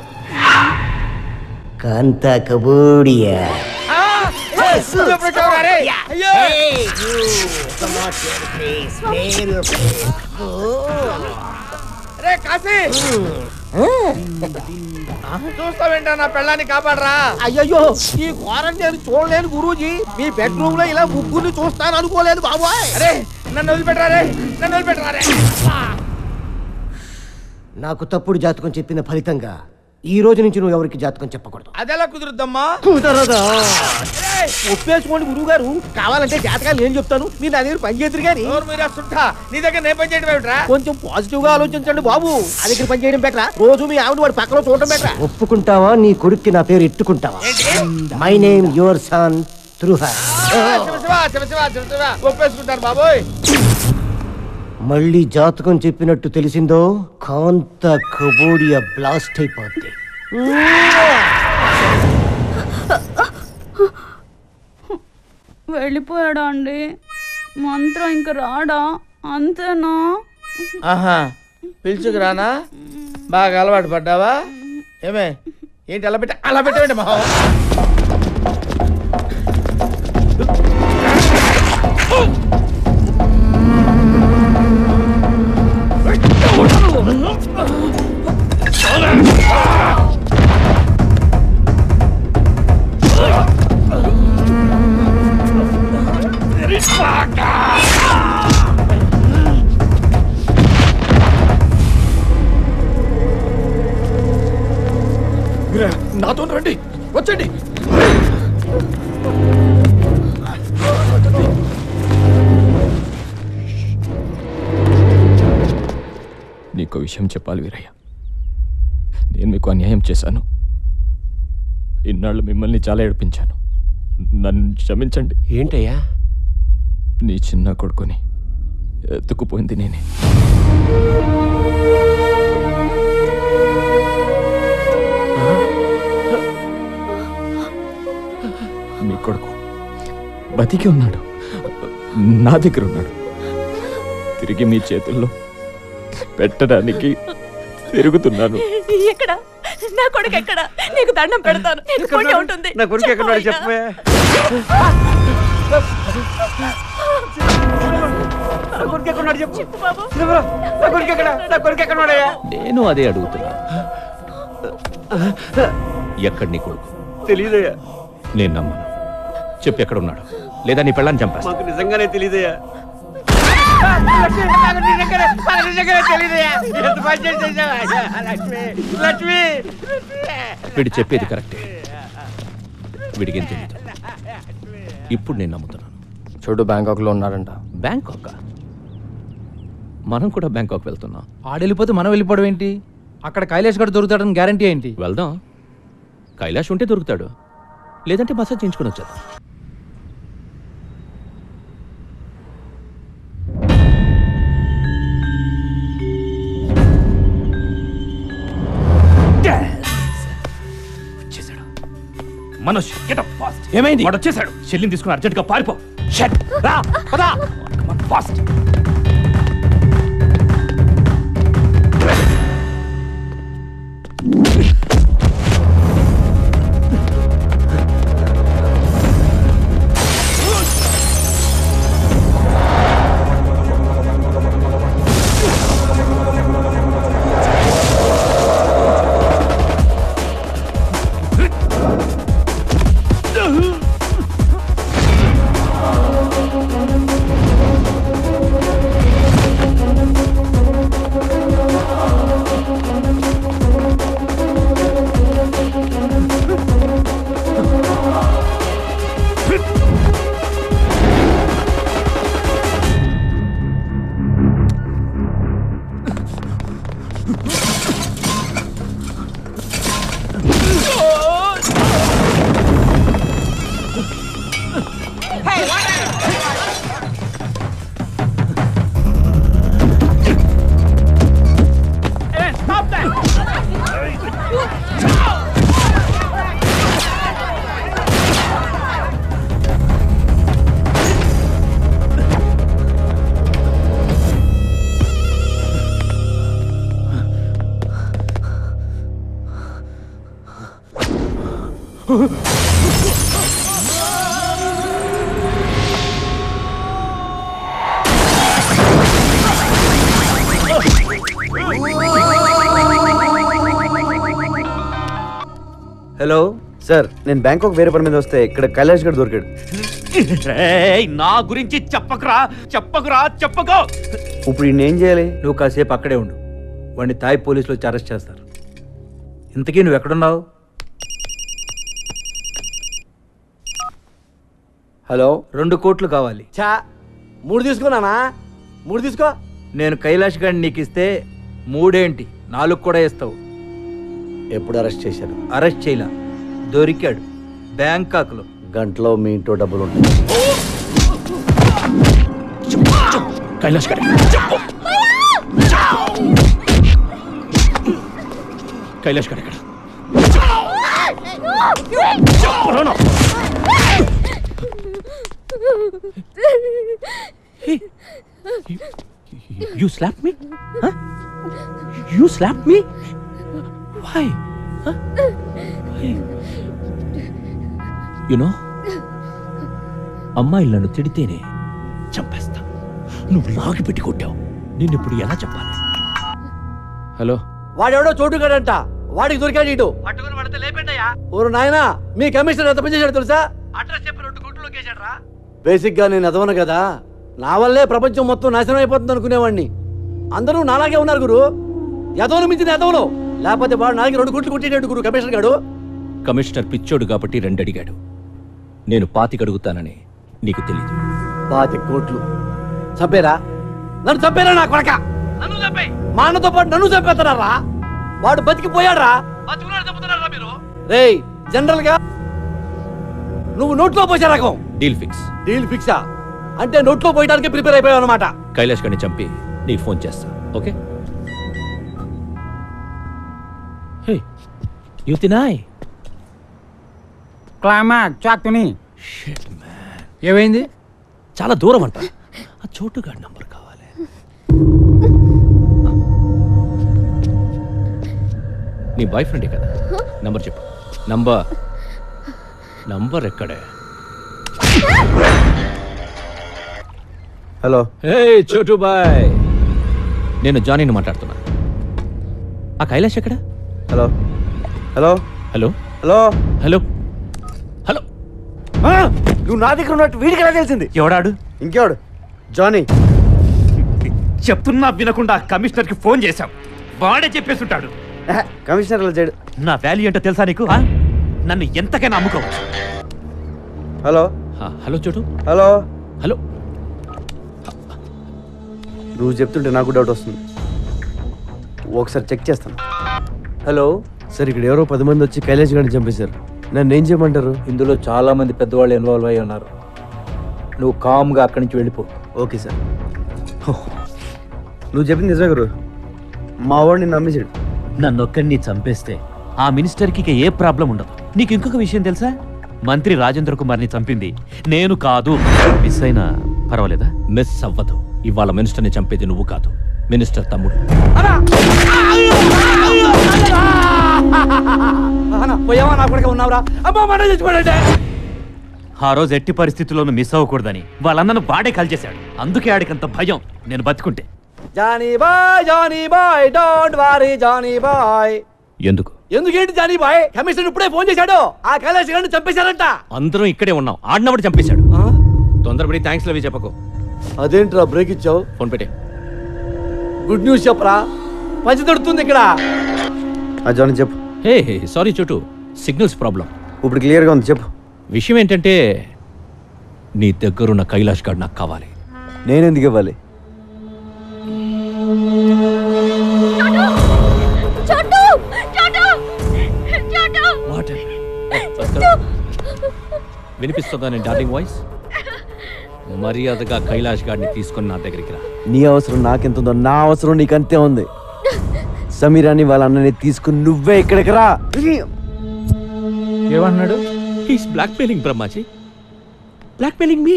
కాంతా కబూడియా. చూస్తావేంటా నా పెళ్ళాన్ని కాపాడరా. అయ్యయ్యో, ఈ క్వారంటైన్ చూడలేను గురూజీ, మీ బెడ్రూమ్ లో ఇలా ముగ్గురిని చూస్తాను అనుకోలేదు బాబోయ్. అరే నన్ను వదిలిపెట్టరా, నన్ను వదిలిపెట్టరా. నాకు తప్పుడు జాతకం చెప్పిన ఫలితంగా ఈ రోజు నుంచి నువ్వు ఎవరికి జాతకం చెప్పకూడదు. అదెలా కుదురుద్దమ్మా? కుదరదా? ఒప్పేసుకోండి గురువు గారు, కావాలంటే జాతకాలు నేను చెప్తాను, మీరు నా దగ్గర పని చేద్దరు కానీ. నీ దగ్గర నేను పని చేయడం ఏమిట్రా? కొంచెం పాజిటివ్ గా ఆలోచించండి బాబు, ఆ దగ్గర పని చేయడం బెటరా, రోజు మీ ఆవిడ వాడి పక్కన చూడటం బెటరా. ఒప్పుకుంటావా నీ కొడుక్కి నా పేరు ఎట్టుకుంటావా? మై నేమ్ యువర్ సన్ త్రుహర్. ఒప్పేసుకుంటారు బాబోయ్. మళ్ళీ జాతకం చెప్పినట్టు తెలిసిందో కాంత కబోడియా బ్లాస్ట్ అయిపోద్ది. వెళ్ళిపోయాడా అండి? మంత్రం ఇంక రాడా? అంతేనా? ఆహా, పిలుచుకురానా? బాగా అలవాటు పడ్డావా? ఏమే ఏంటి అలా పెట్టండి మహా. నాతో రండి, వచ్చండి. నీకు విషయం చెప్పాలి వీరయ్య, నేను మీకు అన్యాయం చేశాను. ఇన్నాళ్ళు మిమ్మల్ని చాలా ఏడిపించాను, నన్ను క్షమించండి. ఏంటయ్యా? నీ చిన్న కొడుకుని ఎత్తుకుపోయింది నేనే. మీ కొడుకు బతికి ఉన్నాడు, నా దగ్గర ఉన్నాడు. తిరిగి మీ చేతుల్లో పెట్టడానికి తిరుగుతున్నాను. ఎక్కడ నా కొడుకు? ఎక్కడ? నీకు దండం పెడతాను, నీకు పుణ్యం ఉంటుంది. నా కొడుకు ఎక్కడ చెప్పే. నేను అదే అడుగుతున్నా. ఎక్కడ నీ కొడుకు? తెలీదయ్యా. నేను నమ్మను. చెప్పు ఎక్కడ ఉన్నాడు, లేదా నీ పెళ్ళాన్ని చంపేస్తా. మాకు నిజంగానే తెలీదయ్యా. వీడు చెప్పేది కరెక్టే, వీడికేం తెలియదు. ఇప్పుడు నేను నమ్ముతున్నాను. చోటు బ్యాంకాక్లో ఉన్నారంట. బ్యాంకాక్? మనం కూడా బ్యాంకాక్ వెళ్తున్నాం. ఆడెళ్ళిపోతే మనం వెళ్ళిపోవడం ఏంటి? అక్కడ కైలాష్ గడు దొరుకుతాడని గ్యారంటీ ఏంటి? వెళ్దాం. కైలాష్ ఉంటే దొరుకుతాడు, లేదంటే మసాజ్ చేయించుకుని వచ్చేద్దాం. Manoj, get up fast. ఏమైంది? వాడు వచ్చేసాడు. చెల్లిని తీసుకుని అర్జెంట్ గా పారిపో. షట్ రా, పద ఫాస్ట్. హలో సార్, నేను బ్యాంకాక్ వేరే పని మీద వస్తే ఇక్కడ కైలాష్ గడ్ దొరికాడు. నా గురించి చెప్పకురా, చెప్పకురా, చెప్పకో. ఇప్పుడు ఈయన చేయాలి? నువ్వు కాసేపు అక్కడే ఉండు, వాడిని తాయ్ పోలీసులు వచ్చి అరెస్ట్ చేస్తారు. ఇంతకీ నువ్వు ఎక్కడున్నావు? హలో, 2 కోట్లు కావాలి. చా 3 తీసుకున్నానా? 3 తీసుకో. నేను కైలాష్ గారిని నీకు ఇస్తే 3 ఏంటి 4 కూడా ఇస్తావు. ఎప్పుడు అరెస్ట్ చేశారు? అరెస్ట్ చేయలా, దొరికాడు బ్యాంకాక్లో. గంటలో మీ ఇంట్లో డబ్బులు ఉంటాయి. కైలాష్ గారు, కైలాష్ గారు ఎక్కడ? You slapped me? Huh? You slapped me? Why? Huh? Why? You know, అమ్మాయిలు నన్ను తిడితేనే చంపేస్తా. నువ్వు లాగి పెట్టి కొట్టావు. నేను ఇప్పుడు ఎలా చెప్పాలి? హలో, వాడెవడో చోటుగాడంట, వాడికి దొరికాడు ఇటు. పట్టుకుని పడితే లేపండియా. ఓరు నాయనా, మీ కమిషనర్ ఎంత పని చేశాడు తెలుసా? అడ్రస్ చెప్పి 2 కోట్లు కేసాడు. బేసిక్ గా నేను ఎదవను కదా, నా వల్లే ప్రపంచం మొత్తం నాశనం అయిపోతుంది అనుకునేవాడిని. అందరూ నాలాగే ఉన్నారు గురు, ఎదవను మించిన ఎదవలు. లేకపోతే వాడు నాకి 2 కోట్లు కొట్టేటాడు గురు కమిషనర్ గాడు. కమిషనర్ పిచ్చోడు కాబట్టి 2 అడిగాడు. నేను 25 అడుగుతానని నీకు తెలీదు. 25 కోట్లు చంపేరా? నన్ను చంపేరా నా కొడక? నన్ను చంపే, మా అన్నతో పాటు నన్ను చంపేస్తున్నారా? వాడు బతికిపోయాడ్రా, బతుకున్నాడు చంపుతున్నారా మీరు? రేయ్, జనరల్ గా నువ్వు నోట్లో పోసే రకం. Deal fix. డీల్ ఫిక్సా? అంటే నోట్లో పోయడానికి ప్రిపేర్ అయిపోయావు అనమాట. కైలాష్ గారిని చంపి నీకు ఫోన్ చేస్తా. ఓకే? హే, యు తినాయ్ క్లైమాక్స్ చాక్తుని. షిట్ మ్యాన్, ఏమైంది? చాలా దూరం అంట. ఆ చోటుగాడి నంబర్ కావాలి. నీ బాయ్ ఫ్రెండే కదా? నంబర్ చెప్పు. నంబర్ ఎక్కడే? హలో. హే చోటు బాయ్, నేను జానీని మాట్లాడుతున్నా. ఆ కైలాష్ ఎక్కడ? Hello. Hello hello hello hello hello నువ్వు నా దగ్గర ఉన్నట్టు వీడికి ఎలా తెలిసింది? ఎవడాడు? ఇంకెవడు? జానీ. చెప్తున్నా వినకుండా కమిషనర్ కి ఫోన్ చేశాం, వాడే చెప్పేస్తుంటాడు. కమిషనర్ అలా చేయడు. నా వాల్యూ ఏంటో తెలుసా నీకు? నన్ను ఎంతకైనా అమ్ముకోవచ్చు. హలో హలో చోటు. Hello hello. నువ్వు చెప్తుంటే నాకు డౌట్ వస్తుంది, ఒకసారి చెక్ చేస్తాను. హలో సార్, ఇక్కడ ఎవరో 10 మంది వచ్చి కైలాష్ గారిని చంపేశారు. నన్ను ఏం చేయమంటారు? ఇందులో చాలా మంది పెద్దవాళ్ళు ఇన్వాల్వ్ అయి ఉన్నారు. నువ్వు కామ్గా అక్కడి నుంచి వెళ్ళిపో. Okay sir. నువ్వు చెప్పింది నిజమే గురు, మా వాడిని నమ్మేశాడు. నన్ను ఒక్కడిని చంపేస్తే ఆ మినిస్టర్కి ఇక ఏ ప్రాబ్లం ఉండదు. నీకు ఇంకొక విషయం తెలుసా? మంత్రి రాజేంద్ర కుమార్ని చంపింది నేను కాదు. మిస్ అయినా పర్వాలేదా? మిస్ అవ్వదు. ఇవాళ మినిస్టర్ని చంపేది నువ్వు కాదు, మినిస్టర్ తమ్ముడు. పోయావా? నా కొడుకు ఉన్నావురా? అమ్మా మన చచ్చిపోయాడే. ఆ రోజు ఎట్టి పరిస్థితుల్లోనూ మిస్ అవ్వకూడదని వాళ్ళన్నను వాడే కాల్చేశాడు. అందుకే ఆడికంత భయం నేను బతుకుంటే. జానీ బాయ్ డోంట్ వరీ జానీ బాయ్. ఎందుకు? ఎందుకేంటి జానీ బాయ్? కమిషనర్ ఇప్పుడే ఫోన్ చేశాడు, ఆ కైలాష్ గారిని చంపేశారంట. అందరం ఇక్కడే ఉన్నాం, ఆడినప్పుడు చంపేశాడు. తొందరపడి థ్యాంక్స్ లవి చెప్పకు. అదేంట్రా బ్రేక్ ఇచ్చావు? ఫోన్ పెట్టే. గుడ్ న్యూస్ చెప్పరా, మంచి దొరుకుతుంది ఇక్కడ. జానీ చెప్పు. హే సారీ చోటు, సిగ్నల్స్ ప్రాబ్లం. ఇప్పుడు క్లియర్గా ఉంది, చెప్పు. విషయం ఏంటంటే నీ దగ్గరున్న కైలాష్ గారు నాకు కావాలి. నేనెందుకు ఇవ్వాలి? వినిపిస్తుందా నేను డార్లింగ్ వాయిస్? మర్యాదగా కైలాష్ గారిని తీసుకొని నా దగ్గరికి రా. నీ అవసరం నాకెంతుందో నా అవసరం నీకంతే ఉంది. సమీరాని వాళ్ళ అన్నని తీసుకుని నువ్వే ఇక్కడికి రా. ఏమన్నాడు? He's blackmailing Brahmaji, blackmailing me.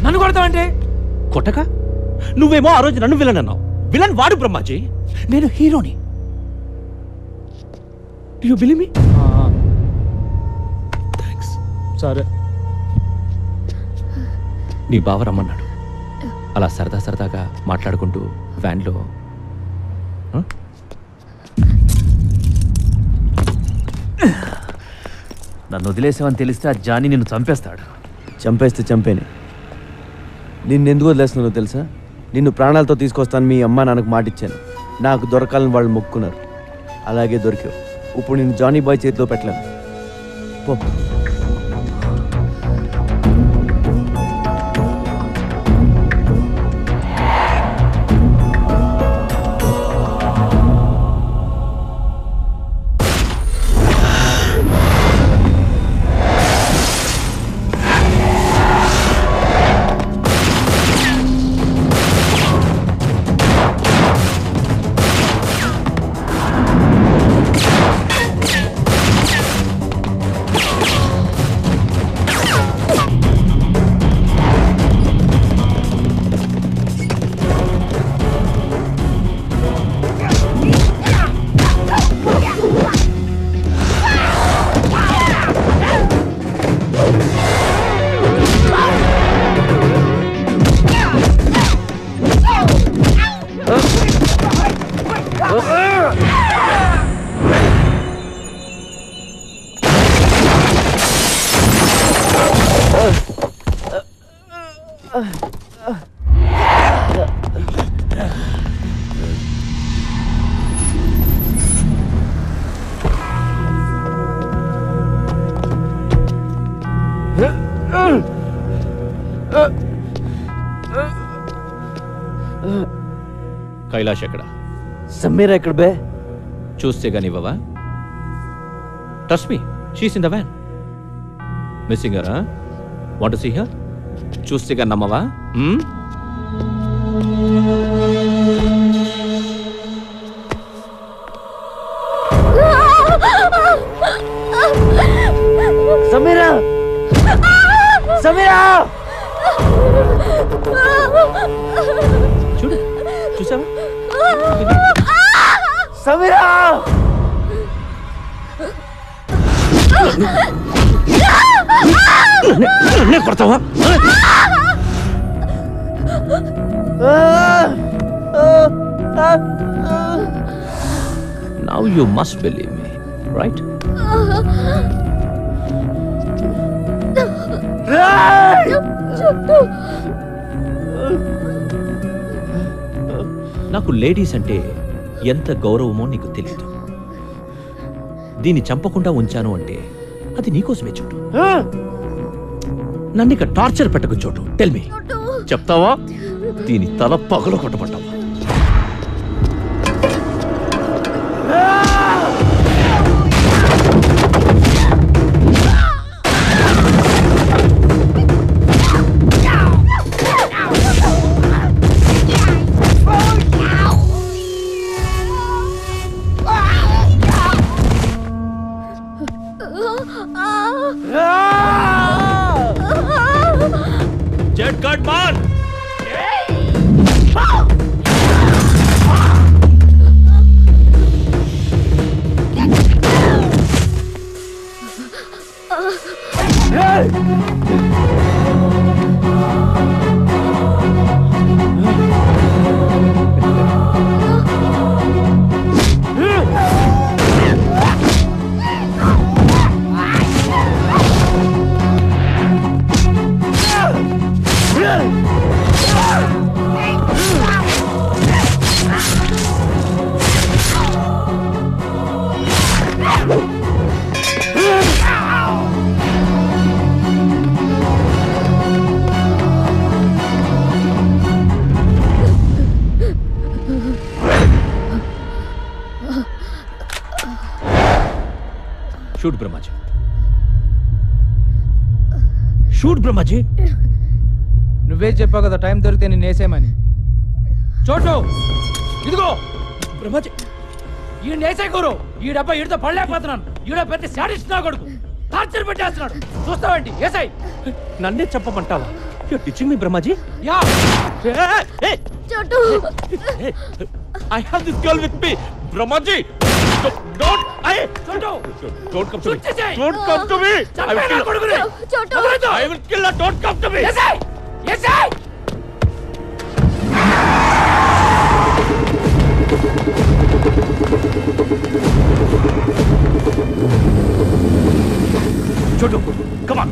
నన్ను కొడతావంటే? కొట్టక నువ్వేమో ఆ రోజు నన్ను విలన్ అన్నావు. విలన్ వాడు బ్రహ్మాజీ, నేను హీరోని. Do you believe me? Thanks. సరే. నీ బావ రమ్మన్నాడు. అలా సరదా సరదాగా మాట్లాడుకుంటూ వ్యాన్లో. నన్ను వదిలేసావని తెలిస్తే ఆ జానీ నిన్ను చంపేస్తాడు. చంపేస్తే చంపేనే. నిన్నెందుకు వదిలేస్తున్నానో తెలుసా? నిన్ను ప్రాణాలతో తీసుకొస్తాను మీ అమ్మ నాన్నకు మాటిచ్చాను. నాకు దొరకాలని వాళ్ళు మొక్కున్నారు, అలాగే దొరికావు. ఇప్పుడు నేను జానీ బాయ్ చేతిలో పెట్టలేను. పో. కైలాష్ ఎక్కడ? సమీరా ఎక్కడ బే? చూస్తే గానివ్వవా? Trust me, she's in the van. Missing her? Want to see her? చూస్తే గాని నమ్మవా? సమీరా! సమీరా! చూడు, చూసావా? సమీరా! కొడతావా? Now you must believe me, right? నాకు లేడీస్ అంటే ఎంత గౌరవమో నీకు తెలియదు. దీన్ని చంపకుండా ఉంచాను అంటే అది నీకోసమే చోటు. నన్ను ఇక టార్చర్ పెట్టకు చోటు. టెల్ మీ, చెప్తావా దీని తల పగల కొట్టబడ్డావా? Jet cut man! Shoot Brahmaji, shoot Brahmaji. నువ్వే చెప్పావు కదా టైం దొరికితే నేను వేసేయమని. చోటు ఇదిగో బ్రహ్మాజీ, ఈ నేసే గురు. ఈ డబ్బా ఈడితో పడలేకపోతున్నాను. ఈడ పెద్ద శాడిస్ట్ నా కొడుకు టార్చర్ పెట్టేస్తున్నాడు. చూస్తావేంటి? ఏసై నన్నే చెప్పమంటావా? You're teaching me, Brahmaji? Yeah. Hey! Chotu! I have this girl with me, Brahmaji. Don't! Chotu! Don't come to me! Don't come to me! I will kill her! Chotu! I will kill her! Don't come to me! Yes, I! Yes, I! Chotu, come on!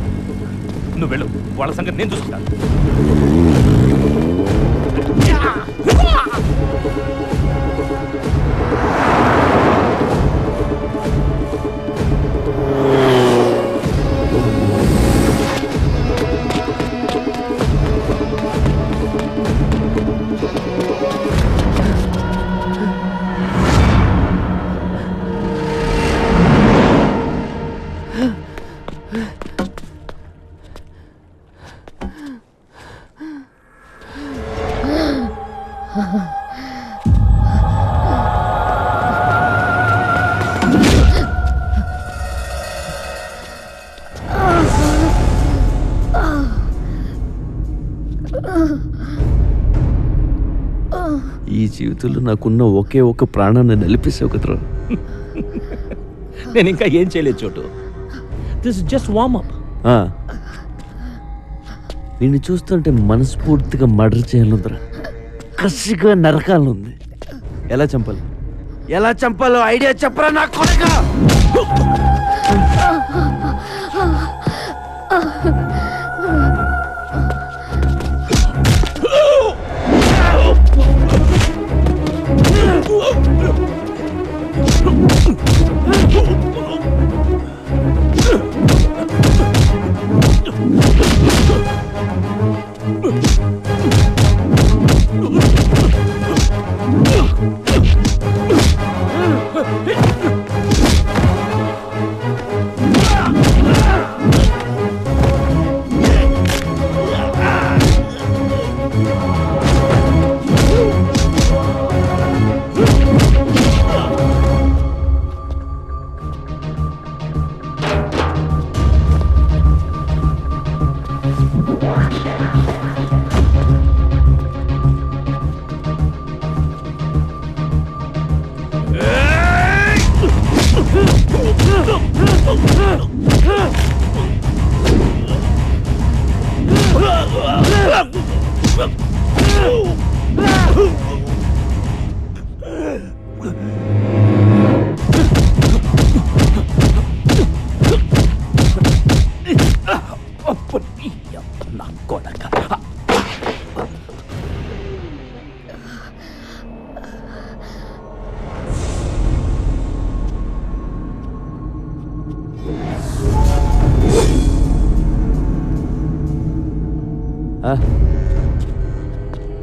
నువ్వు వెళ్ళు, వాళ్ళ సంగతి నేను చూసుకుంటాను. ఈ జీవితంలో నాకున్న ఒకే ఒక ప్రాణాన్ని నిలిపేసావు కదరా. నేను ఇంకా ఏం చేయలేదు Chotu. This just warm up. నిన్ను చూస్తుంటే మనస్ఫూర్తిగా మర్డర్ చేయాలందరా, కసిగా నరకాలనుంది. ఎలా చంపాలి, ఎలా చంపాలో ఐడియా చెప్పరా నా కొడుకా.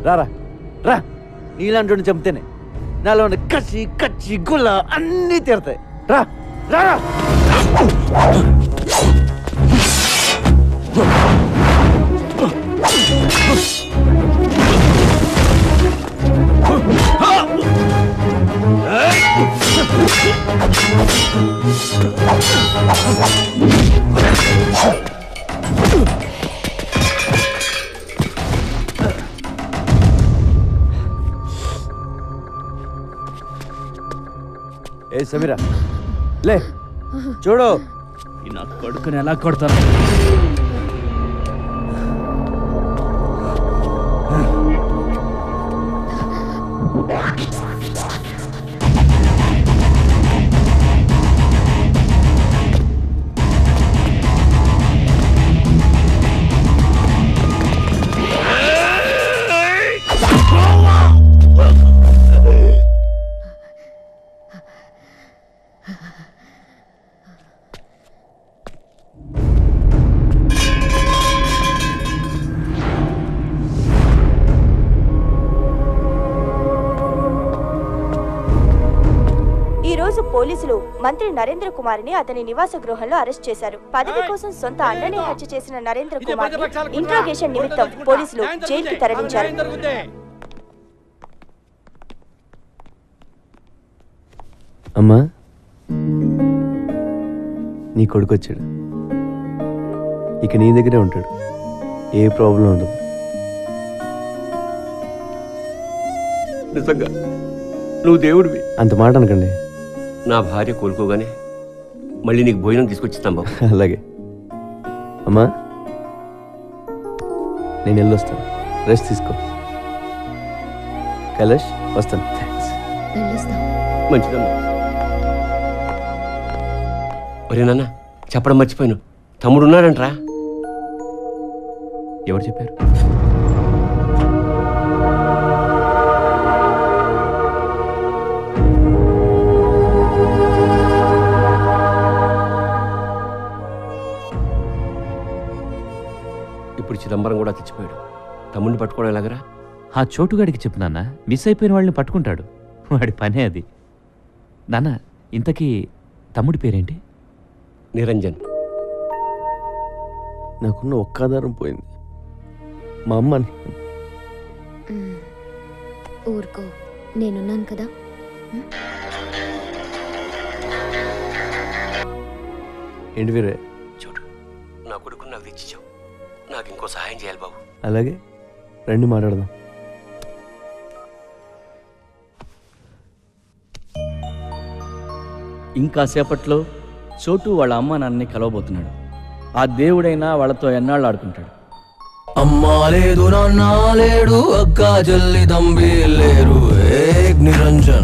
రారా రా, నీలాంటి చంపితేనే నాలో ఉన్న కచ్చి కచ్చి గుల్ల అన్నీ తీరతాయి. రా రారా. ఏ సమీరా లే, చూడు నా కొడుకుని ఎలా కొడతాను. ఈ రోజు పోలీసులు మంత్రి నరేంద్ర కుమార్ని అతని నివాస గృహంలో అరెస్ట్ చేశారు. పదవి కోసం సొంత అన్ననే హత్య చేసిన నరేంద్ర కుమార్ ఇంట్రాగేషన్ నిమిత్తం పోలీసులు జైలుకి తరలించారు. అమ్మా, నీ కొడుకు వచ్చాడు. ఇక నీ దగ్గరే ఉంటాడు, ఏ ప్రాబ్లం ఉండదు. నిజంగా నువ్వు దేవుడివి. అంత మాట అనకండి. నా భార్య కోలుకోగానే మళ్ళీ నీకు భోజనం తీసుకొచ్చిస్తాం బాబు. అలాగే అమ్మా, నేను వెళ్ళొస్తాను, రెస్ట్ తీసుకో. కైలాష్ వస్తాను. మంచిదమ్మా. ఒరే నాన్న, చెప్పడం మర్చిపోయాను, తమ్ముడు ఉన్నాడంట్రా. ఎవరు చెప్పారు? ఇప్పుడు చిదంబరం కూడా తెచ్చిపోయాడు. తమ్ముడిని పట్టుకోవడం ఎలాగరా? ఆ చోటుగాడికి చెప్పు నాన్న, మిస్ అయిపోయిన వాళ్ళని పట్టుకుంటాడు, వాడి పనే అది. నాన్న, ఇంతకీ తమ్ముడి పేరేంటి? నిరంజన్. నాకున్న ఒక్క ఆధారం పోయింది, మా అమ్మ. ఊరుకో, నేనున్నాను కదా. ఏంటి వీరే? చూడు, నా కొడుకుని నాకు తెచ్చిచ్చావు, నాకు ఇంకో సహాయం చేయాలి బాబు. అలాగే రండి మాట్లాడదాం. ఇంకా సేపట్లో చోటు వాళ్ళ అమ్మ నాన్నని కలవబోతున్నాడు. ఆ దేవుడైనా వాళ్ళతో ఎన్నాళ్ళు ఆడుకుంటాడు. అమ్మా లేదు, నాన్న లేడు, అక్క చెల్లి తంబి లేరు, ఏక్ నిరంజన్.